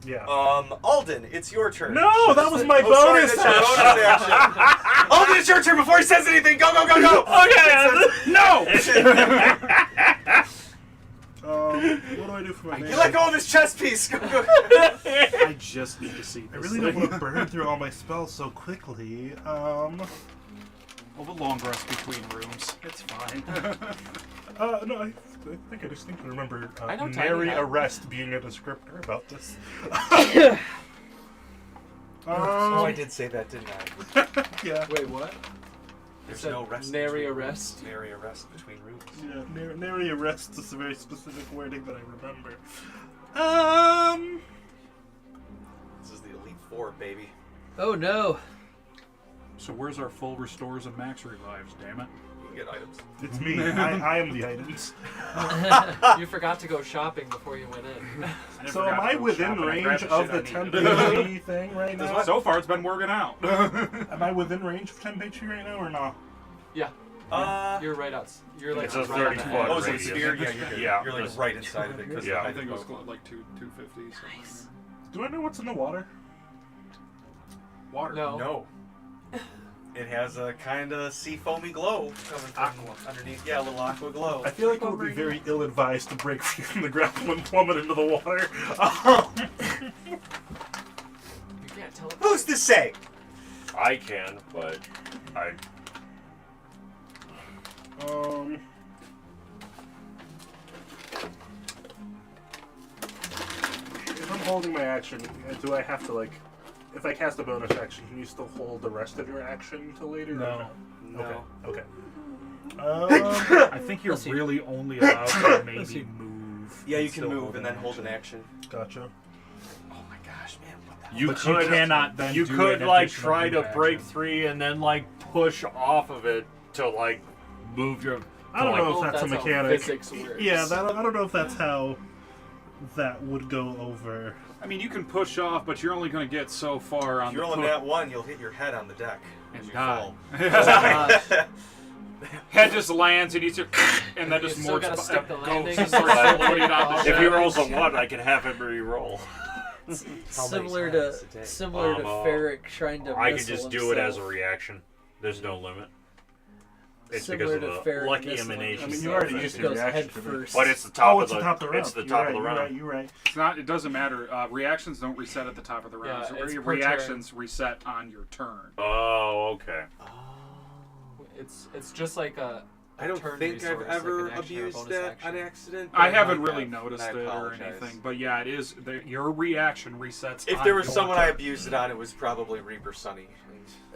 Yeah. Alden, it's your turn. No, that was my Oh, sorry, bonus that's your bonus action. Alden, it's your turn before he says anything. Go, go, go, go. No! What do I do for my You let go of this chess piece. Go, go. I just need to see this. I really don't want to burn through all my spells so quickly. Well, the long rest between rooms. It's fine. No, I think I distinctly remember I know Tiny nary had- arrest being a descriptor about this. Oh, I did say that, didn't I? Yeah. Wait, what? There's said no rest. nary between arrest? rooms. Nary arrest between rooms. Yeah, nary arrest is a very specific wording that I remember. This is the Elite Four, baby. Oh no. So where's our full restores and max revives, damn it? You can get items. It's me. I am the items. You forgot to go shopping before you went in. So am I within range of the 10 HP thing right now? So far, it's been working out. Am I within range of 10 HP right now or not? Yeah. You're right out. You're like It's a right 30 on the foot edge. Oh, is it a radius. sphere? Yeah, you're good. Yeah, You're like this- right inside of it. 'cause Yeah. I think it was like 250. Nice. Do I know what's in the water? Water. No. No. It has a kind of sea foamy glow coming from underneath. Yeah, a little aqua glow. I feel like it would be very ill-advised to break free from the grapple and plummet into the water. You can't tell. Who's to say? I can, but I. If I'm holding my action, do I have to, like... If I cast a bonus action, can you still hold the rest of your action until later? No. No. Okay. I think you're Let's see. really only allowed to Let's see. maybe move. Yeah, you still can move and then hold an action. action. Gotcha. Oh my gosh, man! What the hell? You But could, you cannot then You do could an like additional try to move break action. free and then like push off of it to like move your. I don't know Well, if that's a how mechanic. physics works. Yeah, I don't know if that's how that would go over. I mean, you can push off, but you're only going to get so far on If you're the rolling push. that one, you'll hit your head on the deck And as you die. fall. Head just lands and you just and then You just still more gotta stick the landing goes and and starts roll floating it on the off. ship. If he rolls a 1, I can have him re-roll. Similar many to times a day? similar to Ferric trying to. I can missile just do it as a himself. reaction. There's no limit. It's Similar because of to the Ferric lucky missiling emanation. I mean, you himself, already and used it your goes reaction head to me. first. But it's the top Oh, of it's the. the top of the round. It's the top of the round. You're right. It's not. It doesn't matter. Reactions don't reset at the top of the round. Yeah, it's Your per reactions reset on your turn. Oh, okay. It's just like a I don't turn think I've resource, like ever an action or abused bonus that action. on accident. I but haven't might really have, noticed and I it or apologize. anything, but yeah, it is. Your reaction resets. If on there was your someone I turn. abused it on, it was probably Reaper Sunny.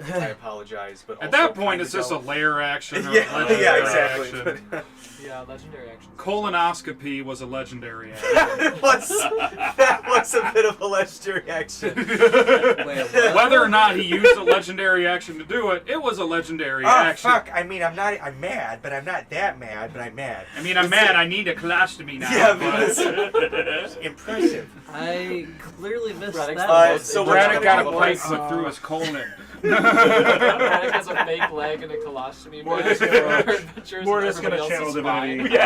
And I apologize, but At also that point, kinda it's just a don't- layer action. Or Yeah, a legendary yeah, exactly. action. But- Yeah, legendary actions. Colonoscopy was a legendary action. that was a bit of a legendary action. Wait, what? Whether or not he used a legendary action to do it, it was a legendary action. fuck! I mean, I'm mad, but I'm not that mad. But I'm mad. I mean, I'm mad. I need a colostomy now. Yeah, but Impressive. I clearly missed Radix that. so one. Braddock got a Boys, pipe put through his colon. Braddock has a fake leg and a colostomy Mort bag is gonna- for adventures Mort in is gonna everybody channel else's divinity. spine.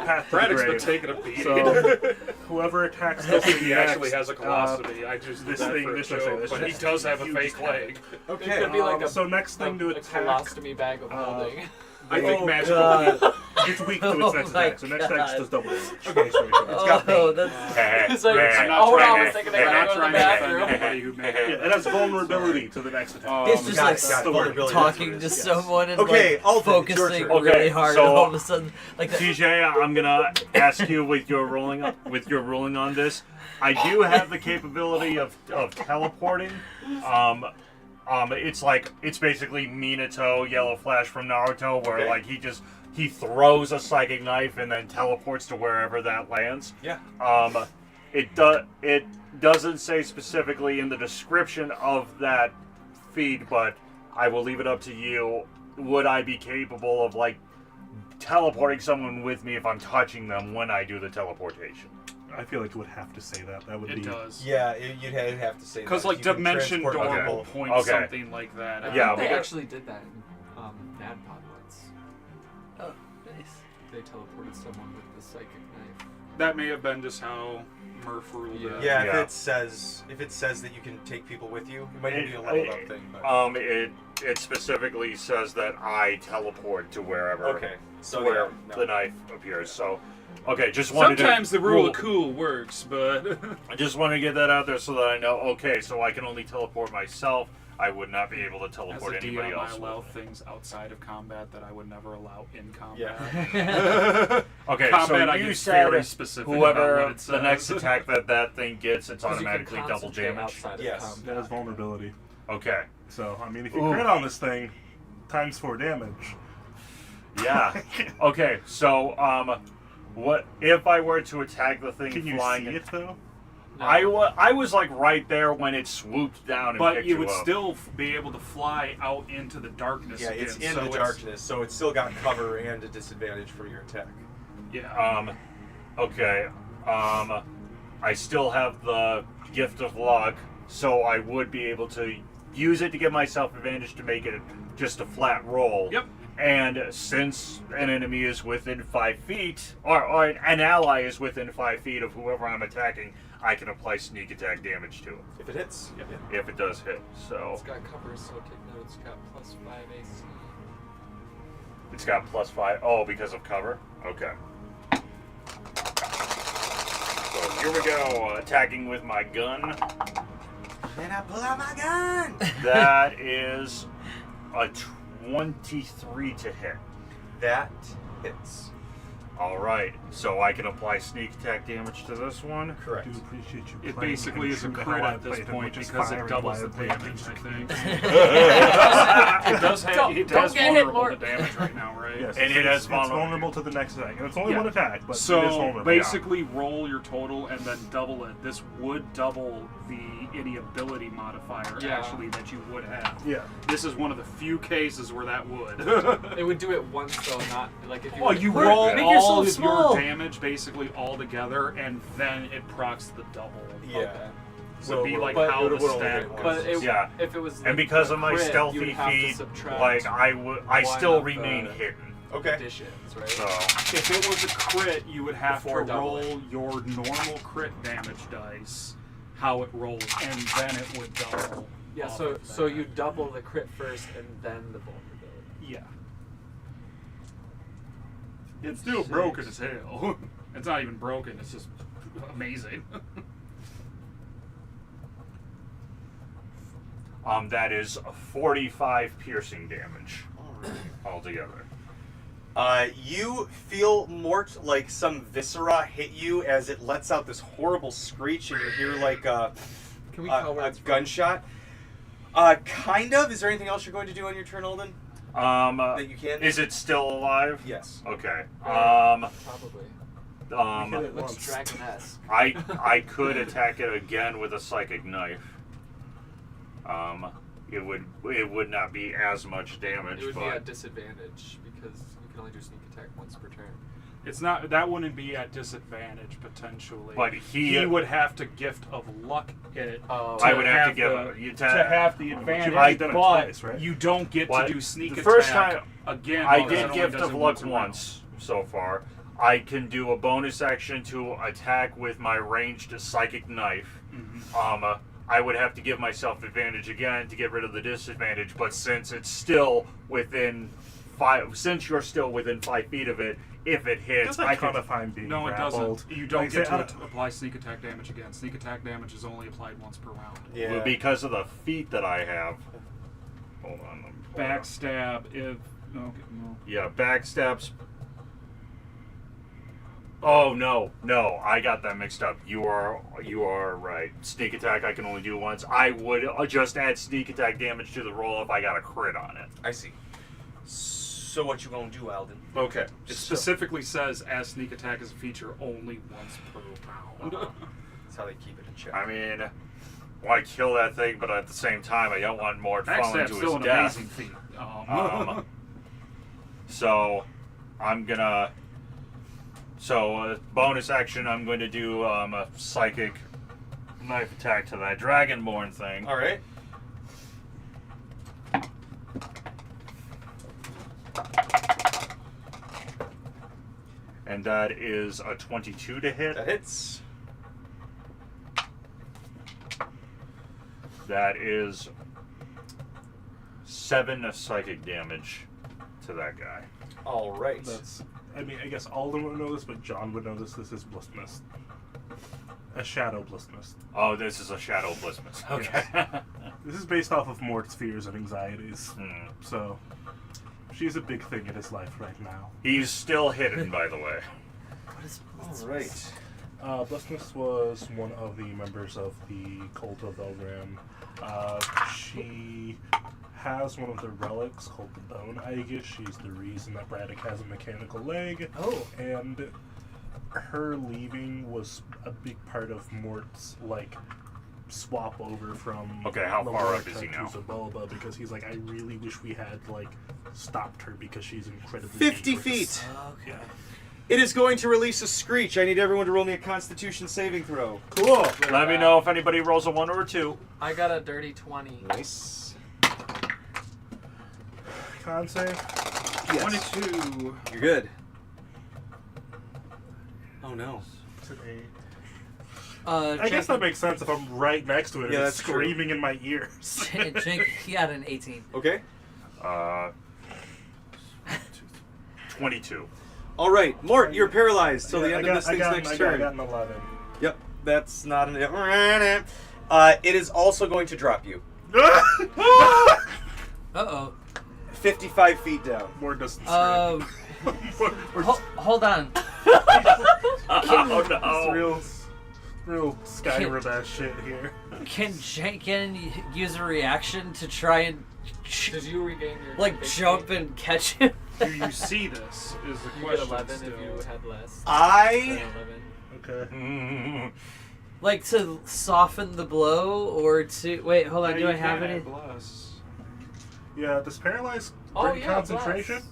Path to the Braddock's been grave. taking a beating. So whoever attacks this thing he actually next, has a colostomy. I just this did that thing- for a this joke, thing- this but he just- does have a you fake just have leg. It Okay. could be like a, so next thing to a attack, colostomy bag of holding. I think Oh, magical. God. it's weak to its Oh next my attack. So next attack God. does double damage. Okay, so it's got Oh, that's It's like, Man. oh, trying I to- was thinking I We're gotta not go to the trying to offend bathroom. anybody who made yeah, it has vulnerability to the next attack. It's just Got like it, got it. Vulnerability, talking to that's what it is, yes. someone and Okay, like Alden, it's your focusing turn. really Okay, hard, so- and all of a sudden, like that. TJ, I'm gonna ask you with your ruling on this. I do have the capability of teleporting. It's basically Minato, Yellow Flash from Naruto, where Okay. like he throws a psychic knife and then teleports to wherever that lands. Yeah. It doesn't say specifically in the description of that feed, but I will leave it up to you. Would I be capable of like teleporting someone with me if I'm touching them when I do the teleportation? I feel like it would have to say that. That would be. It does. Yeah, you'd have to say Because that. like You can Dimension transport Door people. will point Okay. something like that. I Yeah, think they but- actually did that in NADPOD once. Oh, nice. They teleported someone with the psychic knife. That may have been just how Murph ruled it. Yeah, Yeah. if it says that you can take people with you, it might be a level up thing. But... It specifically says that I teleport to wherever. okay, so where yeah, no. the knife appears. So, okay, just wanted Sometimes to the rule of cool works, but I just want to get that out there so that I know. Okay, so I can only teleport myself. I would not be able to as a teleport anybody DM, I else. allow with me. things outside of combat that I would never allow in combat. Yeah. Okay, Combat, so I you get said very specific about whoever what it the next says. attack that thing gets, it's 'Cause you can automatically double concentrate damage. outside of Yes. combat. That has vulnerability. Okay. So I mean, if you Ooh. crit on this thing, times 4 damage. Yeah. Okay. So, what if I were to attack the thing Can you flying? see it though? No. I was like right there when it swooped down and But picked you would up. still be able to fly out into the darkness. Yeah, it's again, in so the darkness, so it's still got cover and a disadvantage for your attack. Yeah. Okay. I still have the gift of luck, so I would be able to use it to give myself advantage to make it just a flat roll. Yep. And since an enemy is within 5 feet, or an ally is within 5 feet of whoever I'm attacking, I can apply sneak attack damage to it If it hits. Yep. if it does hit. So It's got cover, so take note. It's got +5 AC. it's got +5. Oh, because of cover? Okay. So here we go, attacking with my gun. And I pull out my gun. That is a 23 to hit. That hits. All right, so I can apply sneak attack damage to this one. I Correct. do appreciate you. It playing basically in is a true to crit how I at this played them, point which is because it firing doubles the wildly. damage, I think. Don't- It don't has get hit, vulnerable to Mort. damage right now, right? Yes, And it it's has vulnerable. vulnerable to the next attack, and it's only Yeah. one attack, but it is So vulnerable. basically, roll your total and then double it. This would double any ability modifier Yeah. actually that you would have. Yeah. This is one of the few cases where that would. It would do it once though, not like if you. Well, you Mort, roll make all yourself of small. your damage basically all together, and then it procs the double. Yeah. Would be like but how it the would only stack hit once. But it, Yeah. if it was. And because a of my crit, stealthy you'd have to feat, subtract like I one still of remain the hidden. Okay. additions, right? So If it was a crit, you would have Before to roll doubling. your normal crit damage dice, how it rolls, and then it would double. Yeah. off So of so that. you double the crit first and then the vulnerability. Yeah. It's still broken as hell. It's not even broken, it's just amazing. that is 45 piercing damage altogether. You feel Mort like some viscera hit you as it lets out this horrible screech, and you hear like Can we tell where a it's from? gunshot. Kind of. Is there anything else you're going to do on your turn, Alden? That you can? Is it still alive? Yes. Okay. Probably. Hit It looks once. dragon-esque. I could attack it again with a psychic knife. It would not be as much damage, It would but be at disadvantage because you can only do sneak attack once per turn. It's not that wouldn't be at disadvantage potentially. But he would have to gift of luck it. Oh. I would have to give to have the advantage, already done it but twice, right? you don't get What? to do sneak The attack first time again. I because it did only gift does of it luck around. once so far. I can do a bonus action to attack with my ranged psychic knife. I would have to give myself advantage again to get rid of the disadvantage, but since it's still within since you're still within 5 feet of it, if it hits, Doesn't I kind can. of find being No, it grappled. doesn't. You don't Like, get say, to apply sneak attack damage again. Sneak attack damage is only applied once per round. Yeah. Because of the feat that I have. Hold on. let me pull it up. Backstab if okay, no. Yeah, backstabs. Oh no, I got that mixed up. You are right. Sneak attack I can only do once. I would just add sneak attack damage to the roll if I got a crit on it. I see. So what you gonna do, Alden? Okay. It specifically says as sneak attack is a feature only once per round. That's how they keep it in check. I mean, I want to kill that thing, but at the same time, I don't want Mort falling Backstab's to still his an death. amazing feat. So, I'm gonna. So, bonus action, I'm going to do a psychic knife attack to that dragonborn thing. All right. And that is a 22 to hit. That hits. That is 7 psychic damage to that guy. All right. That's. I mean, I guess Alden would know this, but John would know this. This is Bliss Mist. A shadow Bliss Mist. Oh, this is a shadow blissmus. Okay. This is based off of Mort's fears and anxieties. So, she's a big thing in his life right now. He's still hidden, by the way. What is All right. Blissness was one of the members of the cult of Elgram. She has one of the relics called the Bone Aegis. She's the reason that Braddock has a mechanical leg. Oh. And her leaving was a big part of Mort's, like, swap over from Okay, how far up is Lalorca he now? to Xibalba, because he's like, I really wish we had, like, stopped her because she's incredibly 50 dangerous. feet. Okay. It is going to release a screech. I need everyone to roll me a Constitution saving throw. Cool. Let me know if anybody rolls a 1 or a 2. I got a dirty 20. Nice. Con save. Yes. 22. You're good. Oh no. It's an 8. I Jake, guess that makes sense if I'm right next to it and Yeah, it's that's true. screaming in my ears. Jake, he got an 18. Okay. 22. All right, Mort, you're paralyzed till the Yeah, end of this thing's next I turn. got an 11. Yep, that's not an. It is also going to drop you Uh-oh. 55 feet down. More doesn't Um, hold on. Oh no. Real Skyrim ass shit here. Can Jenkins use a reaction to try and Did you regain your like base jump rate? and catch him? Do you see this? Is the You get question 11 still. if you had less. I. Than 11. Okay. Like to soften the blow or to wait, hold on, Yeah, do you I have can any? add bless. Yeah, does paralyze Oh bring yeah, concentration?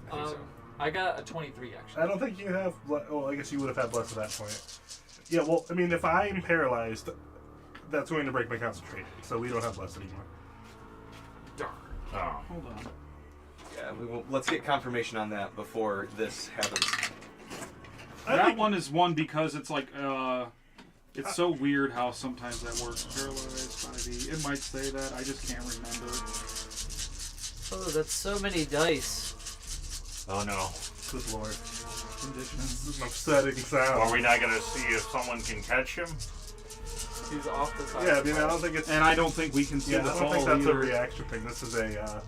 bless. I got a 23 actually. I don't think you have. Oh, I guess you would have had less at that point. Yeah, well, I mean, if I'm paralyzed, that's going to break my concentration, so we don't have less anymore. Darn. Oh. Hold on. Yeah, let's get confirmation on that before this happens. That one is one because it's like, it's so weird how sometimes that works. Paralyzed 5e. It might say that. I just can't remember. Oh, that's so many dice. Oh no. Good lord. Conditions. This is an upsetting sound. Are we not gonna see if someone can catch him? He's off the side. Yeah, I mean, I don't think it's. And I don't think we can see Yeah, the I don't fall think that's either. a reaction thing. This is a.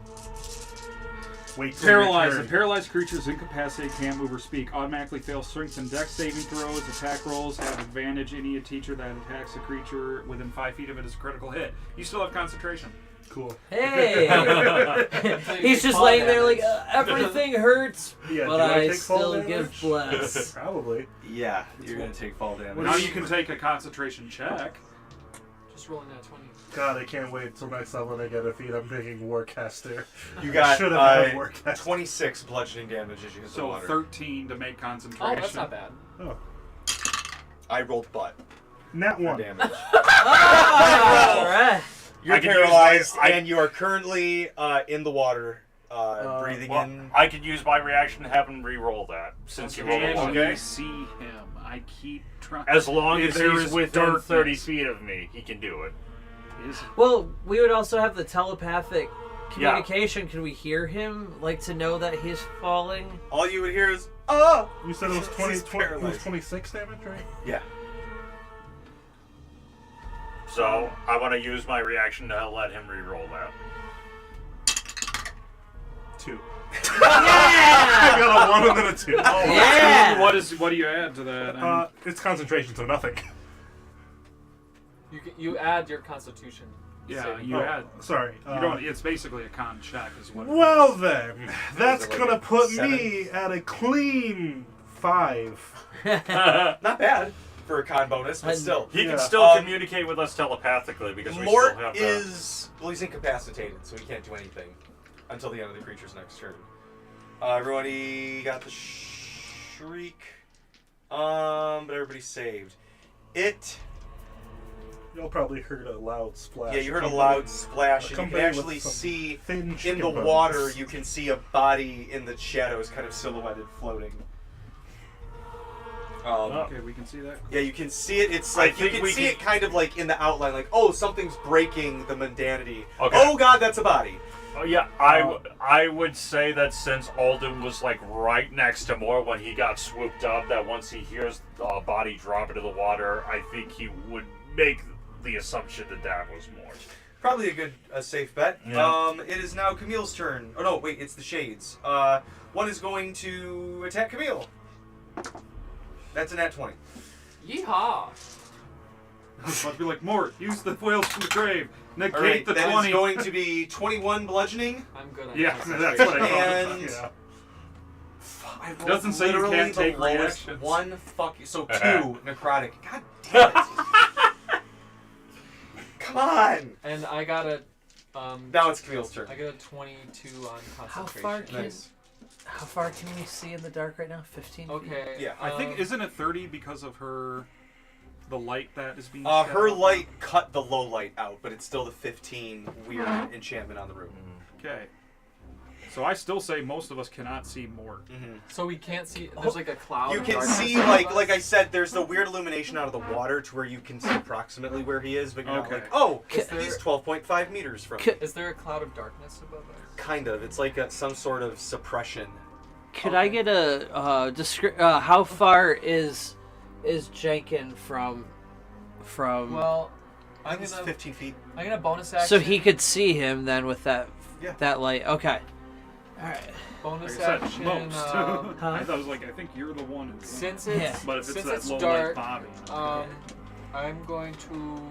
wait till your Paralyzed. turn. A paralyzed creature is incapacitated, can't move or speak. Automatically fails strength and dex saving throws. Attack rolls have advantage. Any teacher that attacks a creature within 5 feet of it is a critical hit. You still have concentration. Cool. Hey! He's just laying there like, everything hurts, Yeah, but do I I take fall still damage? give bless. Probably. Yeah, you're gonna take fall damage. Now you can take a concentration check. Just rolling that 20. God, I can't wait till next time when I get a feat. I'm picking Warcaster. You got Should have had Warcaster. 26 bludgeoning damage as you hit the So water. 13 to make concentration. Oh, that's not bad. Oh, I rolled butt nat for 1. damage. Alright. You're I can use paralyzed, my- and you are currently in the water, breathing Well, in. I could use my reaction to have him re-roll that since you rolled a Can one. we see him? I keep trying. As long as There he's is within darkness. 30 feet of me, he can do it. Is- Well, we would also have the telepathic communication. Can we hear him, like, to know that he's falling? All you would hear is, oh! You said it was He's 20, it was paralyzed. 26 damage, right? Yeah. So I want to use my reaction to let him re-roll that. 2. Yeah! I got a 1 and then a 2. Yeah! What do you add to that? It's concentration, so nothing. You add your constitution. yeah, saving you Oh, add. Sorry. You don't. It's basically a con check, is what. it Well is. then, that's it like gonna a put 7? me at a clean 5. Not bad for a con bonus, but still. He Yeah. can still communicate with us telepathically because we Mort still have that. is... Well, he's incapacitated, so he can't do anything until the end of the creature's next turn. Everybody got the shriek. But everybody's saved. Y'all probably heard a loud splash. Yeah, you heard a loud splash, and you can accompanied with actually some see thin in chicken the bones. water, you can see a body in the shadows, kind of silhouetted, floating. Okay, we can see that. Yeah, you can see it. It's I like you think can we see can- it kind of like in the outline, like, oh, something's breaking the mundanity. Okay. Oh God, that's a body. Oh yeah, I would say that since Alden was like right next to Mort when he got swooped up, that once he hears the body drop into the water, I think he would make the assumption that that was Mort. Probably a safe bet. Yeah. It is now Camille's turn. Oh no, wait, it's the Shades. One is going to attack Camille. That's a nat 20. Yeehaw! I was about to be like, Mort, use the foils from the grave. Negate All right, the that 20. is going to be 21 bludgeoning. I'm good on Yeah, concentration. that's what I And Yeah. I rolled Doesn't say you literally can't the take lowest reactions. one fucking so 2 necrotic. God damn it! Come on! And I got a Now it's Camille's turn. I got a 22 on concentration. How far can Nice. how far can we see in the dark right now? 15 feet? Okay. Yeah, I think isn't it 30 because of the light that is being. Her shed? light cut the low light out, but it's still the 15 weird enchantment on the room. Okay. So I still say most of us cannot see Mort. So we can't see. There's like a cloud. You of can darkness see, above like I us. said, there's the weird illumination out of the water to where you can see approximately where he is, but you're not Okay. like, oh, Is there- he's 12.5 meters from. Could- Is there a cloud of darkness above us? Kind of. It's like some sort of suppression. Could I get a how far is Jenkin from Well, I I'm think it's gonna 15 feet. I'm gonna bonus action. so he could see him then with that Yeah. that light. Okay. All right. bonus Like I said, action. most. Huh? I was like, I think you're the one. Who Since Yeah. it's But if it's since that it's low dark, light Bobby. I'm going to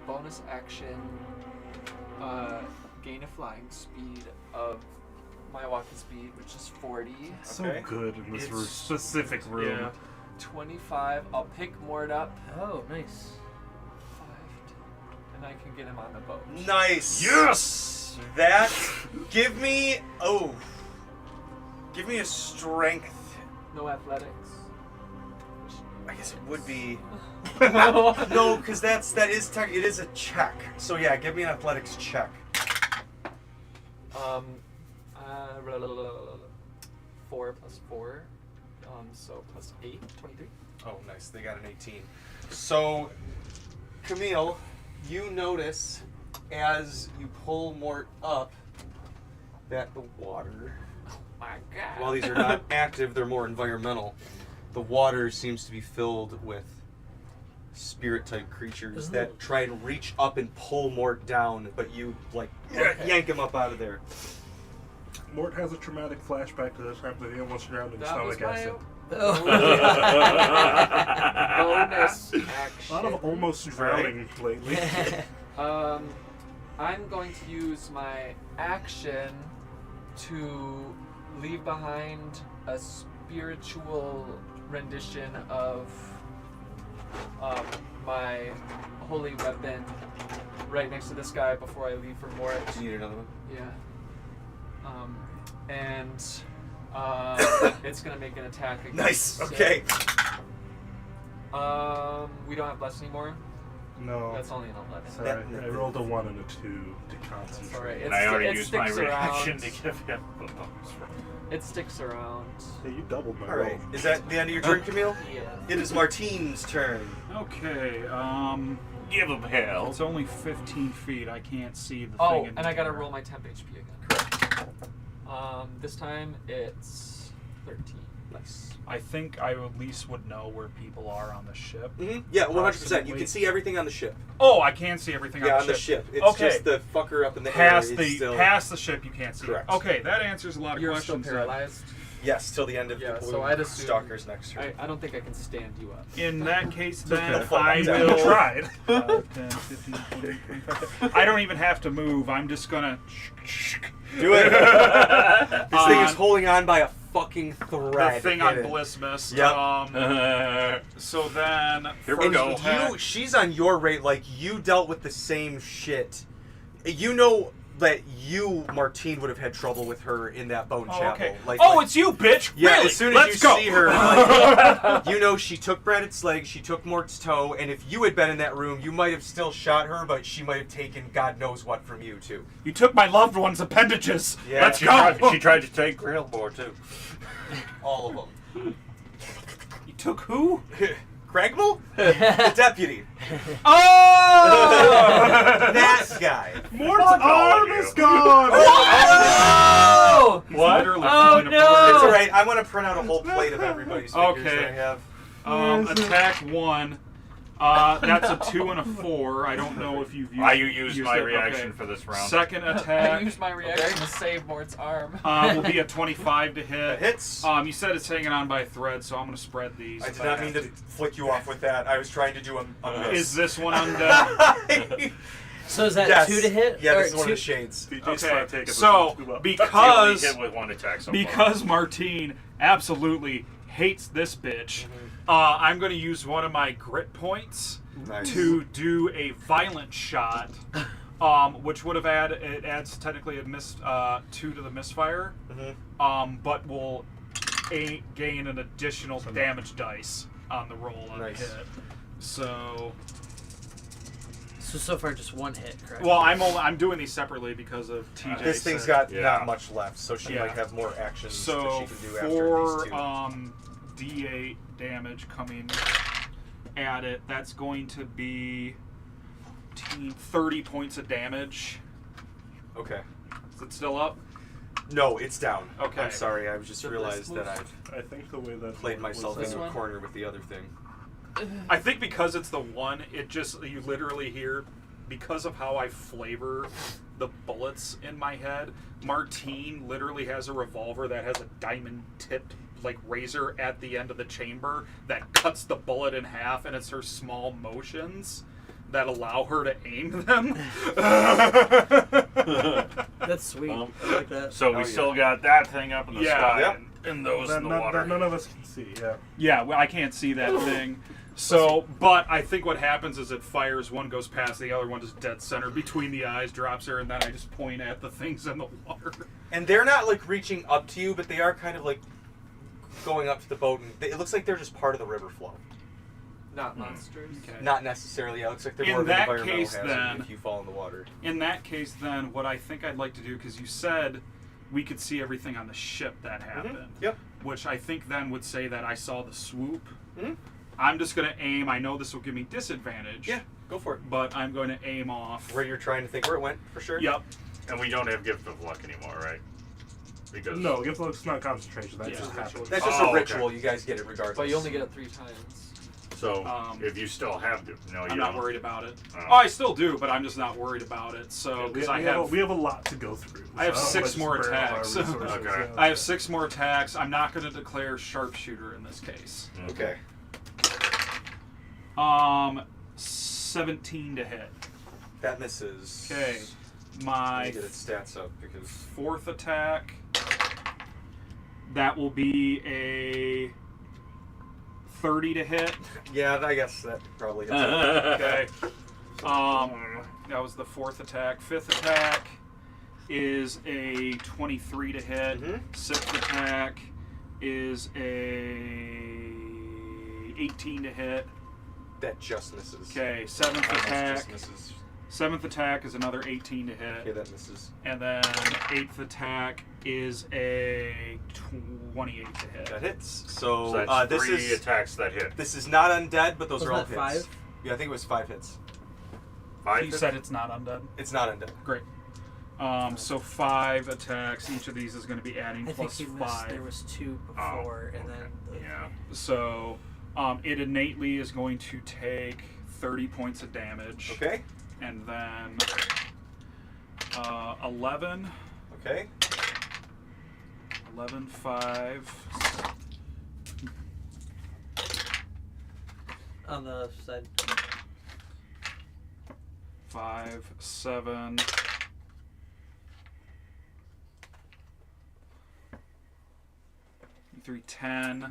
bonus action gain a flying speed of my walking speed, which is 40. So Okay. good in this It's- specific room. Yeah. 25. I'll pick Mort up. Oh, nice. 5, and I can get him on the boat. Nice. Yes! That. Give me a strength. No athletics. I guess it would be. No, because it is a check. So yeah, give me an athletics check. 4 plus 4. So plus 8, 23. Oh, nice. They got an 18. So, Camille, you notice as you pull Mort up that the water, My God. while these are not active, they're more environmental. The water seems to be filled with spirit-type creatures that try and reach up and pull Mort down, but you, like, yank him up out of there. Mort has a traumatic flashback to the time that he almost drowned in That was stomach acid. bonus action. A lot of almost drowning lately. I'm going to use my action to leave behind a spiritual rendition of my holy weapon right next to this guy before I leave for Mort. Do you need another one? Yeah. And it's gonna make an attack against Nice. it. Okay. We don't have bless anymore. No. That's only an 11. Sorry, I rolled a 1 and a 2 to concentrate. Alright, And I already it used my sticks reaction around. to give him a bonus roll. It sticks around. Hey, you doubled my All right. roll. Is that the end of your turn, Camille? Yeah. It is Martine's turn. Okay, Give him hell. it's only 15 feet. I can't see the Oh, thing. in and I gotta here. roll my temp HP again. This time it's 13. Nice. I think I at least would know where people are on the ship. Mm-hmm. Yeah, 100%. You Approximately. can see everything on the ship. Oh, I can see everything Yeah, on the ship. It's Okay. just the fucker up in the Past air. the is still... past the ship, you can't see. Correct. Okay, that answers a lot of You're still questions. paralyzed. Yes, till the end of Yeah, the so blue I'd assume- stalker's next turn. I don't think I can stand you up. In that case, then okay. I You will. tried. 5, 10, 15, 20, 25. I don't even have to move. I'm just gonna. Do it. This thing is holding on by a fucking thread. The thing Hit on it. Bliss missed. Yep. So then, Here we And go. she's on your rate. Like, you dealt with the same shit. You know that you, Martine, would have had trouble with her in that bone chapel. okay. Like, Oh, like- it's you, bitch! Yeah, really? as soon as Let's you go. see her, like, you know she took Brandon's leg, she took Mort's toe, and if you had been in that room, you might have still shot her, but she might have taken God knows what from you, too. You took my loved one's appendages. Yeah. Let's She go. tried to take Grailmore too. All of them. You took who? Cragmel? The deputy. Oh! That guy. Mort's Fuck all arm of is you. gone! Oh! He's What? literally Oh, falling no! apart. It's alright, I want to print out a whole plate of everybody's figures Okay. that I have. Attack 1. That's a 2 and a 4. I don't know if you've used. I used my it. reaction Okay. for this round. Second I attack used my reaction to save Mort's arm. will be a 25 to hit. That hits. You said it's hanging on by a thread, so I'm going to spread these. I if did not mean have to flick you off with that. I was trying to do a miss. Is this one undead? So is that Yes. 2 to hit? Yeah, Or this is one of two- the shades. DJ's Okay, trying to take us so with two up. He only because hit with one attack so far. because Martine absolutely hates this bitch, I'm going to use one of my grit points Nice. to do a violent shot, which would have it adds technically a miss 2 to the misfire, but will gain an additional damage dice on the roll on Nice. a hit. So So far just 1 hit, correct? well, I'm doing these separately because of TJ. This thing's said- got Yeah. not much left, so she Yeah. might have more actions So that she can do after for these two. D8 damage coming at it, that's going to be 30 points of damage. Okay. Is it still up? No, it's down. Okay. I'm sorry, I just So realized this that moves- I've I think the way that played myself This into a one? corner with the other thing. I think because it's the one, you literally hear, because of how I flavor the bullets in my head, Martine literally has a revolver that has a diamond tipped like razor at the end of the chamber that cuts the bullet in half, and it's her small motions that allow her to aim them. That's sweet. I like that. So we still got that thing up in the Yeah. sky Yep. and those that, in the that water. none of us can see, yeah. Yeah, well, I can't see that thing. So, but I think what happens is it fires, one goes past the other, one just dead center between the eyes, drops her, and then I just point at the things in the water. And they're not like reaching up to you, but they are kind of like going up to the boat, and it looks like they're just part of the river flow. Not monsters. Okay. Not necessarily. Yeah, it looks like they're In more of an that environmental case, hazard then- if you fall in the water. In that case, then, what I think I'd like to do, because you said we could see everything on the ship that happened, Yep. which I think then would say that I saw the swoop. Mhm. I'm just going to aim. I know this will give me disadvantage. Yeah, go for it. But I'm going to aim off. Where you're trying to think where it went, for sure. Yep. And we don't have Gift of Luck anymore, right? Because No, it's not concentration. That Yeah. just happens. That's just Oh, a ritual. okay. You guys get it regardless. But you only get it 3 times. So if you still have to, no, you I'm don't. not worried about it. Oh. Oh, I still do, but I'm just not worried about it. So we because have a lot to go through. I have so 6 let's more burn all our attacks. resources, Okay. yeah. I have 6 more attacks. I'm not going to declare sharpshooter in this case. Okay. 17 to hit. That misses. Okay. Let My me get its stats up because 4th attack. That will be a 30 to hit. yeah, I guess that probably hits. Okay. That was the 4th attack. 5th attack is a 23 to hit. 6th attack is a 18 to hit. That just misses. Okay. 7th That attack. just misses. 7th attack is another 18 to hit. Okay, that misses. And then 8th attack is a 28 to hit. That hits. So So, that's this 3 is attacks that hit. this is not undead, but those Wasn't are all that hits. 5? Yeah, I think it was 5 hits. 5 You hits? said it's not undead. It's not undead. Great. So 5 attacks. Each of these is going to be adding I think plus you missed. 5. There was 2 before, and then the, Yeah. So it innately is going to take 30 points of damage. Okay. And then 11. Okay. 11, 5. on the other side. 5, 7. 3, 10.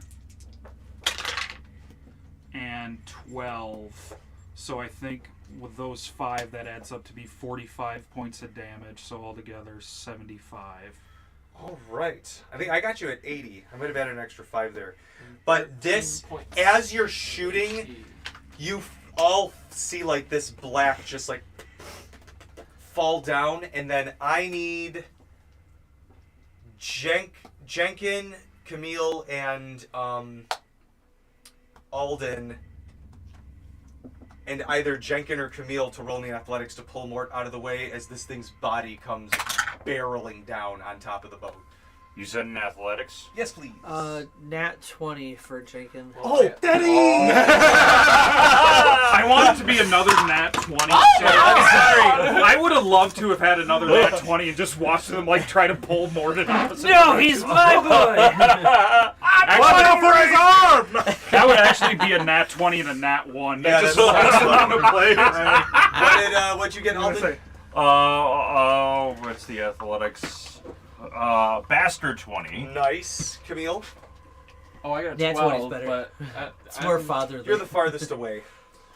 And 12. So I think with those 5, that adds up to be 45 points of damage. So altogether, 75. All right. I think I got you at 80. I might have added an extra 5 there. But this, 13 points. as you're shooting, you all see like this black just like fall down, and then I need Jenkin, Camille, and Alden, and either Jenkin or Camille to roll in the athletics to pull Mort out of the way as this thing's body comes barreling down on top of the boat. You said in athletics? Yes, please. Nat 20 for Jenkins. Oh, Daddy! I want it to be another nat 20. So I would have loved to have had another nat 20 and just watched them like try to pull Mort in opposite. No, he's my boy! Watch out for his arm! That would actually be a nat 20 and a nat 1. Yeah, Just that's last round of play. What'd you get, I'm gonna Alden? say, What's the athletics? Bastard 20. Nice. Camille? Oh, I got a Nat 12, 20's better. but It's more fatherly. You're the farthest away.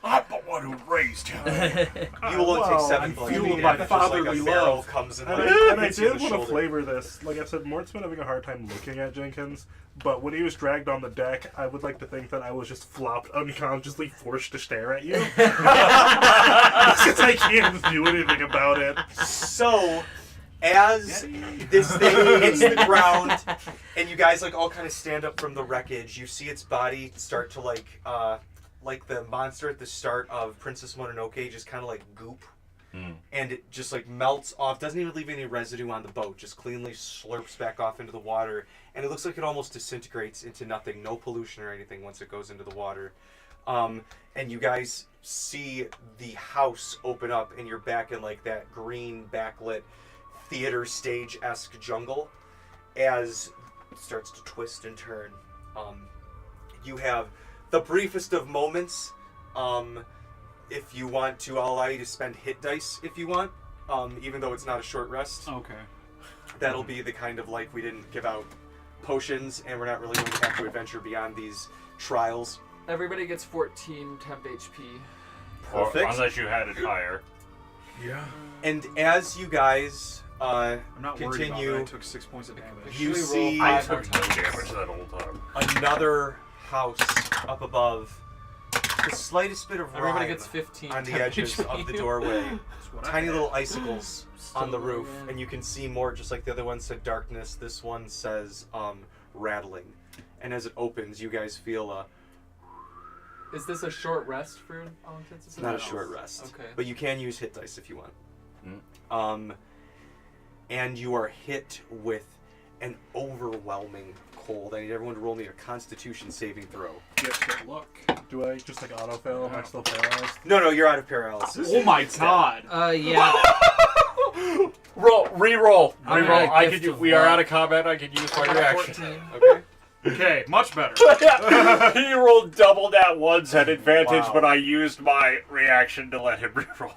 I'm the one who raised him. You will only take well, 7 I'm bludgeoning fueled damage. by Just like fatherly a barrel love. comes and and like, I hits you in did the want to shoulder. flavor this. Like I said, Mort's been having a hard time looking at Jenkins, but when he was dragged on the deck, I would like to think that I was just flopped unconsciously forced to stare at you. Since I can't do anything about it. So, as this thing hits the ground, and you guys like all kind of stand up from the wreckage, you see its body start to like the monster at the start of Princess Mononoke, just kind of like goop, and it just like melts off. Doesn't even leave any residue on the boat. Just cleanly slurps back off into the water, and it looks like it almost disintegrates into nothing. No pollution or anything once it goes into the water. And you guys see the house open up, and you're back in like that green backlit theater stage-esque jungle as it starts to twist and turn. You have the briefest of moments. If you want to, I'll allow you to spend hit dice if you want, even though it's not a short rest. Okay. That'll be the kind of like we didn't give out potions, and we're not really going to have to adventure beyond these trials. everybody gets 14 temp HP. Perfect. Unless you had it higher. Yeah. And as you guys I'm not worried about continue, it. I took 6 points of damage. you Usually see roll I 5 took no damage that whole time. another house up above. The slightest bit of Everybody rime gets 15 on the temp edges HP. of the doorway. That's what I Tiny had. little icicles on the roof, Yeah. and you can see more. Just like the other one said darkness, this one says rattling. And as it opens, you guys feel a. Is this a short rest for all intents and It's not a purposes? short rest, Okay. but you can use hit dice if you want. And you are hit with an overwhelming cold. I need everyone to roll me a Constitution saving throw. Gift of luck. Do I just like autofill? Am I still paralyzed? No, you're out of paralysis. Oh my god. Yeah. Reroll. I'm Reroll. gonna I gift can use. of We are luck. out of combat. I can use my reaction. 14. Okay. Okay, much better. He rolled double that ones at advantage, Wow. but I used my reaction to let him reroll.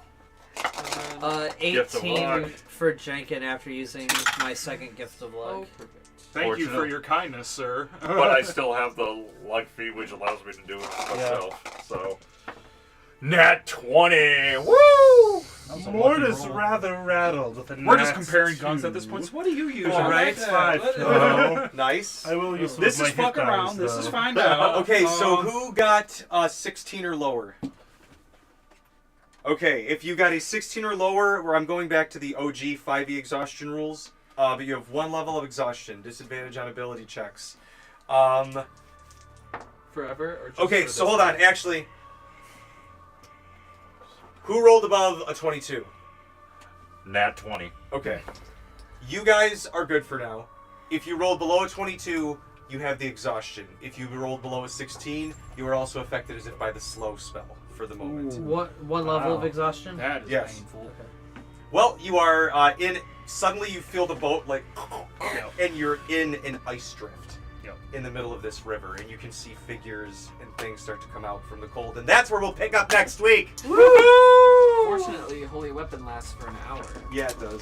Gift of 18 luck for Jenkin after using my second gift of luck. Oh, perfect. Thank you for Fortunate. your kindness, sir. But I still have the luck feat, which allows me to do it myself. So, nat 20. Woo! Mort is rather rattled with a We're just nat comparing guns 2. at this point. So what do you use? All All right, right. 5. Oh. Nice. I will use some This of my is hit fuck dice, around. This is though. find out. Okay, so who got 16 or lower? Okay, if you got a 16 or lower, where I'm going back to the OG 5e exhaustion rules, but you have 1 level of exhaustion, disadvantage on ability checks. Forever or just Okay, for so this hold on. time? Actually, who rolled above a 22? Nat 20. Okay. You guys are good for now. If you roll below a 22, you have the exhaustion. If you rolled below a 16, you are also affected as if by the slow spell for the moment. What one level of Wow. exhaustion? That is Yes. painful. Well, you are in. Suddenly, you feel the boat like, and you're in an ice drift in the middle of this river, and you can see figures and things start to come out from the cold. And that's where we'll pick up next week. Fortunately, holy weapon lasts for an hour. Yeah, it does.